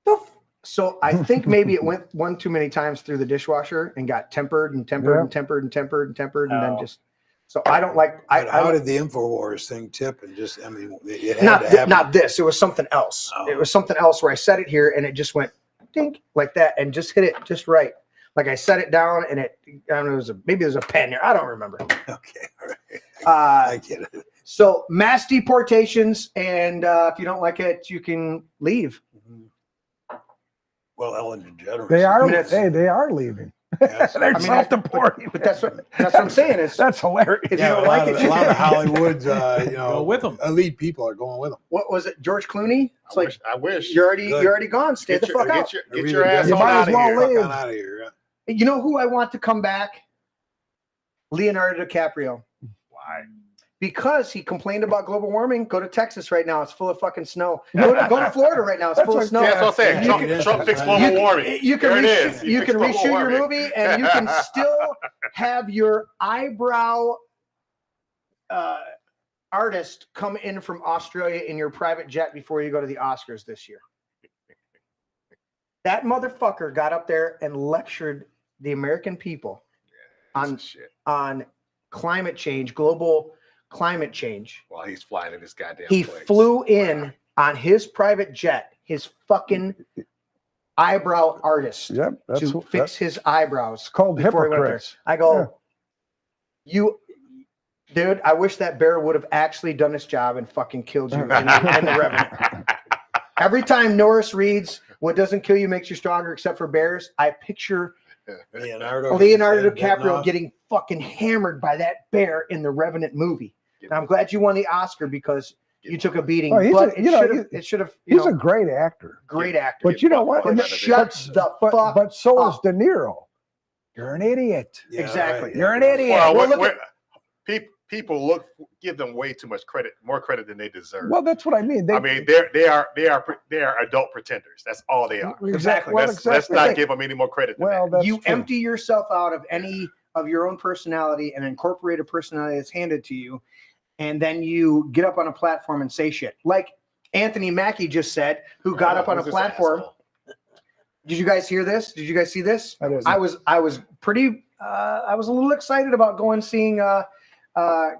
the?" So I think maybe it went one too many times through the dishwasher and got tempered, and then just. So I don't like. How did the Infowars thing tip and just? I mean, it had to happen. Not this. It was something else. Oh. It was something else where I set it here and it just went dink like that and just hit it just right. Like I set it down and it. I don't know. Maybe there's a pen here. I don't remember. Okay, all right. I get it. So mass deportations, and if you don't like it, you can leave. Well, Ellen DeGeneres. They are. They are leaving. They're self-deporting. But that's what I'm saying. Is that's hilarious. If you don't like it, a lot of Hollywood's, go with them. Elite people are going with them. What was it, George Clooney? It's I wish you're already gone. Stay the fuck out. Get your ass You on might out as well of here. leave. Out of here. You know who I want to come back? Leonardo DiCaprio. Why? Because he complained about global warming. Go to Texas right now. It's full of fucking snow. Go to Florida right now. It's full of snow. Yeah, that's what I'm saying. Trump fixed global warming. You can reshoot your warming. movie, and you can still have your eyebrow artist come in from Australia in your private jet before you go to the Oscars this year. That motherfucker got up there and lectured the American people on climate change, global climate change. While he's flying in his goddamn He place. flew in on his private jet, his fucking eyebrow artist to fix his eyebrows. It's called hypocrites. I go, dude, I wish that bear would have actually done its job and fucking killed you in the Revenant. Every time Norris reads, "What doesn't kill you makes you stronger," except for bears, I picture Leonardo DiCaprio getting fucking hammered by that bear in the Revenant movie. And I'm glad you won the Oscar because you took a beating. Oh, but it should have. He's a great actor. Great actor. But you know what? Shut the fuck But so up. is De Niro. You're an idiot. Yeah, exactly. right. You're an idiot. Well, people give them way too much credit, more credit than they deserve. Well, that's what I mean. They are adult pretenders. That's all they are. Exactly. Let's not give them any more credit than that. You empty yourself out of any of your own personality and incorporate a personality that's handed to you, and then you get up on a platform and say shit. Like Anthony Mackie just said, who got up on a platform. Did you guys hear this? Did you guys see this? I was pretty I was a little excited about going seeing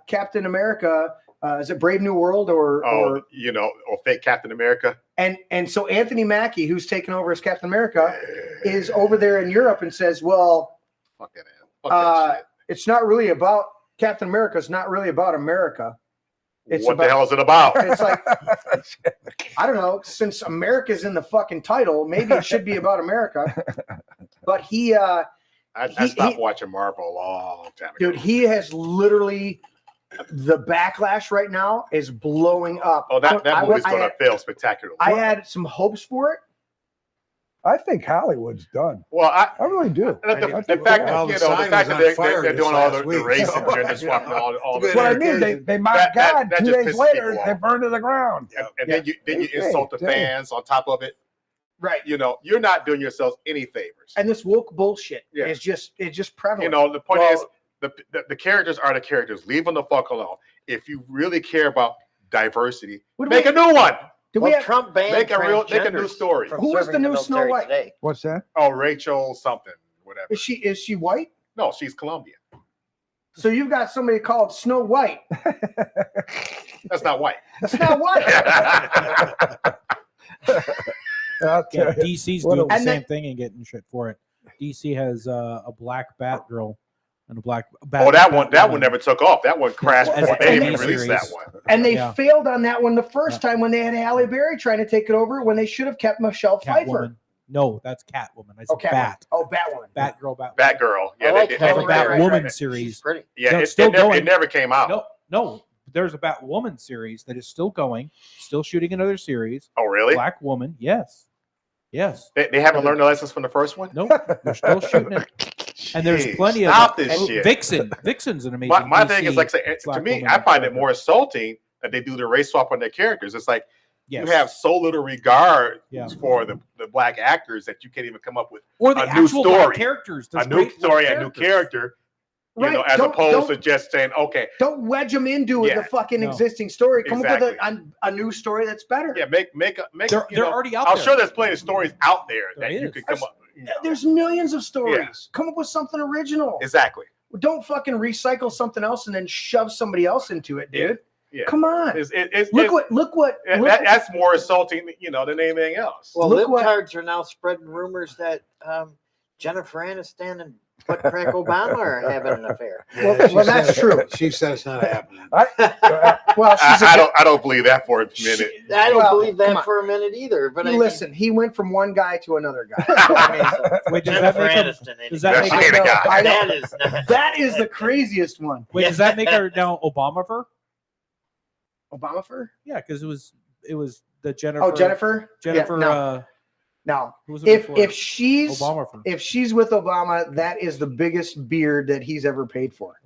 Captain America. Is it Brave New World or fake Captain America? And so Anthony Mackie, who's taken over as Captain America, is over there in Europe and says, well, fuck that shit. it's not really about Captain America. It's not really about America. What the hell is it about? It's like, I don't know. Since America's in the fucking title, maybe it should be about America. But I stopped watching Marvel a long time ago. Dude, he has literally, the backlash right now is blowing up. Oh, that movie's going to fail spectacularly. I had some hopes for it. I think Hollywood's done. Well, I really do. The fact that they're doing all the race and gender swapping, all that's what I mean. They mock God. 2 days later, they burn to the ground. And then you insult the fans on top of it. Right. You're not doing yourselves any favors. And this woke bullshit is just prevalent. The point is the characters are the characters. Leave them the fuck alone. If you really care about diversity, make a new one. Trump banned make a new story. Who was the new Snow White? Today. What's that? Oh, Rachel something, whatever. Is she white? No, she's Colombian. So you've got somebody called Snow White. That's not white. That's not white. DC's doing the same thing and getting shit for it. DC has a black Batgirl and a black Bat. Oh, that one never took off. That one crashed before they even released that one. And they failed on that one the first time when they had Halle Berry trying to take it over when they should have kept Michelle Pfeiffer. No, that's Catwoman. I said Bat. Oh, Batwoman. Batgirl. Batgirl. Yeah, the Batwoman series. Yeah, it never came out. No. There's a Batwoman series that is still going, still shooting another series. Oh, really? Black Woman. Yes. They haven't learned the lessons from the first one? Nope. They're still shooting it. And there's plenty of shit. Vixen's an amazing. My thing is, like, to me, I find it more insulting that they do the race swap on their characters. It's like you have so little regard for the black actors that you can't even come up with a new story. Characters, a new story, a new character. As opposed to just saying, okay, don't wedge them into the fucking existing story. Come up with a new story that's better. Yeah, make. They're already out I'm there. sure there's plenty of stories out there that you could come up. There's millions of stories. Come up with something original. Exactly. Don't fucking recycle something else and then shove somebody else into it, dude. Yeah. Come on. Look what. That's more insulting, than anything else. Well, libtards are now spreading rumors that Jennifer Aniston and Crack Obama are having an affair. Well, that's true. She said it's not happening. I don't believe that for a minute. I don't believe that for a minute either. But listen, he went from one guy to another guy. Wait, that is the craziest one. Wait, does that make her now Obama-fer? Obama-fer? Yeah, because it was the Jennifer. Oh, Jennifer. Now, if she's with Obama, that is the biggest beard that he's ever paid for.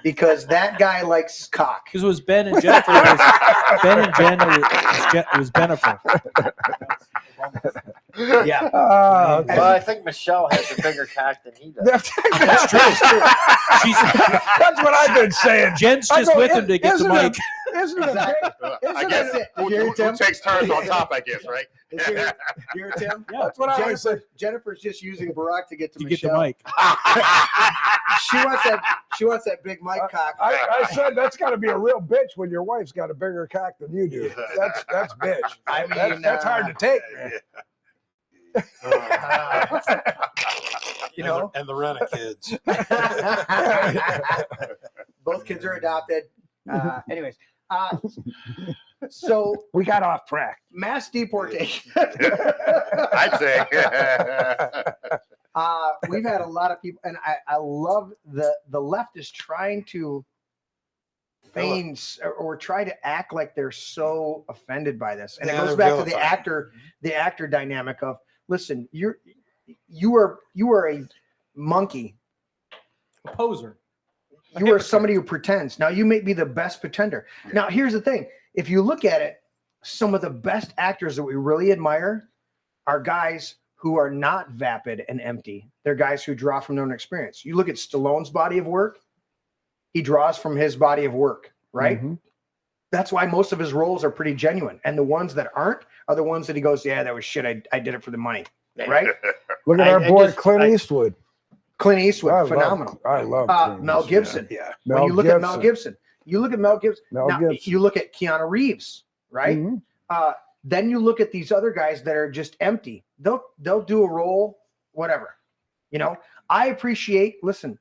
Because that guy likes cock. Because it was Ben and Jennifer. It was Jennifer. Yeah. Well, I think Michelle has a bigger cock than he does. That's true. That's what I've been saying. Jen's just with him to get the mic. Isn't it? Who takes turns on top, I guess, right? You're Tim? Yeah. That's what I said. Jennifer's just using Barack to get to get Michelle. the mic. She wants that big mic cock. I said that's got to be a real bitch when your wife's got a bigger cock than you do. That's bitch. I mean, that's hard to take, man. And the Rent kids. Both kids are adopted. Anyways, so we got off track. Mass deportation. I'd say. We've had a lot of people, and I love the left is trying to feign or try to act like they're so offended by this, and it goes back to the actor dynamic of, listen, you are a monkey, a poser. You are somebody who pretends. Now, you may be the best pretender. Now, here's the thing. If you look at it, some of the best actors that we really admire are guys who are not vapid and empty. They're guys who draw from their own experience. You look at Stallone's body of work. He draws from his body of work, right? Mm-hmm. That's why most of his roles are pretty genuine. And the ones that aren't are the ones that he goes, yeah, that was shit. I did it for the money, right? Look at our boy Clint Eastwood. Clint Eastwood, phenomenal. I love Mel Gibson. Yeah. When you look at Mel Gibson, you look at Mel Gibson. You look at Keanu Reeves, right? Mm-hmm. Then you look at these other guys that are just empty. They'll do a role, whatever. I appreciate. Listen,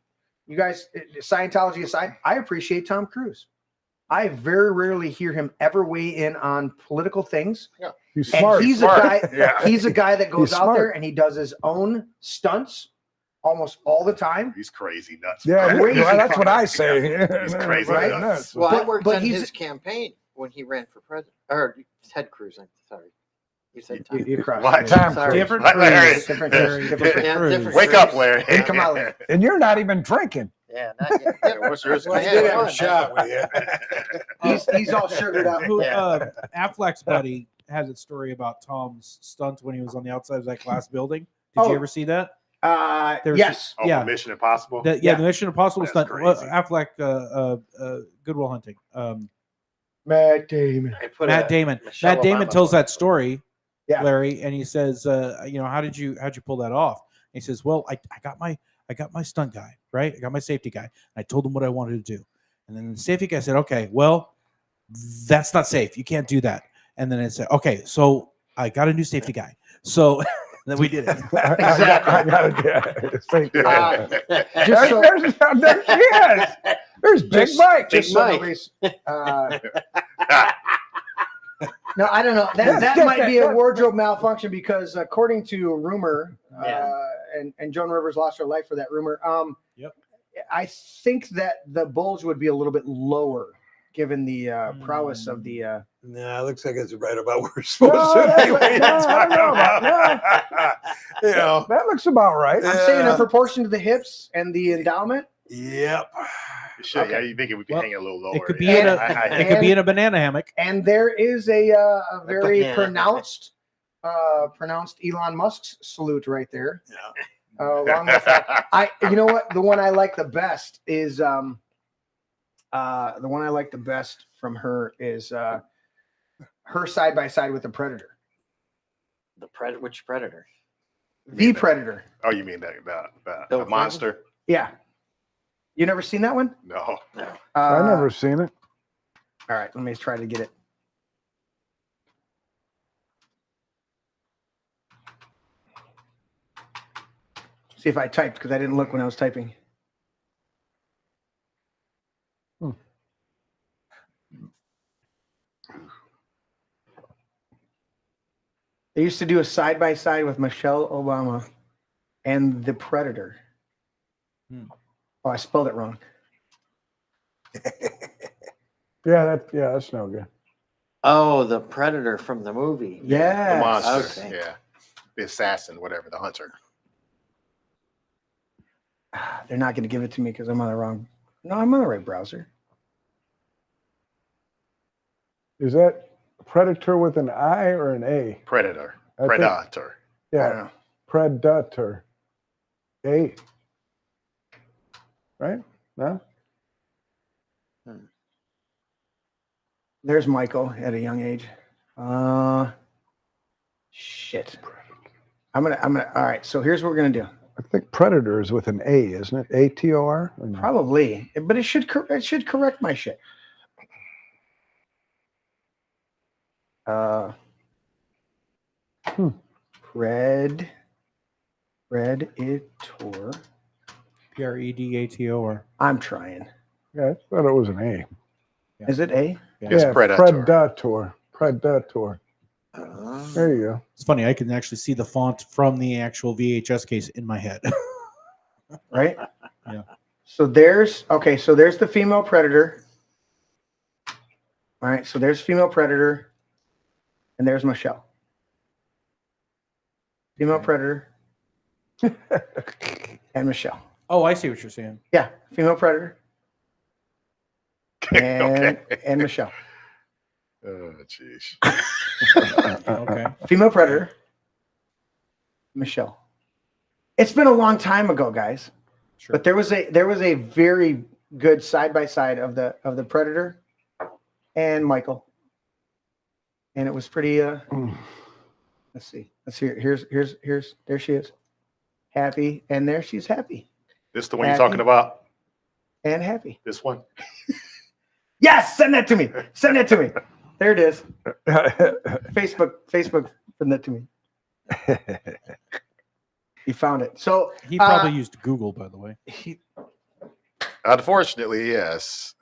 you guys, Scientology aside, I appreciate Tom Cruise. I very rarely hear him ever weigh in on political things. Yeah. He's And smart. he's a guy. Yeah. He's a guy that goes He's out there smart. and he does his own stunts almost all the time. He's crazy nuts. Yeah, Crazy well, that's what fucking- I say. He's crazy Right? nuts. Well, I But- worked but on he's- his campaign when he ran for president. Or Ted Cruz, I'm sorry. You said Tom. You crushed What? me. Time Sorry. Different What, Larry? Cruz. Different Larry, Cruz. Different Yeah, Cruz. different Wake up, Larry. Hey, come on, Larry. And you're not even drinking. Yeah, not yet. Yeah, what's yours? Well, I Yeah, did have fun. a shot with you. He's all sugared up. Who, Yeah. Affleck's buddy has a story about Tom's stunt when he was on the outside of that glass building. Did Oh. you ever see that? There's- Yes. Oh, Yeah. from Mission Impossible. The Yeah. Mission Impossible That's stunt. crazy. Affleck, Good Will Hunting. Matt Damon. I put Matt Damon. Michelle Matt Damon Obama tells photo. that story, Yeah. Larry, and he says, how'd you pull that off? And he says, well, I got my stunt guy, right? I got my safety guy. And I told him what I wanted to do. And then the safety guy said, okay, well, that's not safe. You can't do that. And then I said, okay, so I got a new safety guy. So then we did it. I got it. Thank you. Just so, There she is. There's Big Mike. just so nobody's, no, I don't know. That might be a wardrobe malfunction because according to rumor, and Joan Rivers lost her life for that rumor. Yep. I think that the bulge would be a little bit lower given the prowess of the. No, it looks like it's right about where we're supposed to that's be. what- when no, you're I talking don't know about- about- You know, That looks about right. I'm saying in Yeah. proportion to the hips and the endowment. Yep. Sure, yeah, Okay. you think it would be Well, hanging a little lower. It could be yeah. in a I- it could be in a banana hammock. And there is a very banana. pronounced Elon Musk's salute right there. Yeah. Along with that, you know what? The one I like the best is the one I like the best from her is her side by side with the Predator. Which Predator? The Predator. Oh, you mean the Bill monster? Yeah. You never seen that one? No. I never seen it. All right, let me try to get it. See if I typed because I didn't look when I was typing. They used to do a side by side with Michelle Obama and the Predator. Oh, I spelled it wrong. That's no good. Oh, the Predator from the movie. Yeah. The monster. Okay. Yeah. The assassin, whatever, the hunter. They're not going to give it to me because I'm on the wrong. No, I'm on the right browser. Is that Predator with an I or an A? Predator. I think- Predator. I don't Yeah, know. Predator. A. Right? No? There's Michael at a young age. Shit. I'm gonna. All right. So here's what we're gonna do. I think Predator is with an A, isn't it? ATOR? Or no? Probably, but it should correct my shit. Predator. Predator. I'm trying. Yeah, I thought it was an A. Is it A? It's Yeah, Predator. Predator. There you go. It's funny. I can actually see the font from the actual VHS case in my head. Right? Yeah. So there's the female Predator. All right, so there's female Predator, and there's Michelle. Female Predator and Michelle. Oh, I see what you're saying. Yeah, female Predator and Michelle. Oh, jeez. Okay. Female Predator, Michelle. It's been a long time ago, guys. Sure. But there was a very good side by side of the Predator and Michael, and it was pretty. Let's see. Let's hear. Here's. There she is, happy, and there she's happy This the one you're talking about? and happy. This one? Yes, send that to me. Send that to me. There it is. Facebook, send that to me. He found it. So He probably used Google, by the way. Unfortunately, yes.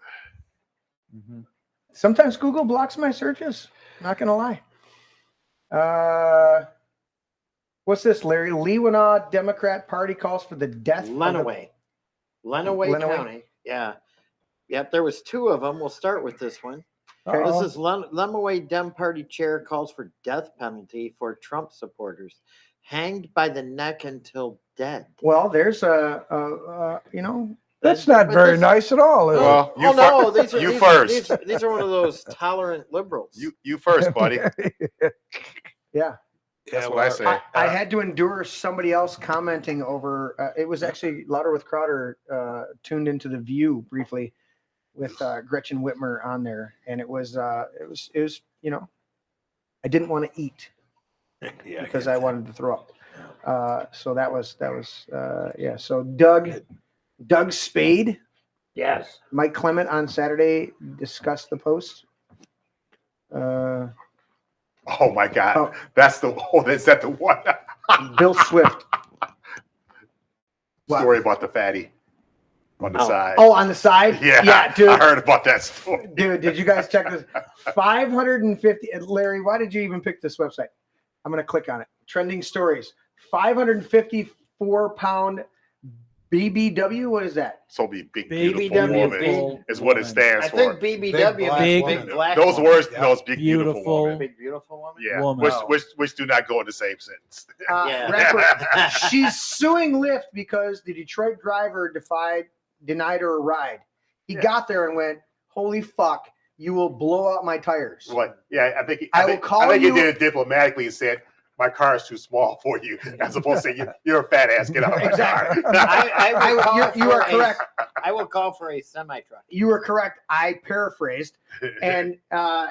Sometimes Google blocks my searches. Not gonna lie. What's this, Larry? Leewenaw Democrat Party calls for the death Lenawee County. Yeah. Yep, there was 2 of them. We'll start with this one. Okay. This is Lenawee Dem Party chair calls for death penalty for Trump supporters, hanged by the neck until dead. Well, there's you know. That's not very nice at all. Is Well, it? you first. These are one of those tolerant liberals. You first, buddy. Yeah. That's what I say. I had to endure somebody else commenting over. It was actually Louder with Crowder tuned into The View briefly with Gretchen Whitmer on there, and it was you know, I didn't want to eat because I wanted to throw up. So that was yeah. So Doug Spade, yes. Mike Clement on Saturday discussed the post. Oh my God, that's the is that the one? Bill Swift. Story about the fatty on the side. Oh, on the side? Yeah, dude. I heard about that story. Dude, did you guys check this? 550. Larry, why did you even pick this website? I'm going to click on it. Trending stories. 554-pound BBW. What is that? So be big beautiful woman is what it stands for. I think BBW big black those woman. words, those big beautiful woman. Big beautiful woman. Yeah, Woman. which do not go in the same sentence. Rapper, she's suing Lyft because the Detroit driver denied her a ride. He got there and went, "Holy fuck, you will blow out my tires." What? Yeah, I think I he did it diplomatically and said, "My car is too small for you," as opposed to say, "You're a fat ass. Get out of my car." You are correct. I will call for a semi-truck. You were correct. I paraphrased, and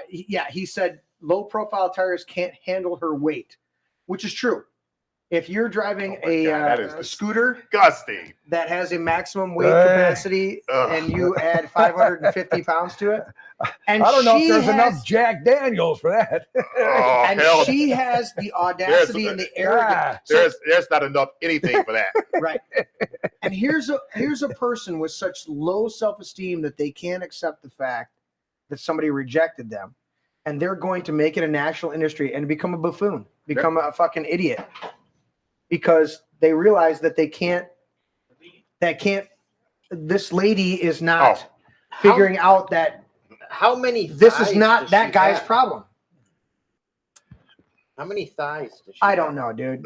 he said low profile tires can't handle her weight, which is true. If you're driving a scooter disgusting that has a maximum weight capacity and you add 550 pounds to it, and I don't know if she there's has- enough Jack Daniels for that. and she has the audacity and the arrogance. There's not enough anything for that. Right. And here's a person with such low self-esteem that they can't accept the fact that somebody rejected them, and they're going to make it a national industry and become a buffoon, become a fucking idiot, because they realize that they can't. This lady is not figuring out that how many. This is thighs not does that she guy's have? problem. How many thighs does she I have? don't know, dude.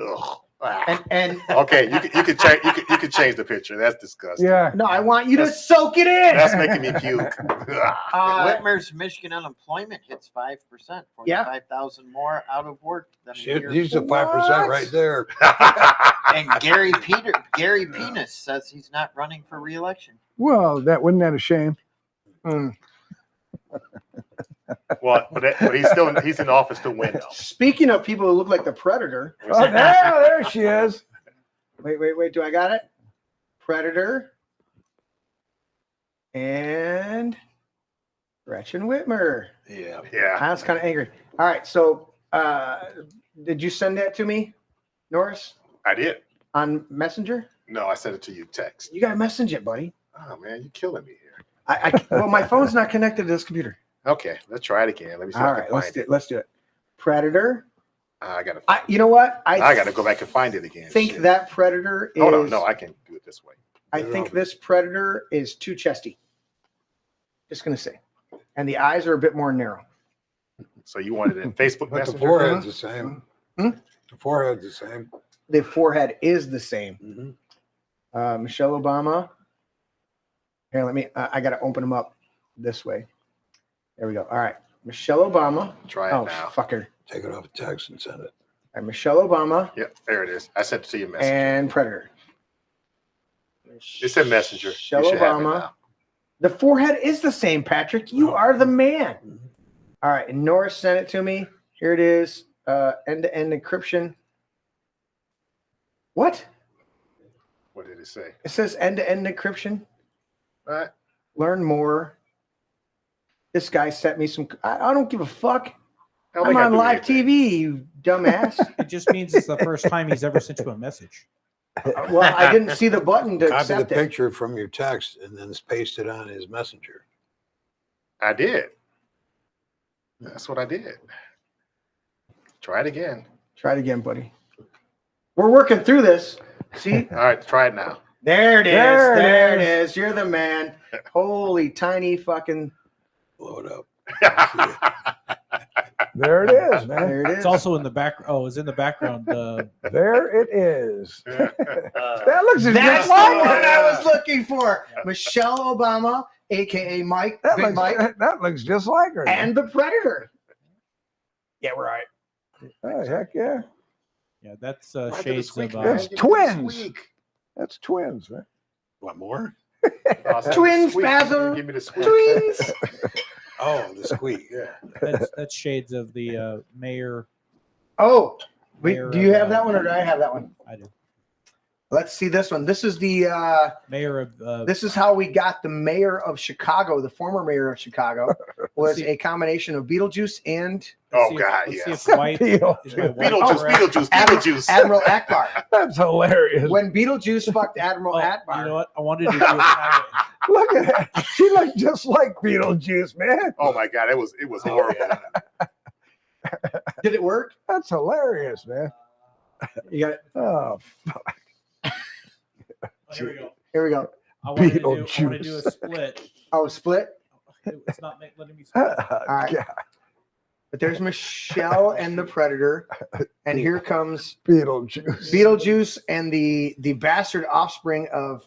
And Okay, you can change. You can change the picture. That's disgusting. Yeah. No, I want you to soak it in. That's making me puke. Whitmer's Michigan unemployment hits 5%. 45,000 more out of work than a year He's a before. 5% right there. And Gary Penis says he's not running for re-election. Well, wasn't that a shame? Well, but he's in office to win though. Speaking of people who look like the Predator. Oh, there she is. Wait. Do I got it? Predator. And Gretchen Whitmer. Yeah. I was kind of angry. All right. So did you send that to me, Norris? I did. On Messenger? No, I sent it to you text. You got to message it, buddy. Oh man, you're killing me here. Well, my phone's not connected to this computer. Okay, let's try it again. Let me see. All if I right, can find it. let's do it. Predator. I gotta. You know what? I gotta go back and find it again. Think that Predator is. Hold on, no, I can do it this way. I think this Predator is too chesty. Just gonna say, and the eyes are a bit more narrow. So you wanted it in Facebook But the Messenger? forehead's the same. The forehead's the same. The forehead is the same. Michelle Obama. Here, let me. I gotta open them up this way. There we go. All right, Michelle Obama. Try it now. Fucker. Take it off a text and send it. All right, Michelle Obama. Yep, there it is. I sent it to your messenger. And Predator. It's in Messenger. Michelle You should have it Obama. now. The forehead is the same, Patrick. You are the man. All right, and Norris sent it to me. Here it is. End-to-end encryption. What? What did it say? It says end-to-end encryption. Right. Learn more. This guy sent me some. I don't give a fuck. Hell, they I'm gotta on do live anything. TV, you dumbass. It just means it's the first time he's ever sent you a message. Well, I didn't see the button to Copy accept the it. picture from your text and then paste it on his messenger. I did. That's what I did. Try it again. Try it again, buddy. We're working through this. See? All right, try it now. There it is. There it is. You're the man. Holy tiny fucking. Blow it up. There it is, man. There it is. It's also in the back. Oh, it's in the background. There it is. That looks That's just the like one it. I was looking for. Michelle Obama, aka Mike, That Big looks, Mike, that looks just like her. and the Predator. Yeah, we're right. Oh, heck yeah. Yeah, that's Why did it shades squeak, of. man? That's Give me the twins. squeak. That's twins, man. Want more? Twins, Squeak. Basil. Give me the squeak. Twins. Oh, the squeak. Yeah. That's shades of the mayor. Oh, Mayor do you of, have that one or do I have that one? I do. Let's see this one. This is the Mayor of. this is how we got the mayor of Chicago, the former mayor of Chicago, was a combination of Beetlejuice and Oh God, Let's see yes. if white is my wife Beetlejuice, correct? Beetlejuice, Beetlejuice. Admiral Akbar. That's hilarious. When Beetlejuice fucked Admiral Akbar. You know what? I wanted to do it. Look at that. She looked just like Beetlejuice, man. Oh my God, it was horrible. Did it work? That's hilarious, man. You got it. Oh, Here we go. Here we go. I wanted to do a split. Oh, split. It's not letting me split. All right. But there's Michelle and the Predator, and here comes Beetlejuice. Beetlejuice and the bastard offspring of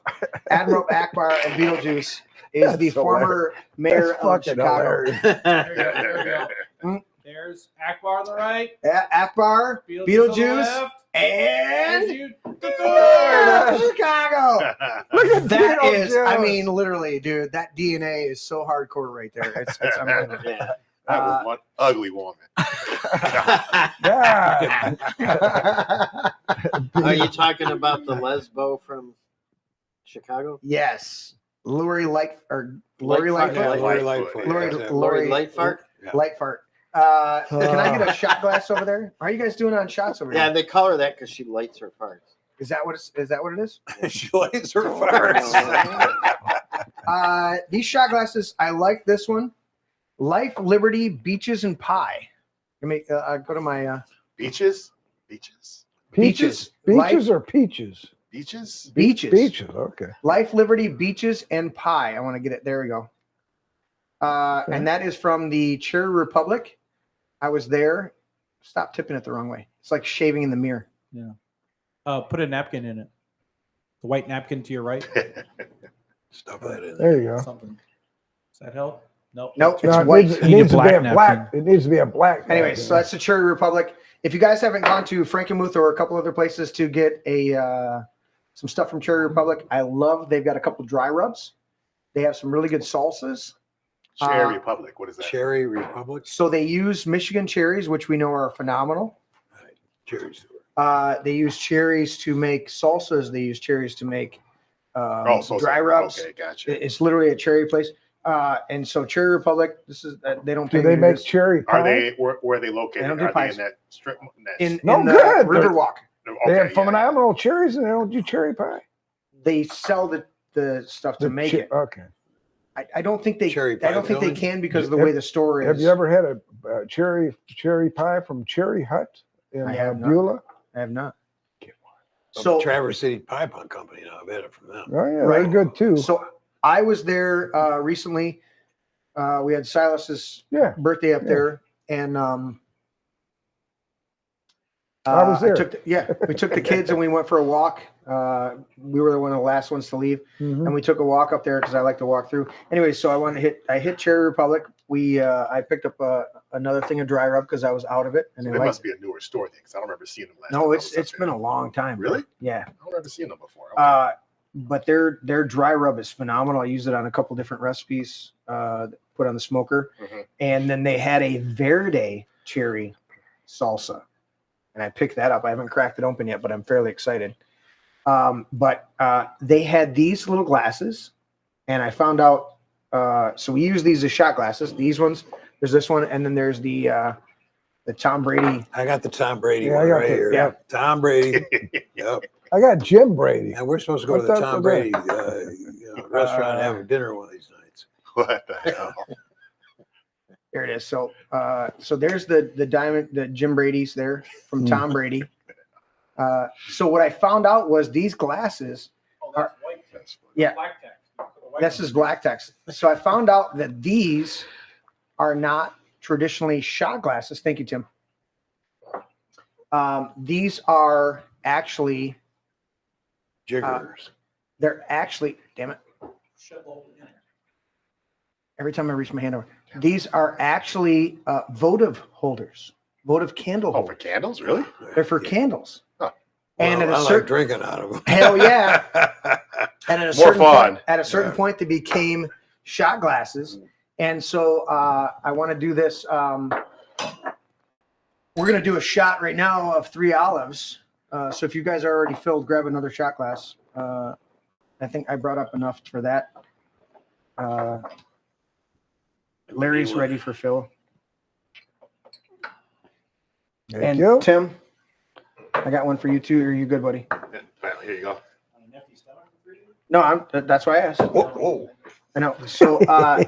Admiral Akbar and Beetlejuice is That's the former mayor That's of fucking Chicago. There we go. There's Akbar on the right. Akbar, Beetlejuice Beetlejuice, on and the Chicago. Look at That is, Beetlejuice. I mean, literally, dude, that DNA is so hardcore right there. It's unbelievable. That was one ugly woman. God. Are you talking about the lesbo from Chicago? Yes, Lori Lightfoot. Lori Lightfoot. Lori Lightfoot. Lightfoot. Can I get a shot glass over there? How are you guys doing on shots over Yeah, there? they call her that because she lights her farts. Is that what it is? She likes her farts. These shot glasses, I like this one. Life, Liberty, Beaches, and Pie. Let me go to my Beaches. Peaches Life- or peaches? Beaches. Beaches. Beaches. Okay. Life, Liberty, Beaches, and Pie. I want to get it. There we go. And that is from the Cherry Republic. I was there. Stop tipping it the wrong way. It's like shaving in the mirror. Yeah. Put a napkin in it. The white napkin to your right. Stuff that in There you go. Something. Does that help? Nope. Nope, it's No, white. it needs to be a black. It needs to be a black. Anyway, napkin. so that's the Cherry Republic. If you guys haven't gone to Frankenmuth or a couple other places to get some stuff from Cherry Republic, they've got a couple dry rubs. They have some really good salsas. Cherry Republic. What is that? Cherry Republic. So they use Michigan cherries, which we know are phenomenal. Cherries. They use cherries to make salsas. They use cherries to make Salsa. dry rubs. Okay, gotcha. It's literally a cherry place. And so Cherry Republic, they don't Do pay they me to make this. cherry pie? Are they where are they located? They don't do Are they pies. in that strip? in No the good. Riverwalk? They have Okay, phenomenal cherries and they don't do cherry pie. They sell the stuff to make it. Okay. I don't think they. Cherry I don't pie think they filling? can because of the way the store is. Have you ever had a cherry pie from Cherry Hut in I have not. Beulah? I have not. So Traverse City Pie Punk Company. Now I've had it from them. Oh yeah, Right. they're good too. So I was there recently. We had Silas's birthday up there, and I was there. We took the kids and we went for a walk. We were one of the last ones to leave, Mhm. and we took a walk up there because I like to walk through. Anyway, so I hit Cherry Republic. I picked up another thing of dry rub because I was out of it, and So I it liked must be a newer store thing because I don't remember seeing them last. No, time I it's was up been there. a long time. Really? Yeah. I don't remember seeing them before. Okay. But their dry rub is phenomenal. I used it on a couple different recipes, put on the smoker, and then they had a Verde cherry salsa, and I picked that up. I haven't cracked it open yet, but I'm fairly excited. But they had these little glasses, and I found out. So we use these as shot glasses. These ones. There's this one, and then there's the Tom Brady. I got the Tom Brady Yeah, I one got right the- here. yeah. Tom Brady. Yep. I got Jim Brady. And we're supposed to go What to the the- Tom what Brady the- restaurant and have dinner one of these nights. What the hell? There it is. So so there's the diamond, the Jim Brady's there from Tom Brady. So what I found out was these glasses are this is black text. So I found out that these are not traditionally shot glasses. Thank you, Tim. These are actually jiggers. They're actually, damn it. Every time I reach my hand over, these are actually votive holders, votive candle holders. Oh, for candles, really? They're for candles. Huh. And Well, at a I certain like drinking out of them. hell yeah. And at a More certain fun. point, at a certain point, they became shot glasses. And so I want to do this. We're going to do a shot right now of 3 olives. So if you guys are already filled, grab another shot glass. I think I brought up enough for that. Larry's ready for fill. Thank you. Tim, I got one for you too. Are you good, buddy? Yeah, well, here you go. No, that's why I asked. Whoa. I know. So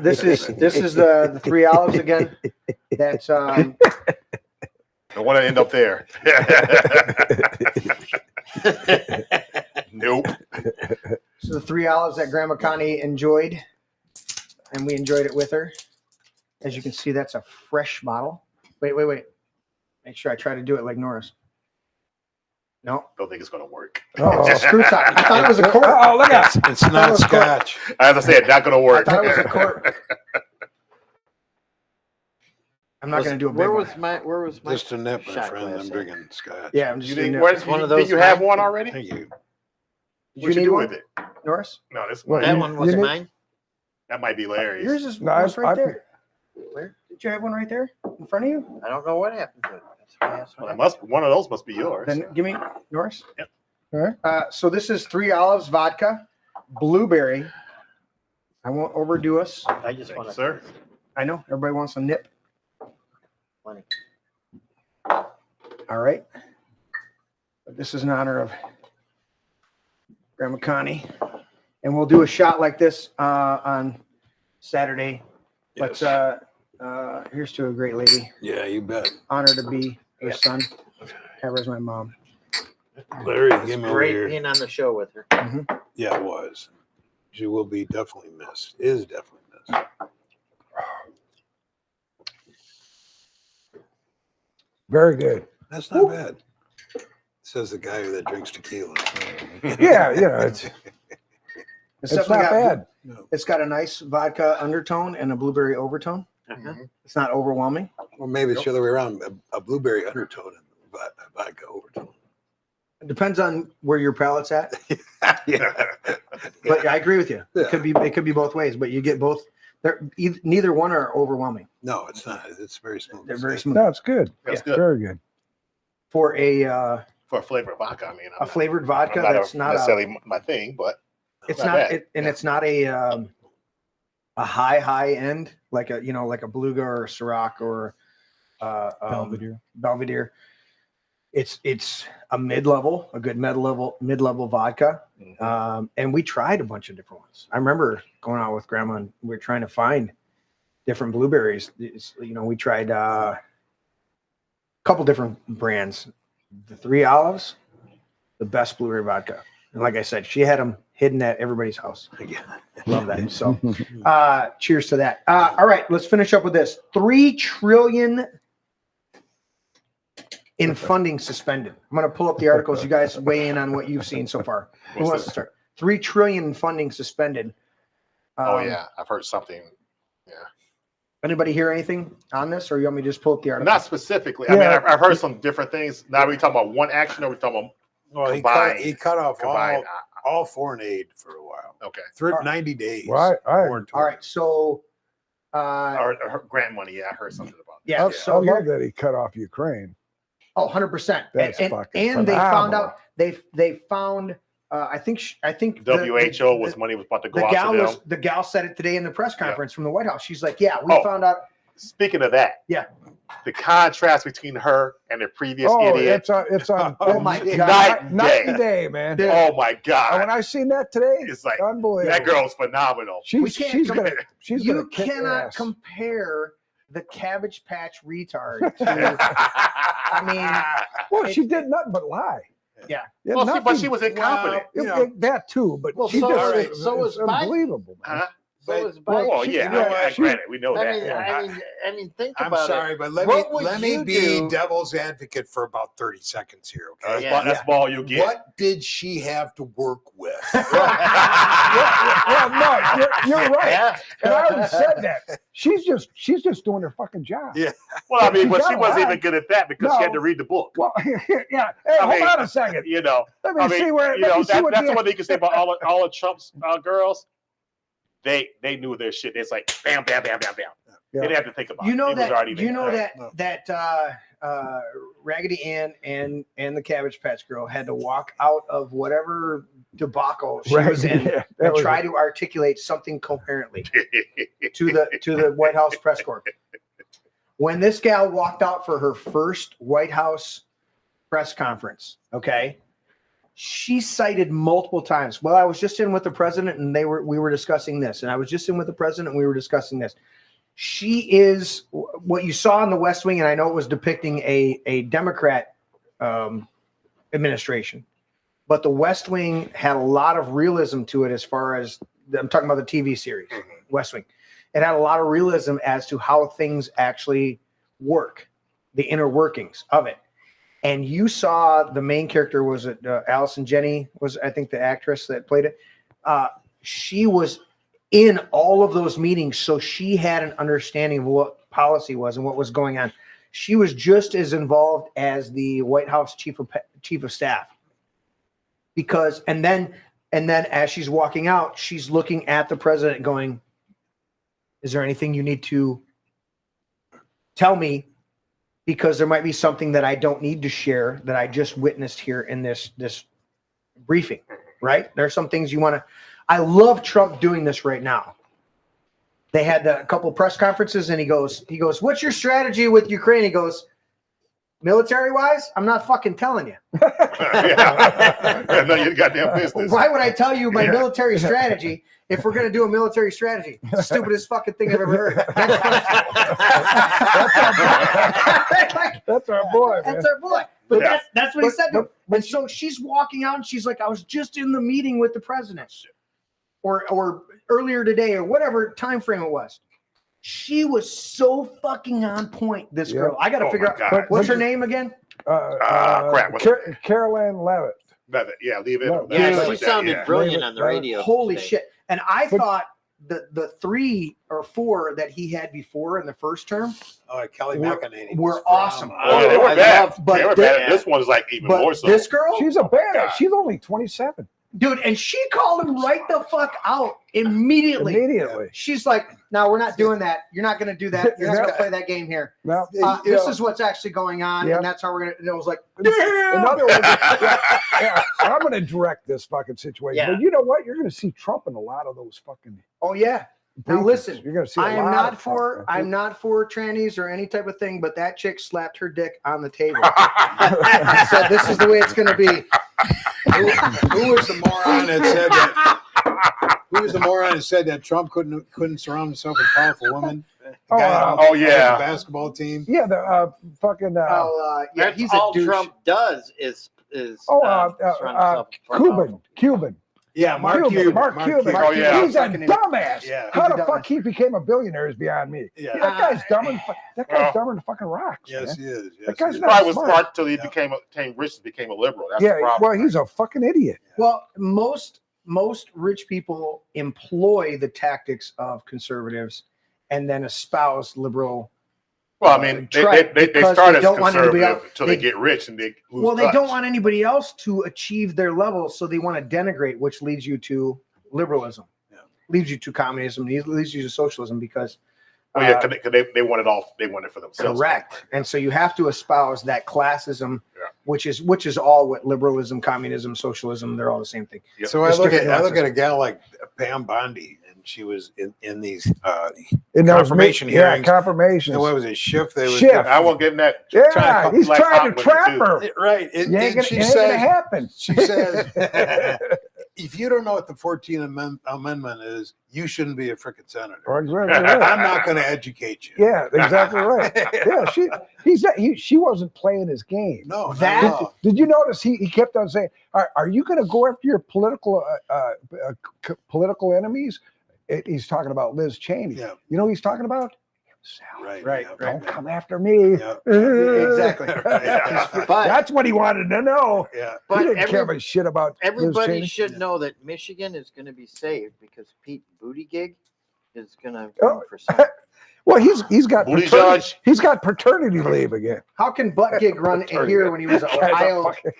this is the 3 olives again. That's I want to end up there. Nope. So the 3 olives that Grandma Connie enjoyed, and we enjoyed it with her. As you can see, that's a fresh bottle. Wait. Make sure I try to do it like Norris. No. Don't think it's going to work. Oh, it's a screw top. I thought it was a cork. Oh, look at it. It's not scotch. As I said, not going to work. I thought it was a cork. I'm not going to do a big Where one. was my Just a nip, my shot friend. glass I'm at? drinking scotch. Yeah, I'm just doing Where's one of Did those you have mine? one already? Thank you. What you need do one? with it? Norris? No, this What, That you- one was you need- mine. that might be Larry's. Yours is No, was right I- there. Where? Did you have one right there in front of you? I don't know what happened to it. That's why I asked Well, what it must. One of those must be yours. Then give me Norris. Yep. All right. So this is 3 olives vodka, blueberry. I won't overdo us. I just Thank want you, to. sir. I know everybody wants a nip. Plenty. All right. But this is in honor of Grandma Connie. And we'll do a shot like this on Saturday. Yes. But here's to a great lady. Yeah, you bet. Honored to be her son. Have her as my mom. Larry, give me over Great here. being on the show with her. Yeah, it was. She will be definitely missed. Is definitely missed. Very good. That's not bad. Says the guy that drinks tequila. Yeah, it's definitely not got- bad. No. It's got a nice vodka undertone and a blueberry overtone. It's not overwhelming. Well, maybe it's the other way around. A blueberry undertone and vodka overtone. It depends on where your palate's at. Yeah. But I agree with you. Yeah. It could be both ways, but you get both. Neither one are overwhelming. No, it's not. It's very smooth. They're very smooth. No, it's good. That's good. Very good. For a For a flavored vodka, I mean. a flavored vodka, I'm that's not necessarily my thing, but it's not not bad. it's not a high end like a like a Beluga or a Ciroc or Belvedere. It's a mid-level, a good mid-level vodka. And we tried a bunch of different ones. I remember going out with Grandma and we were trying to find different blueberries. We tried a couple different brands. The 3 olives, the best blueberry vodka. And like I said, she had them hidden at everybody's house. Love that. So cheers to that. All right, let's finish up with this. $3 trillion in funding suspended. I'm going to pull up the articles. You guys weigh in on what you've seen so far. Who wants to start? $3 trillion in funding suspended. Oh yeah, I've heard something. Yeah. Anybody hear anything on this, or you want me to just pull up the article? Not specifically. I mean, I've heard some different things. Now, are we talking about one action, or are we talking about Well, combined? he cut off combined. all foreign aid for a while. Okay. Through 90 days. Well, All right, so or grant money. Yeah, I heard something about that. yeah, I so love that he cut off Ukraine. 100%. That's And fucking they found phenomenal. out they found I think WHO was money was about to go out to them. the gal said it today in the press conference from the White House. She's like, yeah, we Oh. found out. Speaking of that, Yeah. the contrast between her and the previous Oh, idiot. it's on. Oh my Night God. and Night day. and day, man. Oh my And God. when I seen that today, It's like, unbelievable. that girl's phenomenal. We She's can't she's compare- gonna she's You gonna kick cannot ass. compare the Cabbage Patch retard to, I mean, well, she did nothing but lie. Yeah. Well, but she was incompetent. That too, but well, she so just, was, so was Biden. unbelievable. Man. Huh? So was Biden. Well, yeah, granted, we know that. I mean, think I'm about sorry, it. but What would let me you be do? devil's advocate for about 30 seconds here, okay? That's all you get. What did she have to work with? no, you're right. Yeah. And I already said that. She's just doing her fucking job. Yeah. Well, I mean, but she got wasn't lie. even good at that because she had to read the book. Well, yeah. Hey, hold on a second. You know, Let me see where. Let me see what that's the- what you can say about all of Trump's girls. They knew their shit. It's like bam, bam, bam, bam, bam. They didn't have to think about it. You know It was already that. there. That Raggedy Ann and the Cabbage Patch Girl had to walk out of whatever debacle she was in and try to articulate something coherently to the White House press corps. When this gal walked out for her first White House press conference, okay, she cited multiple times. Well, I was just in with the president and we were discussing this, and I was just in with the president and we were discussing this. She is what you saw in the West Wing, and I know it was depicting a Democrat administration, but the West Wing had a lot of realism to it as far as I'm talking about the TV series, West Wing. It had a lot of realism as to how things actually work, the inner workings of it. And you saw the main character, was it Allison Janney, was I think the actress that played it. She was in all of those meetings, so she had an understanding of what policy was and what was going on. She was just as involved as the White House chief of staff. Because and then as she's walking out, she's looking at the president going, is there anything you need to tell me? Because there might be something that I don't need to share that I just witnessed here in this briefing, right? There are some things you want to. I love Trump doing this right now. They had a couple press conferences, and he goes, "What's your strategy with Ukraine?" He goes, "Military-wise, I'm not fucking telling you." No, you goddamn business. Why would I tell you my military strategy if we're going to do a military strategy? It's the stupidest fucking thing I've ever heard. That's our boy. That's our boy. But that's what he said. And so she's walking out and she's like, I was just in the meeting with the president. Or earlier today or whatever time frame it was. She was so fucking on point, this girl. I got to figure out, what's her name again? Crap. Caroline Levitt. Yeah, leave it. Yeah, she sounded brilliant on the radio. Holy shit. And I thought the 3 or 4 that he had before in the first term Kelly McEnany were awesome. Oh, they were bad. They were bad. This one's like even more so. This girl? She's a badass. She's only 27. Dude, and she called him right the fuck out immediately. She's like, no, we're not doing that. You're not going to do that. You're not going to play that game here. No, this is what's actually going on, and that's how we're going to. It was like, in other words, I'm going to direct this fucking situation. Yeah. But you know what? You're going to see Trump in a lot of those fucking. Oh yeah. Now briefings. listen, You're going to see. I'm not for trannies or any type of thing, but that chick slapped her dick on the table. Said, "This is the way it's going to be." Who was the moron that said that? Who was the moron that said that Trump couldn't surround himself with powerful women? Yeah, the basketball team. Yeah, the fucking. yeah, that's he's all a douche. Trump does is surround himself with Cuban. Yeah, Mark Cuban. Oh, yeah. He's a dumbass. Yeah. How the fuck he became a billionaire is beyond me. Yeah. That guy's dumber than fucking rocks. Yes, man. he is. Yes, That guy's He not probably was smart. smart until he became rich and became a liberal. That's the Yeah, problem. well, he's a fucking idiot. Well, most rich people employ the tactics of conservatives and then espouse liberal. Well, I mean, they start as conservative until they get rich and they lose Well, they touch. don't want anybody else to achieve their level, so they want to denigrate, which leads you to liberalism, leads you to communism, leads you to socialism because. Oh yeah, because they want it all. They want it for themselves. Correct, and so you have to espouse that classism, which is all what liberalism, communism, socialism. They're all the same thing. So I look at a gal like Pam Bondi, and she was in these confirmation hearings. Yeah, confirmation. And what was it? Schiff. I won't give him that. Yeah, he's trying to trap her. Right. It ain't gonna happen. She says, if you don't know what the 14th Amendment is, you shouldn't be a frickin' senator. Exactly right. I'm not going to educate you. Yeah, exactly right. Yeah, she wasn't playing his game. No, Did you notice he kept on saying, "Are you going to go after your political enemies?" He's talking about Liz Cheney. Yeah. You know who he's talking about? Right. Don't come after me. Exactly. But That's what he wanted to know. Yeah. He didn't care a shit about Liz everybody Cheney. should know that Michigan is going to be saved because Pete Buttigieg is going to run for Senate. Well, he's got Booty paternity, judge. he's got paternity leave again. How can Buttgig run here when he was Ohio? He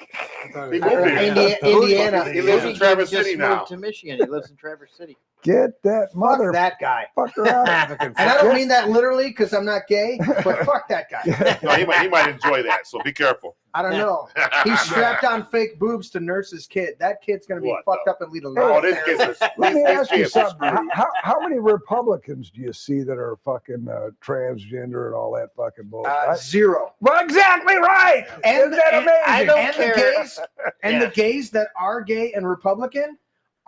moved here. Indiana. He lives in Buttigieg Traverse just City moved now. to Michigan. He lives in Traverse City. Get that mother. Fuck that guy. Fucker out. And I don't mean that literally because I'm not gay, but fuck that guy. No, he might enjoy that. So be careful. I don't know. He strapped on fake boobs to nurse his kid. That kid's going to be fucked up and lead a Oh, life. this kid's Let me ask you kids are something. How many Republicans do you see that are fucking transgender and all that fucking bullshit? Zero. Well, exactly right. Isn't that amazing? I don't care. The gays that are gay and Republican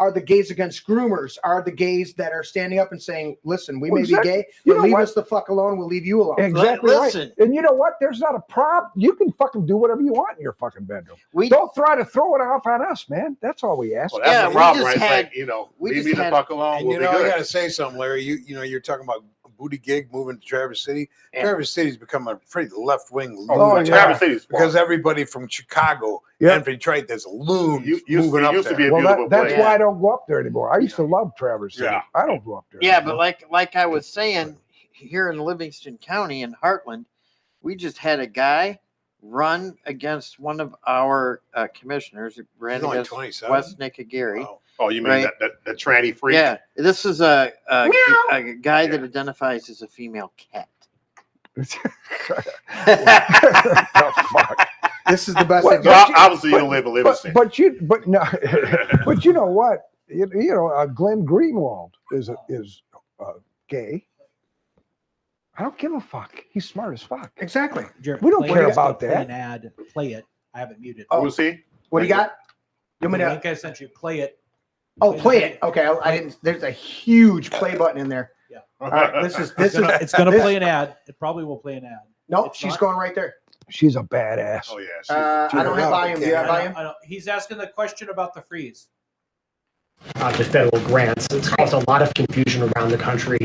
are the gays against groomers, are the gays that are standing up and saying, listen, we may be gay, but leave us the fuck alone. We'll leave you alone. Exactly right. And you know what? There's not a problem. You can fucking do whatever you want in your fucking bedroom. Don't try to throw it off on us, man. That's all we ask. Well, that's the problem, right? Like, leave me the fuck alone. And We'll be I good. got to say something, Larry. You're talking about Buttigieg moving to Traverse City. Yeah. Traverse City's become a pretty left-wing Traverse City's because everybody from Chicago and Detroit, there's loons moving up there. to be a beautiful that's place. why I don't go up there anymore. I used to love Traverse City. Yeah. I don't go up there. Yeah, anymore. but like I was saying, here in Livingston County in Heartland, we just had a guy run against one of our commissioners. It ran He's only against 27? West Nicagary. Wow. Oh, you mean Right. that tranny freak? Yeah, this is a guy that identifies as a female cat. This is the best Well, example. obviously, you don't live in Livingston. But you know what? Glenn Greenwald is gay. I don't give a fuck. He's smart as fuck. Exactly. We don't care about Play that. an ad. Play it. I have it muted. Oh, Who's he? What do you got? You The want me to? link I sent you. Play it. Oh, play it. Okay, I didn't. There's a huge play button in there. Yeah. All right. This is. It's gonna play an ad. It probably will play an ad. Nope. It's She's not- going right there. She's a badass. Oh yeah. I don't have volume. Do you have volume? I don't- he's asking the question about the freeze. The federal grants. It's caused a lot of confusion around the country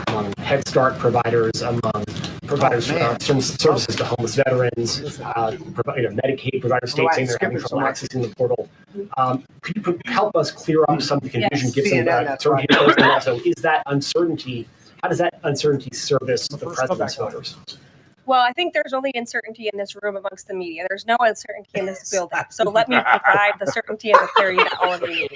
among Head Start providers, among providers services to homeless veterans, Medicaid providers, states saying they're having trouble accessing the portal. Could you help us clear up some of the confusion, give some certainty, and also is that uncertainty? How does that uncertainty service the president's voters? Well, I think there's only uncertainty in this room amongst the media. There's no uncertainty in this building. So let me provide the certainty and the clarity that all of you need.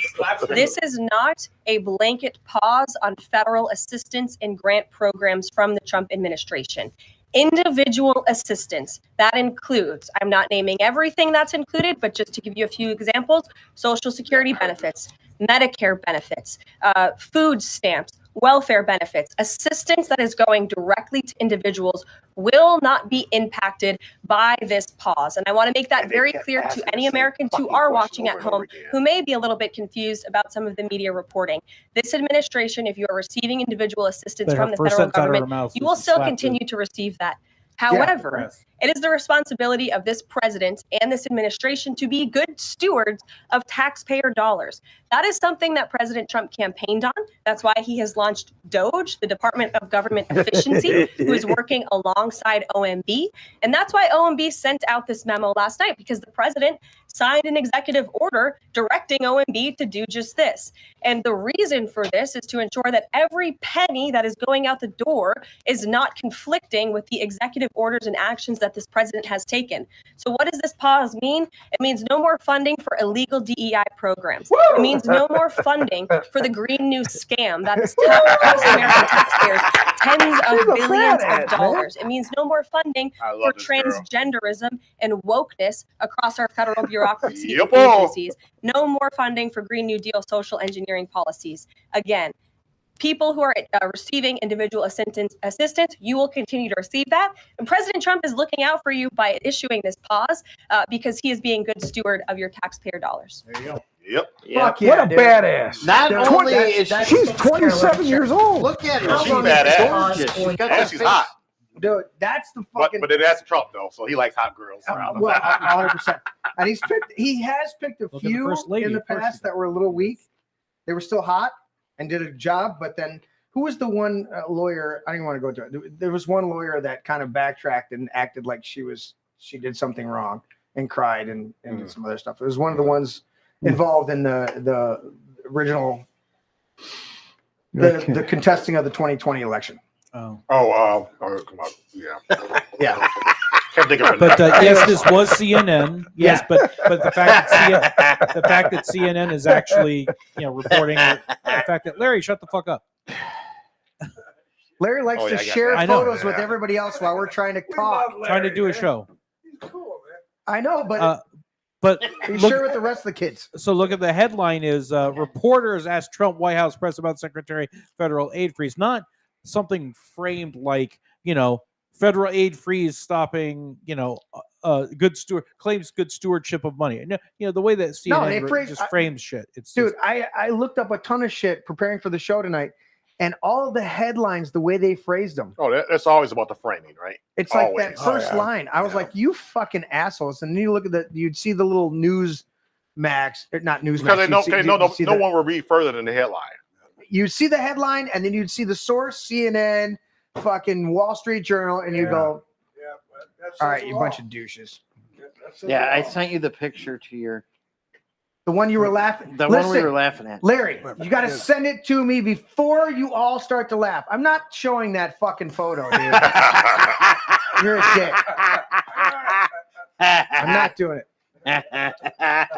This is not a blanket pause on federal assistance and grant programs from the Trump administration. Individual assistance, that includes, I'm not naming everything that's included, but just to give you a few examples, Social Security benefits, Medicare benefits, food stamps, welfare benefits, assistance that is going directly to individuals will not be impacted by this pause. And I want to make that very clear to any Americans who are watching at home who may be a little bit confused about some of the media reporting. This administration, if you are receiving individual assistance from the federal government, you will still continue to receive that. However, it is the responsibility of this president and this administration to be good stewards of taxpayer dollars. That is something that President Trump campaigned on. That's why he has launched DOGE, the Department of Government Efficiency, who is working alongside OMB. And that's why OMB sent out this memo last night, because the president signed an executive order directing OMB to do just this. And the reason for this is to ensure that every penny that is going out the door is not conflicting with the executive orders and actions that this president has taken. So what does this pause mean? It means no more funding for illegal DEI programs. It means no more funding for the Green New scam that has cost American taxpayers tens of billions of dollars. It means no more funding for transgenderism and wokeness across our federal bureaucracy and agencies. No more funding for Green New Deal social engineering policies. Again, people who are receiving individual assistance, you will continue to receive that. And President Trump is looking out for you by issuing this pause because he is being good steward of your taxpayer dollars. There you go. Yep. Fuck yeah, what a badass. Not only is she's 27 years old. Look at her. She's She's badass. gorgeous. She's got And that she's face. hot. Dude, that's the fucking. But that's Trump though, so he likes hot girls. Around him. Well, 100%. And he has picked a Look at the few First Lady, in the of course past that were a little weak. They were still hot and did a job, but then who was the one lawyer? I don't even want to go into it. There was one lawyer that kind of backtracked and acted like she did something wrong and cried and did some other stuff. It was one of the ones involved in the original the contesting of the 2020 election. Oh, come on, yeah, yeah. Can't think of it. But yes, this was CNN. Yes, but the fact that CNN is actually reporting the fact that Larry, shut the fuck up. Larry likes to share photos with everybody else while we're trying to talk. Trying to do a show. I know, but you share with the rest of the kids. So look at the headline is reporters asked Trump White House press about Secretary federal aid freeze. Not something framed like, federal aid freeze stopping, claims good stewardship of money. The way that CNN frames shit. I looked up a ton of shit preparing for the show tonight, and all of the headlines, the way they phrased them. Oh, that's always about the framing, right? It's like that first line. I was like, you fucking assholes. And then you look at you'd see the little news max, not news because max. No one will read further than the headline. You'd see the headline, and then you'd see the source, CNN, fucking Wall Street Journal, and you go, all right, you bunch of douches. Yeah, I sent you the picture to your. The one you were laughing. One we were laughing at. Larry, you got to send it to me before you all start to laugh. I'm not showing that fucking photo, dude. You're a dick. I'm not doing it.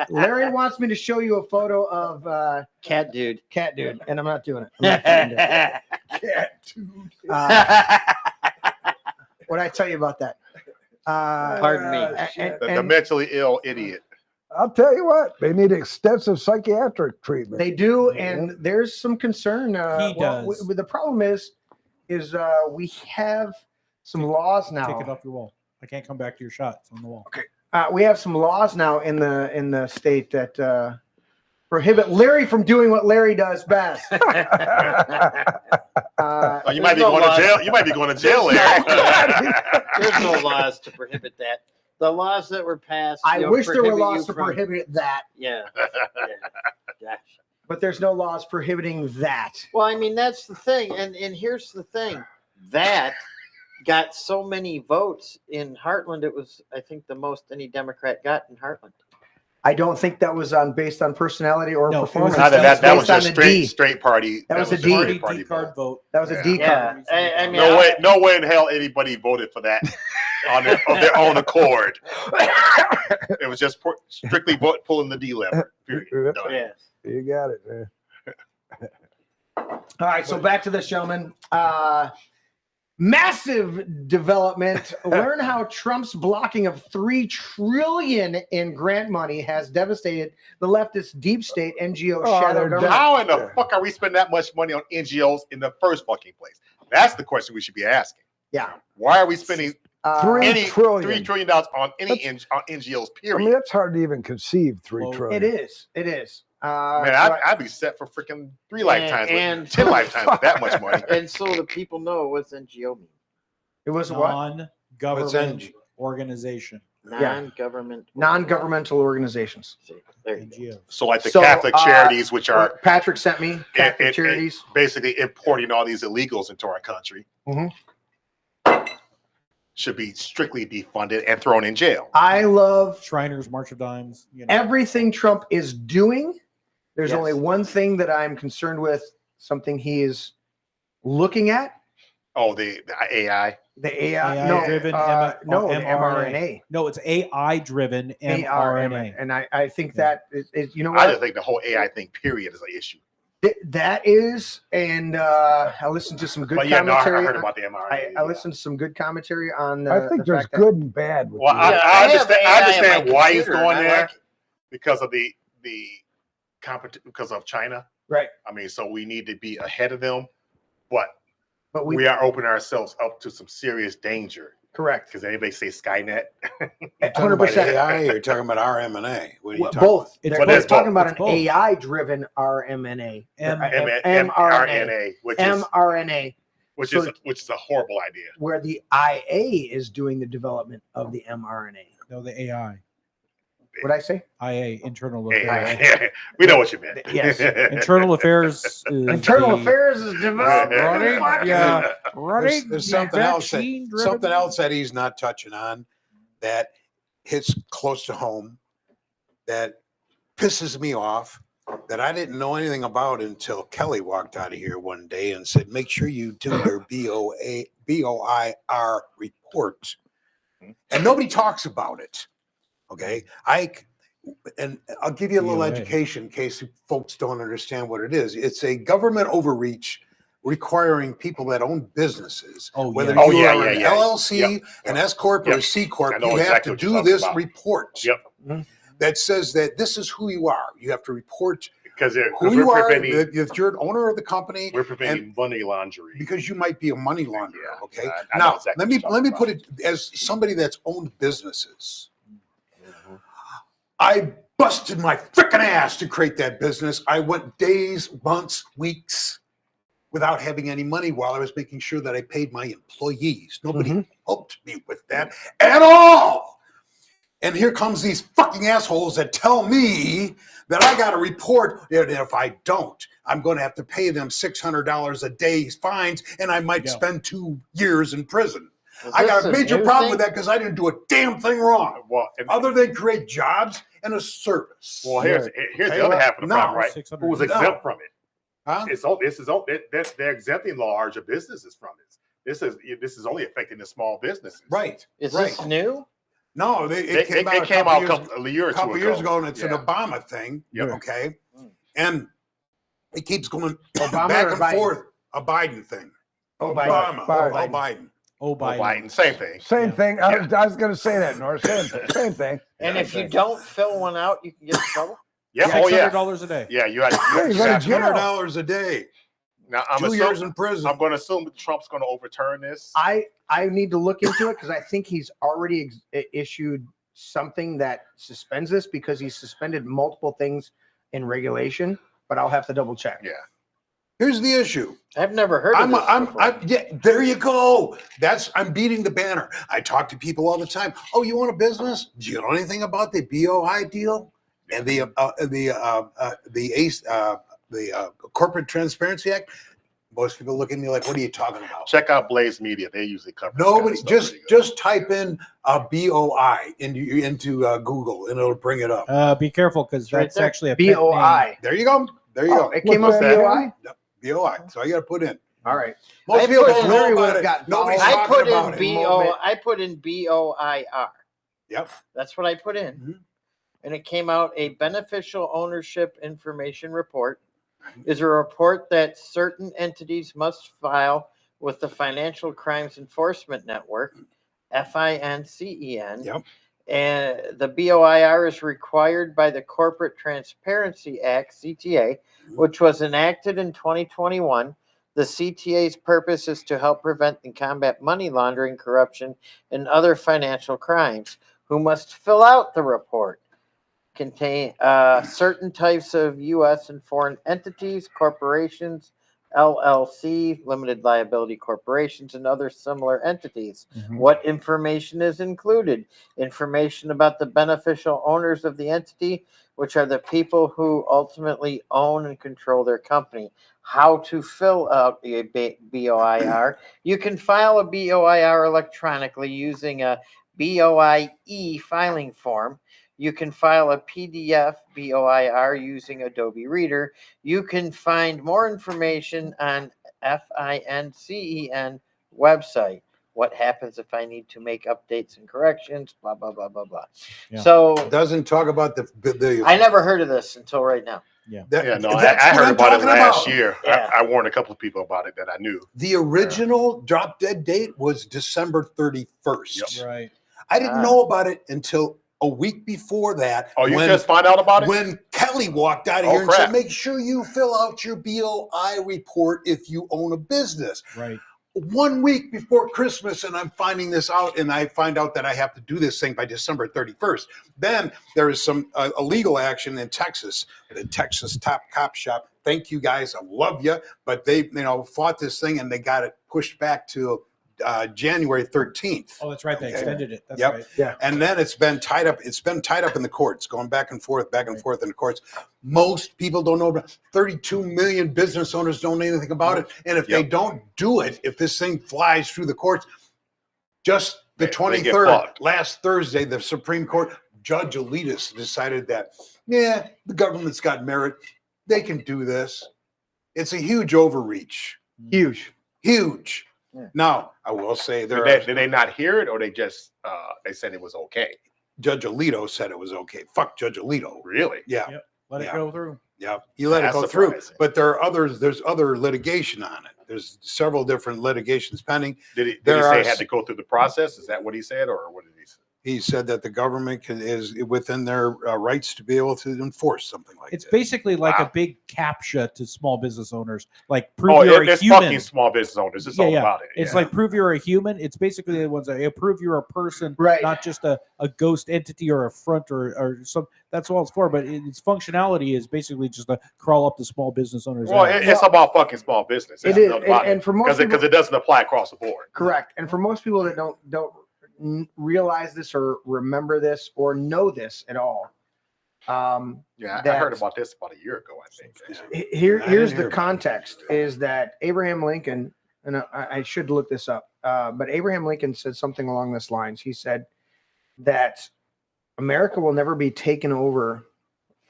Larry wants me to show you a photo of cat dude, and I'm not doing it. I'm not doing it. Cat dude. What did I tell you about that? Pardon me. The mentally ill idiot. I'll tell you what, they need extensive psychiatric treatment. They do, and there's some concern. He does. The problem is we have some laws now. Take it off your wall. I can't come back to your shot. It's on the wall. Okay. We have some laws now in the state that prohibit Larry from doing what Larry does best. You might be going to jail. You might be going to jail, Larry. There's no laws to prohibit that. The laws that were passed. I wish there were laws to prohibit that. Yeah. Gosh. But there's no laws prohibiting that. Well, I mean, that's the thing. And here's the thing. That got so many votes in Heartland. It was, I think, the most any Democrat got in Heartland. I don't think that was based on personality or performance. That was just straight party. That was a D card vote. That was a D card. I mean, no way in hell anybody voted for that of their own accord. It was just strictly pulling the D lever. Yes. You got it, man. All right, so back to this, gentlemen. Massive development. Learn how Trump's blocking of $3 trillion in grant money has devastated the leftist deep state NGO shadow government. How in the fuck are we spending that much money on NGOs in the first fucking place? That's the question we should be asking. Yeah. Why are we spending $3 trillion on NGOs? Period. I mean, that's hard to even conceive. $3 trillion. It is. Man, I'd be set for freaking 3 lifetimes and 10 lifetimes with that much money. And so the people know what's NGO mean. It was what? Non-government organization. Non-governmental organizations. NGO. So like the Catholic charities, which are Patrick sent me Catholic charities, basically importing all these illegals into our country. Mm-hmm. Should be strictly defunded and thrown in jail. I love Shriners, March of Dimes. Everything Trump is doing. There's only one thing that I'm concerned with, something he is looking at. Oh, the AI. The AI driven mRNA. No, it's AI driven mRNA. And I think that is, you know what? I just think the whole AI thing, period, is an issue. That is, and I listened to some good commentary. I heard about the mRNA. I listened to some good commentary on. I think there's good and bad. With I understand why he's going there because of because of China. Right. I mean, so we need to be ahead of them, but we are opening ourselves up to some serious danger Correct. Because anybody say Skynet? 100%. AI, you're talking about RMNA. What are you talking Both. about? They're talking about an AI-driven RMNA. mRNA, which is mRNA. which is a horrible idea. Where the IA is doing the development of the mRNA. No, the AI. What did I say? IA, internal affairs. Yeah, we know what you meant. Yes. Internal affairs. Is Internal affairs is developing. Running. There's something else that he's not touching on that hits close to home, that pisses me off, that I didn't know anything about until Kelly walked out of here one day and said, make sure you do your BOIR report. And nobody talks about it. Okay. And I'll give you a little education in case folks don't understand what it is. It's a government overreach requiring people that own businesses, whether you are an LLC, an S Corp, or a C Corp, you have to do this report that says that this is who you are. You have to report because who you are. If you're an owner of the company, we're preventing money laundering because you might be a money launderer. Okay. Now let me put it as somebody that's owned businesses. I busted my frickin' ass to create that business. I went days, months, weeks without having any money while I was making sure that I paid my employees. Nobody helped me with that at all. And here comes these fucking assholes that tell me that I got to report, and if I don't, I'm going to have to pay them $600 a day fines, and I might spend 2 years in prison. I got a major problem with that because I didn't do a damn thing wrong, other than create jobs and a service. Well, here's the other half of the problem, right? Who was exempt from it? Huh? They're exempting larger businesses from it. This is only affecting the small businesses. Right. Is this new? No, it came out a couple years ago, and it's an Obama thing. Okay, and it keeps going back and forth. A Biden thing. Obama. Biden. Biden. Same thing. Same thing. I was going to say that, Norris. Same thing. And if you don't fill one out, you can get in trouble. Yeah, $600 a day. Yeah, you had $600 a day. Now I'm 2 years in prison. I'm going to assume that Trump's going to overturn this. I need to look into it because I think he's already issued something that suspends this because he suspended multiple things in regulation. But I'll have to double check. Yeah. Here's the issue. I've never heard of this. Yeah, there you go. I'm beating the banner. I talk to people all the time. Oh, you want a business? Do you know anything about the BOI deal and the Corporate Transparency Act? Most people look at me like, "What are you talking about?" Check out Blaze Media; they usually cover. Nobody just type in BOI into Google and it'll bring it up. Be careful because that's actually a BOI. There you go. There you go. It came up BOI. BOI. So I got to put in. All right. Most people don't know about it. Nobody's I put talking about in it. I put in BOIR. Yep. That's what I put in. And it came out a beneficial ownership information report is a report that certain entities must file with the Financial Crimes Enforcement Network, FINCEN. Yep. And the BOIR is required by the Corporate Transparency Act, CTA, which was enacted in 2021. The CTA's purpose is to help prevent and combat money laundering, corruption, and other financial crimes. Who must fill out the report? Contain certain types of U.S. and foreign entities, corporations, LLC, limited liability corporations, and other similar entities. What information is included? Information about the beneficial owners of the entity, which are the people who ultimately own and control their company. How to fill out a BOIR. You can file a BOIR electronically using a BOIE filing form. You can file a PDF BOIR using Adobe Reader. You can find more information on FINCEN website. What happens if I need to make updates and corrections? Blah, blah, blah, blah, blah. Yeah. So it doesn't talk about the I never heard of this until right now. I heard about it last year. Yeah. I warned a couple of people about it that I knew. The original drop dead date was December 31st. Yep. Right. I didn't know about it until a week before that. Oh, you just find out about it? When Kelly walked out of here and said, make sure you fill out your BOI report if you own a business. Right. 1 week before Christmas, and I'm finding this out, and I find out that I have to do this thing by December 31st. Then there is some illegal action in Texas, the Texas Top Cop Shop. Thank you guys, I love you, but they fought this thing and they got it pushed back to January 13th. Oh, that's right. They extended it. That's Yep. right. Yeah. And then it's been tied up. It's been tied up in the courts, going back and forth in the courts. Most people don't know about 32 million business owners don't know anything about it. And if they don't do it, if this thing flies through the courts, just the 23rd, last Thursday, the Supreme Court, Judge Alito decided that, the government's got merit. They can do this. It's a huge overreach. Huge. Yeah. Now, I will say did they not hear it, or they just they said it was okay? Judge Alito said it was okay. Fuck Judge Alito. Really? Yeah. Yep. Let it go through. Yeah. You let That's it go through. surprising. But there are others. There's other litigation on it. There's several different litigations pending. Did he say it had to go through the process? Is that what he said, or what did he say? He said that the government is within their rights to be able to enforce something like It's that. basically like a big captcha to small business owners. Like prove you're a it's human. fucking small business owners. It's all about it. It's like prove you're a human. It's basically the ones that prove you're a person, not just a ghost entity or a front or some. That's all it's for. But its functionality is basically just to crawl up to small business owners. Well, it's about fucking small business. It is, and for most because it doesn't apply across the board. Correct. And for most people that don't realize this or remember this or know this at all. I heard about this about a year ago, I think. Here's the context is that Abraham Lincoln, and I should look this up, but Abraham Lincoln said something along this lines. He said that America will never be taken over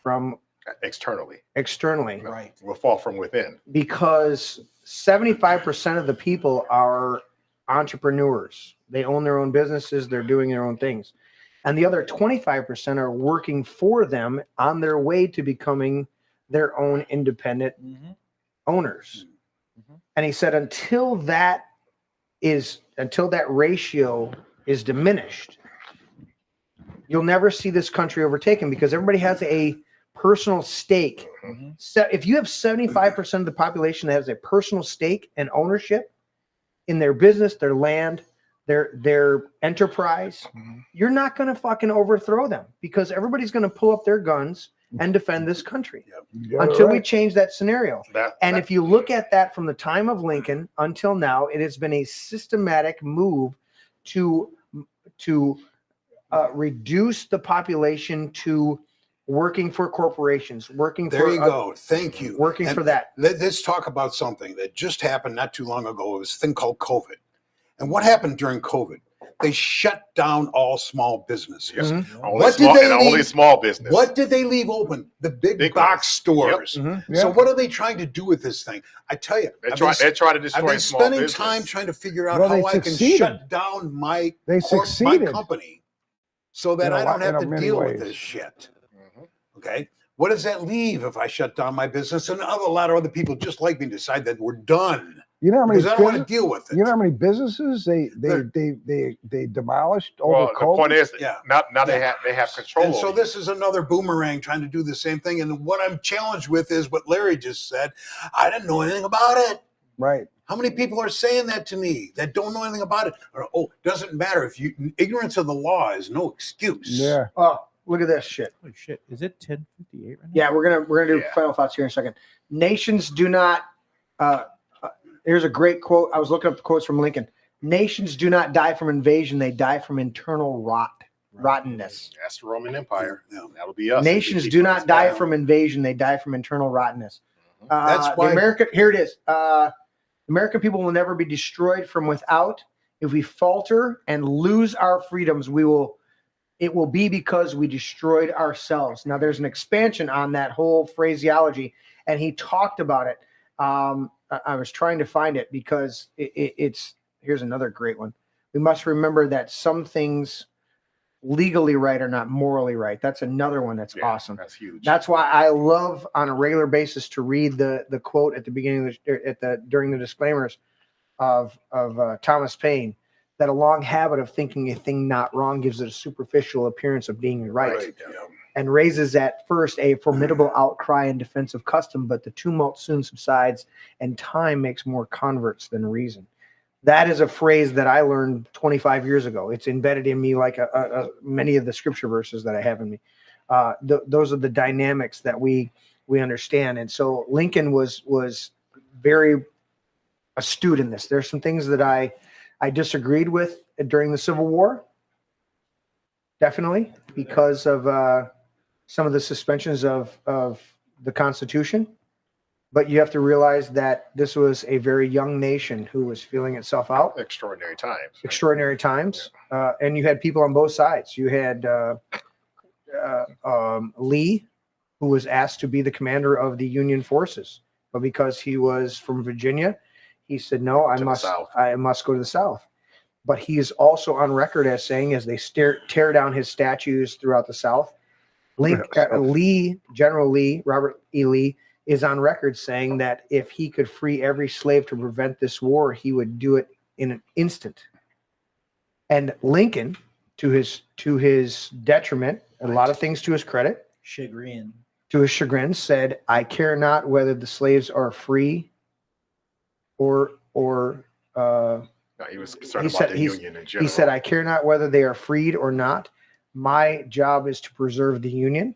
from externally. Right. Will fall from within. Because 75% of the people are entrepreneurs. They own their own businesses. They're doing their own things. And the other 25% are working for them on their way to becoming their own independent owners. And he said, until that ratio is diminished, you'll never see this country overtaken because everybody has a personal stake. So if you have 75% of the population that has a personal stake and ownership in their business, their land, their enterprise, you're not going to fucking overthrow them because everybody's going to pull up their guns and defend this country until we change that scenario. If you look at that from the time of Lincoln until now, it has been a systematic move to reduce the population to working for corporations, working there for you go. Thank you. Working for that. Let's talk about something that just happened not too long ago. It was a thing called COVID. And what happened during COVID? They shut down all small businesses. Only small business. What did they leave open? The big box stores. So what are they trying to do with this thing? I tell you, they try to destroy I've been small spending business. time trying to figure out how I can shut down my company so that I don't have to deal with this shit. Okay. What does that leave if I shut down my business and a lot of other people just like me decide that we're done? You know how many? Because I don't want to deal with it. You know how many businesses they demolished over Well, COVID? the point is, now they have control. And so this is another boomerang trying to do the same thing. And what I'm challenged with is what Larry just said. I didn't know anything about it. Right. How many people are saying that to me that don't know anything about it? Or, doesn't matter if ignorance of the law is no excuse. Yeah. Oh, look at this shit. Holy shit. Is it 10:58 right now? Yeah, we're gonna do final thoughts here in a second. Nations do not. Here's a great quote. I was looking up the quotes from Lincoln. Nations do not die from invasion; they die from internal rottenness. That's the Roman Empire. That'll be us. Nations do not die from invasion; they die from internal rottenness. That's why here it is. American people will never be destroyed from without. If we falter and lose our freedoms, it will be because we destroyed ourselves. Now, there's an expansion on that whole phraseology, and he talked about it. I was trying to find it because it's here's another great one. We must remember that some things legally right are not morally right. That's another one that's awesome. That's huge. That's why I love on a regular basis to read the quote at the beginning during the disclaimers of Thomas Paine, that a long habit of thinking a thing not wrong gives it a superficial appearance of being right. And raises at first a formidable outcry in defense of custom, but the tumult soon subsides and time makes more converts than reason. That is a phrase that I learned 25 years ago. It's embedded in me like many of the scripture verses that I have in me. Those are the dynamics that we understand. And so Lincoln was very astute in this. There's some things that I disagreed with during the Civil War, definitely, because of some of the suspensions of the Constitution. But you have to realize that this was a very young nation who was feeling itself out. Extraordinary times. Right? Extraordinary times. And you had people on both sides. You had Lee, who was asked to be the commander of the Union forces. But because he was from Virginia, he said, no, I must go to the South. But he is also on record as saying, as they tear down his statues throughout the South, General Lee, Robert E. Lee, is on record saying that if he could free every slave to prevent this war, he would do it in an instant. And Lincoln, to his detriment, a lot of things to his credit, to his chagrin, said, I care not whether the slaves are free or no, he was concerned about the Union in general. He said, I care not whether they are freed or not. My job is to preserve the Union.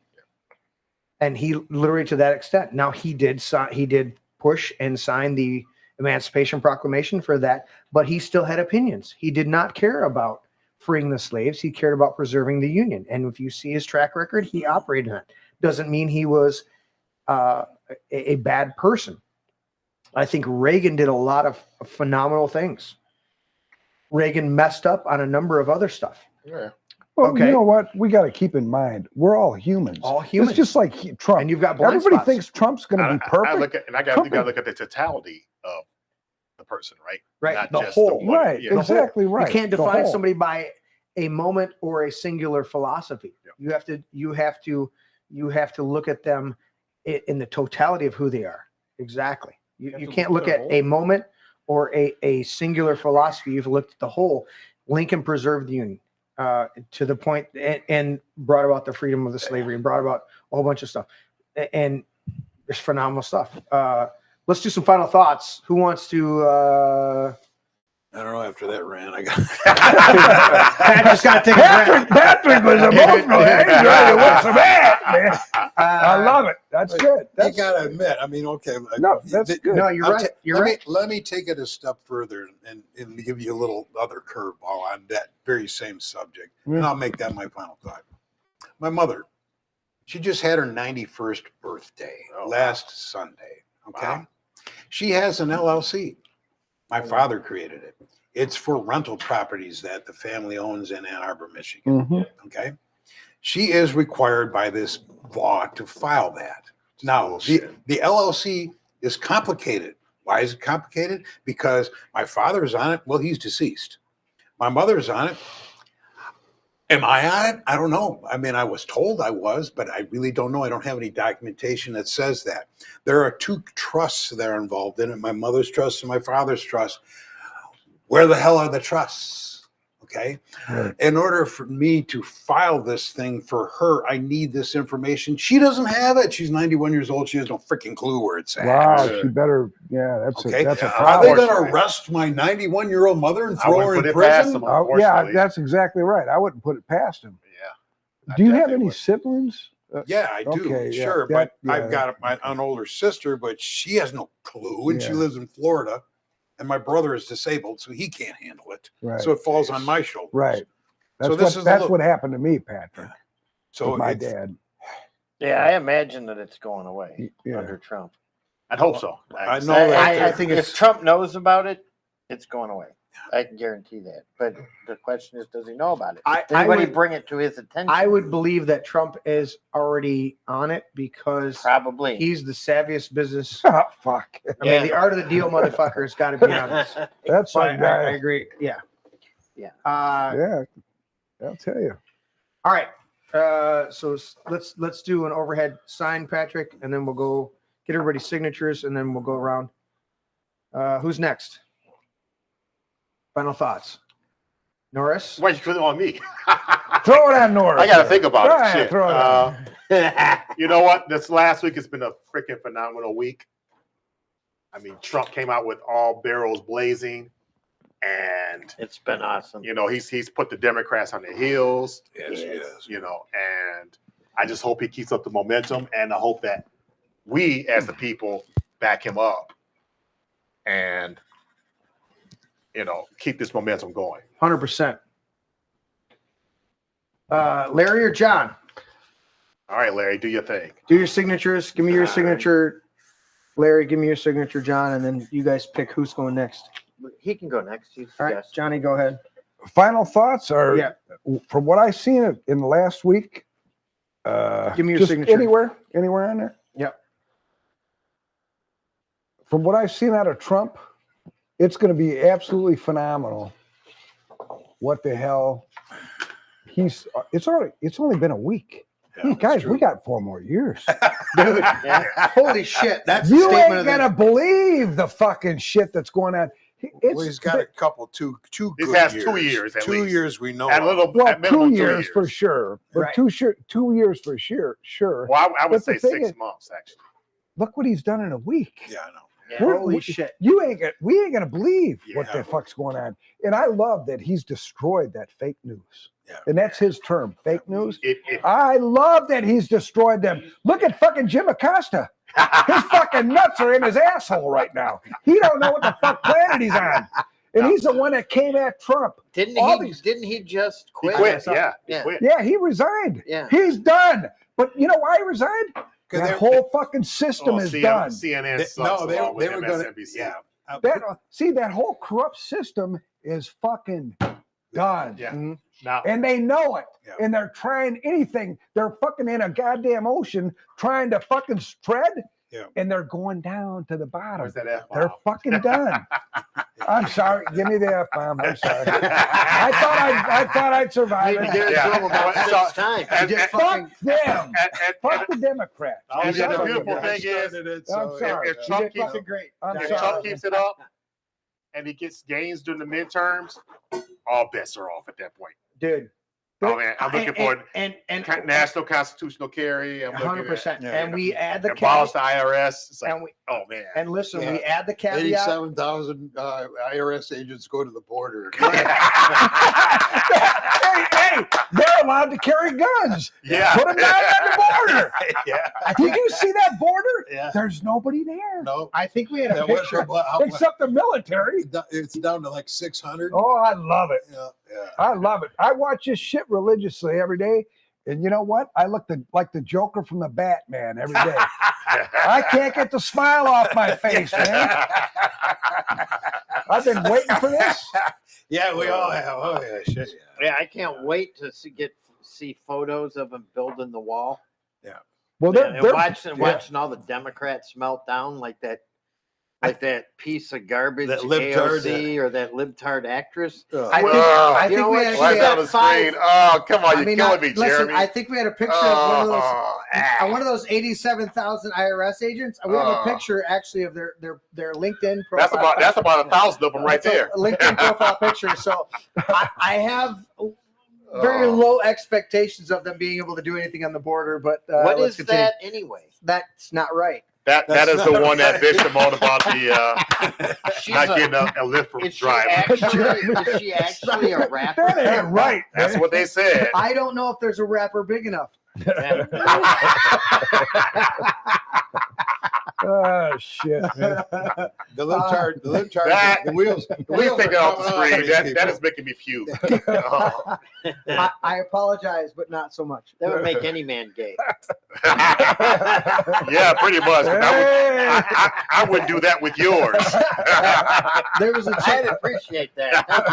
And he literally to that extent. Now he did push and sign the Emancipation Proclamation for that, but he still had opinions. He did not care about freeing the slaves. He cared about preserving the Union. And if you see his track record, he operated on it. Doesn't mean he was a bad person. I think Reagan did a lot of phenomenal things. Reagan messed up on a number of other stuff. Yeah. Well, you know what? We got to keep in mind, we're all humans. All humans. It's just like Trump. And you've got blind Everybody spots. thinks Trump's going to be perfect. You got to look at the totality of the person, right? Right. Not The just whole. the one. Right. Yeah. Exactly right. You can't The define whole. somebody by a moment or a singular philosophy. Yeah. You have to look at them in the totality of who they are. Exactly. You can't look at a moment or a singular philosophy. You've looked at the whole. Lincoln preserved the Union to the point and brought about the freedom of the slavery and brought about a whole bunch of stuff. And there's phenomenal stuff. Let's do some final thoughts. Who wants to? I don't know. After that rant, I got. Pat just got to take a breath. Patrick was emotional. He's ready to whip some ass, man. I love it. That's good. You gotta admit. I mean, okay. No, that's good. No, you're right. You're right. Let me take it a step further and give you a little other curveball on that very same subject, and I'll make that my final thought. My mother, she just had her 91st birthday last Sunday. Okay, wow. She has an LLC. My father created it. It's for rental properties that the family owns in Ann Arbor, Michigan. Mm-hmm. Okay. She is required by this law to file that. Now, the LLC is complicated. Why is it complicated? Because my father's on it. Well, he's deceased. My mother's on it. Am I on it? I don't know. I mean, I was told I was, but I really don't know. I don't have any documentation that says that. There are two trusts that are involved in it, my mother's trust and my father's trust. Where the hell are the trusts? Okay. Right. In order for me to file this thing for her, I need this information. She doesn't have it. She's 91 years old. She has no freaking clue where it's at. Wow, she better. Yeah, that's okay. That's a Are problem. they going to arrest my 91-year-old mother and throw her in prison? Yeah, that's exactly right. I wouldn't put it past him. Yeah. Do you have any siblings? Yeah, I do. Okay, sure, but I've got an older sister, but she has no clue, and she lives in Florida. And my brother is disabled, so he can't handle it. Right. So it falls on my shoulders. Right. That's That's what happened to me, Patrick. So with my dad. Yeah, I imagine that it's going away under Trump. I'd hope so. I know that. I think if Trump knows about it, it's going away. I can guarantee that. But the question is, does he know about it? Did anybody bring it to his attention? I would believe that Trump is already on it because probably he's the savviest business. Oh, fuck. I mean, the art of the deal, motherfucker, has got to be on this. That's I guy. agree. Yeah. Yeah, I'll tell you. All right. So let's do an overhead sign, Patrick, and then we'll go get everybody's signatures, and then we'll go around. Who's next? Final thoughts. Norris? Why you put it on me? Throw it on Norris. I got to think about Right, it. Shit. throw it on. You know what? This last week has been a freaking phenomenal week. I mean, Trump came out with all barrels blazing. and it's been awesome. You know, he's put the Democrats on their heels. Yes, he has. You know, and I just hope he keeps up the momentum, and I hope that we, as the people, back him up, and you know, keep this momentum going. 100%. Larry or John? All right, Larry, do your thing. Do your signatures. Give me your signature. Larry, give me your signature, John, and then you guys pick who's going next. He can go next. He's All right, Johnny, go ahead. Final thoughts are, from what I've seen in the last week, give me your just signature. Anywhere on there? Yep. From what I've seen out of Trump, it's going to be absolutely phenomenal. What the hell? It's only been a week. Yeah, guys, we got 4 more years. Dude, holy shit. That's the You statement ain't of the gonna believe the fucking shit that's going on. Well, he's got a couple, two He good has years. 2 years at 2 least. years we know. At of. Well, at minimum 2 years for sure. But Right. 2 years for sure. Sure. Well, I would But the say thing 6 is, months actually. Look what he's done in a week. Yeah, I know. Holy shit. We ain't gonna believe what the fuck's going on. And I love that he's destroyed that fake news. Yeah. And that's his term, fake news. I love that he's destroyed them. Look at fucking Jim Acosta. His fucking nuts are in his asshole right now. He don't know what the fuck planet he's on. And he's the one that came at Trump. Didn't he just quit? He quit, Yeah, he resigned. Yeah. He's done. But you know why he resigned? That they're- whole fucking system is done. CNN sucks No, they along with were going to. MSNBC. Yeah. That whole corrupt system is fucking done. Yeah. Now, And they know it. And they're trying anything. They're fucking in a goddamn ocean trying to fucking tread. Yeah. And they're going down to the bottom. where's that F-bomb? They're fucking done. I'm sorry. Give me the F-bomb. I'm sorry. I thought I'd survive it. It's time. Fuck them. Fuck the Democrats. And I'm the sorry. beautiful thing is, I'm sorry. if Trump You did keeps fucking great. if Trump keeps it up and he gets gains during the midterms, all bets are off at that point. Dude. Oh man, I'm looking for and national constitutional carry. I'm looking 100%. at, And we add the abolish the IRS. It's like, and we, oh man. and listen, we add the caveat. 87,000 IRS agents go to the border. Hey, they're allowed to carry guns. Yeah. Put them down at the border. Yeah. Did you see that border? Yeah. There's nobody there. No, I think we had a That went picture. from, Except the military. it's down to like 600. Oh, I love it. Yeah, yeah. I love it. I watch this shit religiously every day. And you know what? I look like the Joker from the Batman every day. I can't get the smile off my face, man. I've been waiting for this. Yeah, we all have. Oh yeah, shit. Yeah, I can't wait to see photos of him building the wall. Yeah. Well, And they're watching all the Democrats melt down like that piece of garbage, That libtard, AOC or that libtard actress. I think we Right actually down the screen. Oh, come on, you're killing me, listen, Jeremy. I think we had a picture of one of those 87,000 IRS agents. We have a picture actually of their LinkedIn profile. That's about 1,000 of them right That's a there. LinkedIn profile picture. So I have very low expectations of them being able to do anything on the border. But What let's is continue. that anyway? That's not right. That is the one that bitched him out about the not getting a lift from Is she driving. is she actually a rapper? That ain't right. That's what they said. I don't know if there's a rapper big enough. Oh shit. Man. The libtard, That- the wheels. We take it off the coming screen. these That people. is making me puke. Oh. I apologize, but not so much. That would make any man gay. Yeah, pretty much. But I wouldn't do that with yours. There was a I'd appreciate that. Thank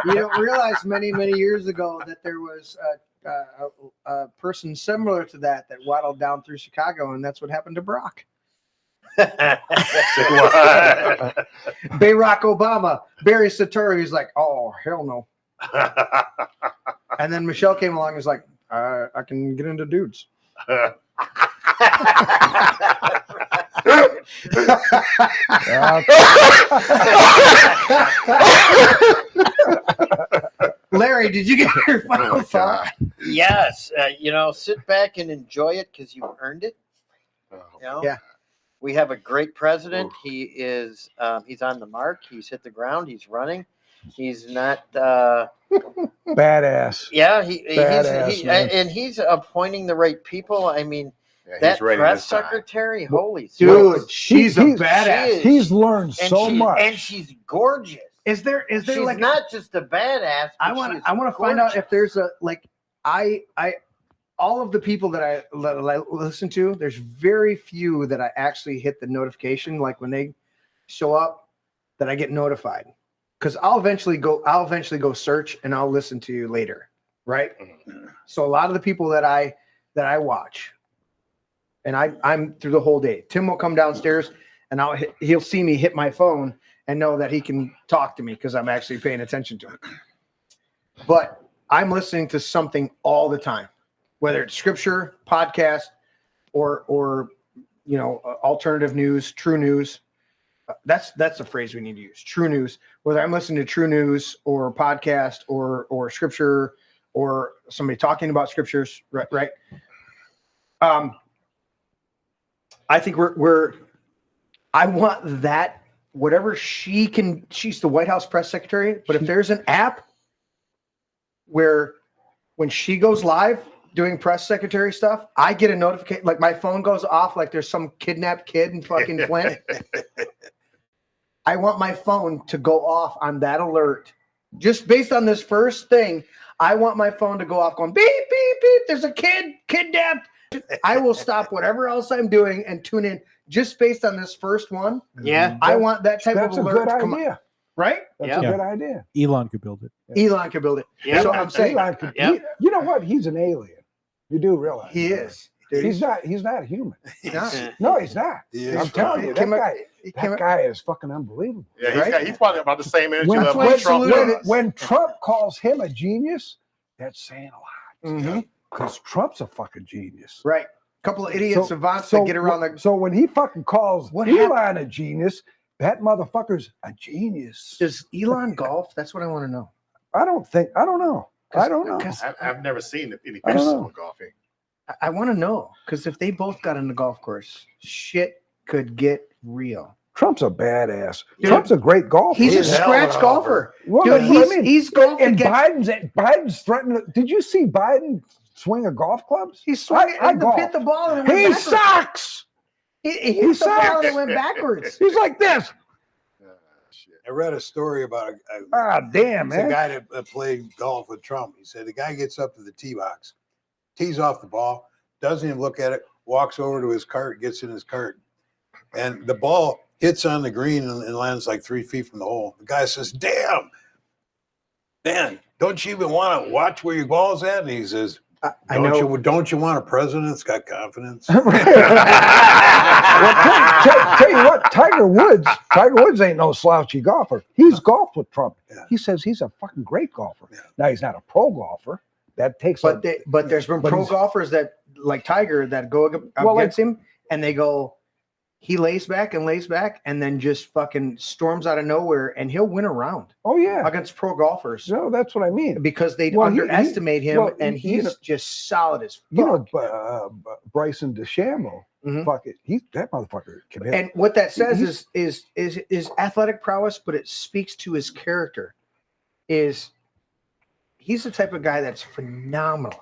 you. You don't realize many years ago that there was a person similar to that waddled down through Chicago, and that's what happened to Barack. Barack Obama, Barry Soetoro, he's like, oh hell no. And then Michelle came along and was like, I can get into dudes. Larry, did you get your final thought? Yes, sit back and enjoy it because you earned it. Yeah. We have a great president. He is he's on the mark. He's hit the ground. He's running. He's not. Badass. Yeah, Badass, man. and he's appointing the right people. I mean, Yeah, he's that ready press this time. secretary, holy Dude, smokes. she's a badass. She is. He's learned And so she- much. and she's gorgeous. Is there She's like not just a badass. I but want she's to find out gorgeous. if there's a like I all of the people that I listen to, there's very few that I actually hit the notification like when they show up that I get notified because I'll eventually go search and I'll listen to you later, right? So a lot of the people that I watch, and I'm through the whole day. Tim will come downstairs and he'll see me hit my phone and know that he can talk to me because I'm actually paying attention to him. But I'm listening to something all the time, whether it's scripture, podcast, or alternative news, true news. That's a phrase we need to use. True news. Whether I'm listening to true news or podcast or scripture or somebody talking about scriptures, right? I think I want that. Whatever she can, she's the White House press secretary. But if there's an app where when she goes live doing press secretary stuff, I get a notification, like my phone goes off, like there's some kidnapped kid in fucking Flint. I want my phone to go off on that alert. Just based on this first thing, I want my phone to go off going beep, beep, beep. There's a kid kidnapped. I will stop whatever else I'm doing and tune in just based on this first one. Yeah. I want that type That's of a alert good to come idea. up. Right? That's a good idea. Elon could build it. Elon could build it. Yeah. That's what I'm saying. Elon could, you know what? He's an alien. You do realize He that. is. Dude, He's not human. He's not. No, he's not. He is I'm telling you, He that guy is fucking unbelievable. Yeah, he's probably about the same energy When, level as Trump does. when Trump calls him a genius, that's saying a lot. Mm-hmm. Because Trump's a fucking genius. Right. A couple of idiot savants that get around the. So when he fucking calls What Elon a genius, that motherfucker's a genius. Does Elon golf? That's what I want to know. I don't know. I don't know. I've never seen any I don't pictures know. of golfing. I want to know because if they both got on the golf course, shit could get real. Trump's a badass. Dude, Trump's a great golfer. He's a scratch golfer. Well, Dude, that's what I mean. he's golfing. And Biden's threatening. Did you see Biden swing a golf clubs? He swung I and hit the ball and it went He backwards. sucks. He hit the ball and it went backwards. He's like this. I read a story about damn, it's man. a guy that played golf with Trump. He said the guy gets up to the tee box, tees off the ball, doesn't even look at it, walks over to his cart, gets in his cart, and the ball hits on the green and lands like 3 feet from the hole. The guy says, "Damn, man, don't you even want to watch where your ball's at?" And he says, Don't you want a president that's got confidence?" Tell you what, Tiger Woods ain't no slouchy golfer. He's golfed with Trump. He says he's a fucking great golfer. Now he's not a pro golfer. That takes. But there's been pro golfers that like Tiger that go against him and they go. He lays back and then just fucking storms out of nowhere and he'll win a round. Oh yeah, against pro golfers. No, that's what I mean. Because they Well, underestimate him and you he's know- just solid as fuck. You know, Bryson DeChambeau. Fuck it, that motherfucker can hit. And what that says He's- is athletic prowess, but it speaks to his character. He's the type of guy that's phenomenal.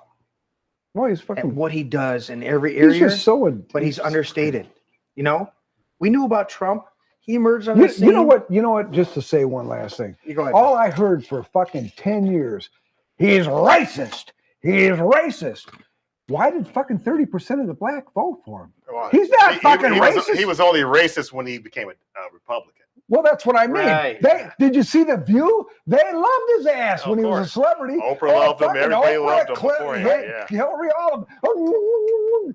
Well, he's fucking at what he does in every area. He's just so but he's understated. You know, we knew about Trump. He emerged on the scene. You know what? Just to say one last thing. You go ahead. All I heard for fucking 10 years, he's racist. He's racist. Why did fucking 30% of the black vote for him? Well, He's not fucking racist. He was only racist when he became a Republican. Well, that's what I mean. Right. Did you see The View? They loved his ass when he was a celebrity. Oprah loved him. fucking Everybody Oprah, loved him Clinton, before he- yeah. Hillary, all of them.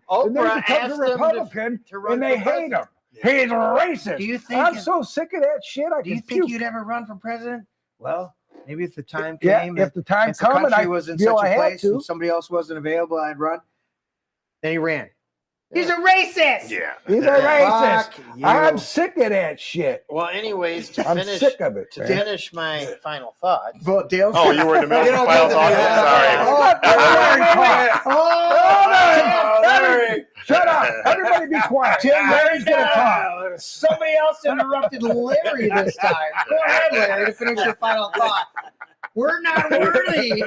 And then he Oprah becomes a asked him Republican, to run and they for hate him. president. He's racist. Do you think I'm so sick of that shit. Do you think you'd ever run for president? Well, maybe if the time Yeah, came, if the time if come the and country I was in feel such I a had place to. and somebody else wasn't available, I'd run. Then he ran. He's a racist. Yeah. He's a racist. Fuck you. I'm sick of that shit. Well, anyways, to I'm finish, sick of it, to man. finish my final thought. Well, Dale. Oh, you were in the middle of the final thought. Sorry. Larry, shut up. Everybody be quiet. Tim, Larry's gonna talk. Somebody else interrupted Larry this time. Go ahead, Larry, to finish your final thought. We're not worthy.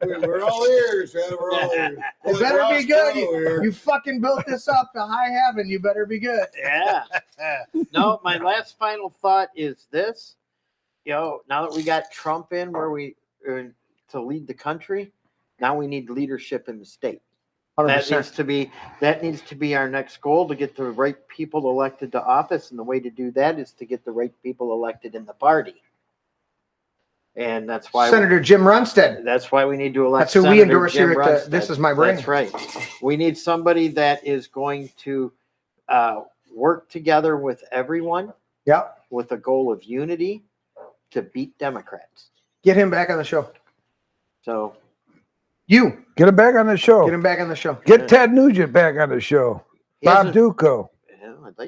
We're all ears, man. We're all ears. It better be good. You fucking built this up to high heaven. You better be good. Yeah. No, my last final thought is this. Now that we got Trump in where to lead the country, now we need leadership in the state. 100%. That needs to be our next goal, to get the right people elected to office, and the way to do that is to get the right people elected in the party. And that's why Senator Jim Runstead. That's why we need to elect. That's who we Senator endorse Jim here at Runstead. This Is My Brain. That's right. We need somebody that is going to work together with everyone. Yeah. With a goal of unity to beat Democrats. Get him back on the show. So you get him back on the show. Get him back on the show. Get Ted Nugent back on the show. Bob Duco.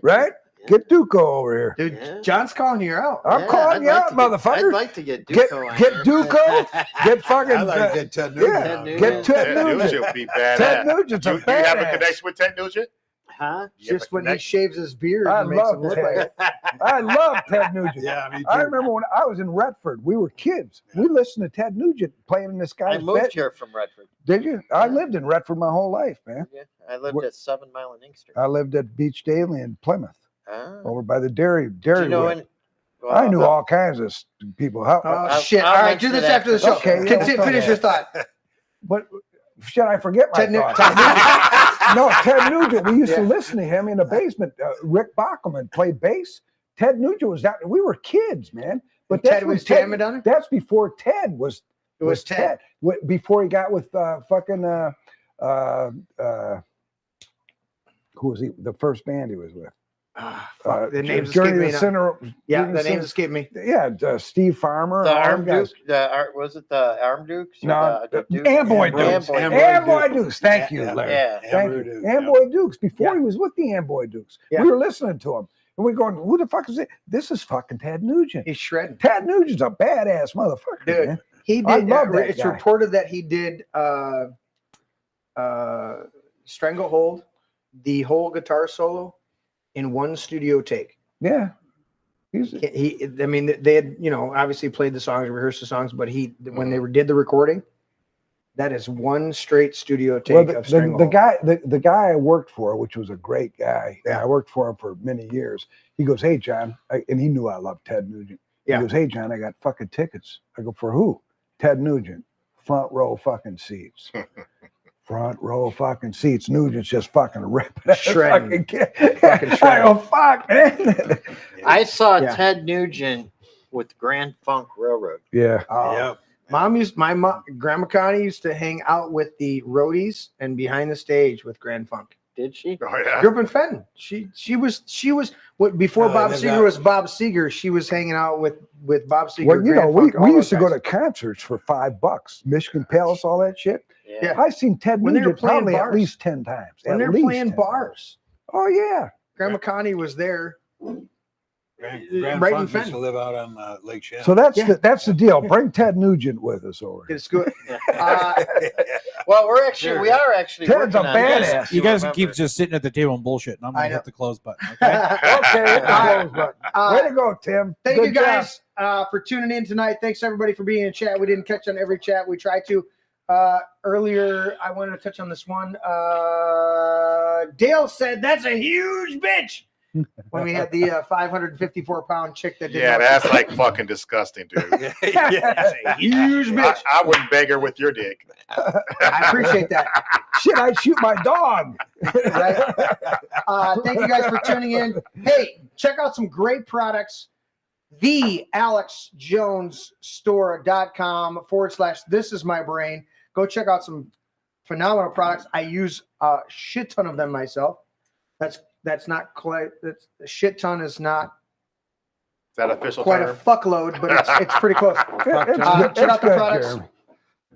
Right? Get Duco over here. Dude, John's calling you out. I'm calling you out, motherfucker. I'd like to get Duco. Get Duco. Get fucking. I like to get Ted Nugent. Yeah, get Ted Nugent. would be badass. Ted Nugent's a Do you have a badass. connection with Ted Nugent? Huh? Just when he shaves his beard I and makes love him look Ted. like it. I love Ted Nugent. Yeah, me too. I remember when I was in Redford. We were kids. We listened to Ted Nugent playing in this guy's I moved bed. here from Redford. Did you? I lived in Redford my whole life, man. Yeah, I lived at 7 Mile and Ink Street. I lived at Beach Daily in Plymouth, Ah. over by the dairy. Do you know wood. when? I knew all kinds of people. Oh, shit. All right, do this after the show. Okay, yeah, we'll Finish your thought. But should I forget my thought? No, Ted Nugent. We used to listen to him in the basement. Rick Bachman played bass. Ted Nugent was out. We were kids, man. But Ted that's when was jamming on it? That's before Ted was. It was Ted. Before he got with fucking who was he? The first band he was with. The names Journey escape to me the now. Center. Yeah, Journey to the the names Center- escape me. Yeah, Steve Farmer. The all them Arm guys. Duke. Was it the Arm Dukes? or No, the Duke? Amboy Dukes. Amboy Dukes. Thank you, Larry. Yeah. Thank you. Amboy Dukes. Before he was with the Amboy Dukes, Yeah. we were listening to him. And we're going, who the fuck is it? This is fucking Ted Nugent. He's shredding. Ted Nugent's a badass motherfucker, Dude, man. he did. I love that It's guy. reported that he did Stranglehold, the whole guitar solo, in one studio take. Yeah. I mean, they had, obviously played the songs, rehearsed the songs, but when they did the recording, that is one straight studio take Well, of the Stranglehold. guy I worked for, which was a great guy, I worked for him for many years. He goes, "Hey, John," and he knew I loved Ted Nugent. Yeah. He goes, "Hey, John, I got fucking tickets." I go, "For who?" Ted Nugent, front row fucking seats. Front row fucking seats. Nugent's just fucking ripping. Shredding. Fucking shredding. I go, fuck, man. I saw Yeah. Ted Nugent with Grand Funk Railroad. Yeah. My mom, Grandma Connie used to hang out with the roadies and behind the stage with Grand Funk. Did she? Oh yeah. Grew up in Fenton. She was before Oh, Bob they've Seger got- was Bob Seger. She was hanging out with Bob Seger. Well, Grand Funk, all we those used to go guys. to concerts for $5, Michigan Palace, all that shit. Yeah. I seen Ted When they were Nugent playing probably at bars. least 10 times. when At they're least playing 10 bars. Oh yeah. Grandma Connie was there. Grand Right in Funk used Fenton. to live out on Lake Shannon. So that's the deal. Bring Ted Nugent with us over here. It's good. Well, we are actually. Ted's a working on this. badass. You guys can Remember. keep just sitting at the table and bullshit, and I'm I gonna know. hit the close button. Okay. Okay, hit the close button. Way to go, Tim. Thank Good you guys for tuning in tonight. Thanks everybody for being in chat. We didn't catch on every chat. We tried to. Earlier, I wanted to touch on this one. Dale said that's a huge bitch when we had the 554-pound chick that did. Yeah, not- that's like fucking disgusting, dude. That's a huge bitch. I wouldn't beg her with your dick. I appreciate that. Shit, I'd shoot my dog. Right? Thank you guys for tuning in. Hey, check out some great products. TheAlexJonesStore.com/This Is My Brain. Go check out some phenomenal products. I use a shit ton of them myself. That's not quite. That's a shit ton is not Is that official quite term? a fuckload, but it's pretty close. Check out the products.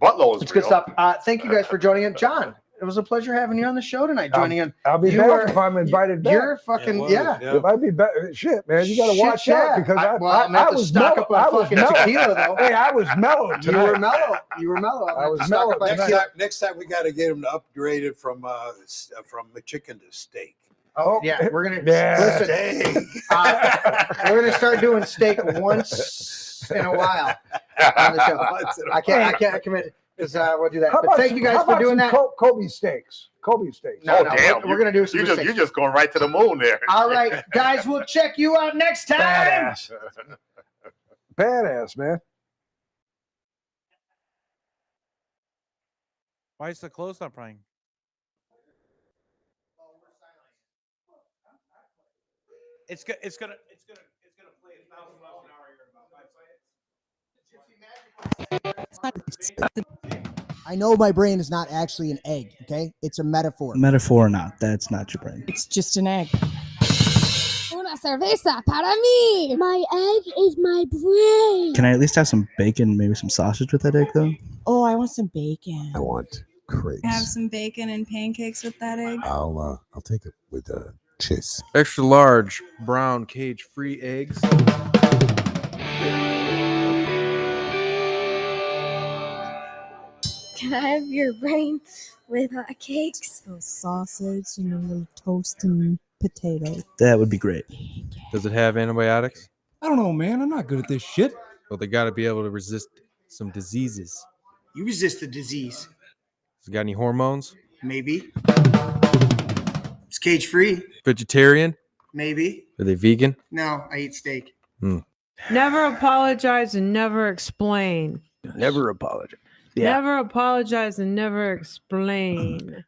Buttload is It's good real. stuff. Thank you guys for joining in. John, It was a pleasure having you on the show tonight. Joining in. I'll be back if I'm invited back. You're fucking It might be better. Shit, man, you got to watch out because I was stock mellow. up on I was fucking mellow. tequila though. Hey, I was mellow tonight. You were mellow. I was mellow. Next time we got to get them to upgrade it from chicken to steak. Oh yeah, we're gonna listen. We're gonna start doing steak once in a while on the show. I can't commit because we'll do that. But thank you guys for doing that. Kobe steaks. No, damn, we're gonna do some. You're just going right to the moon there. All right, guys, we'll check you out next time. Badass, man. Why is the clothes not playing? It's gonna play 1,000 miles an hour here in about 5 seconds. I know my brain is not actually an egg, okay? It's a metaphor. Metaphor or not, that's not your brain. It's just an egg. Una cerveza para mí. My egg is my brain. Can I at least have some bacon, maybe some sausage with that egg, though? Oh, I want some bacon. I want crepes. Have some bacon and pancakes with that egg. I'll take it with cheese. Extra large brown cage-free eggs. Can I have your brain with cakes? A sausage and a little toast and potato. That would be great. Does it have antibiotics? I don't know, man. I'm not good at this shit. Well, they got to be able to resist some diseases. You resist the disease. Has it got any hormones? Maybe. It's cage free. Vegetarian? Maybe. Are they vegan? No, I eat steak. Never apologize and never explain. Never apologize. Never apologize and never explain.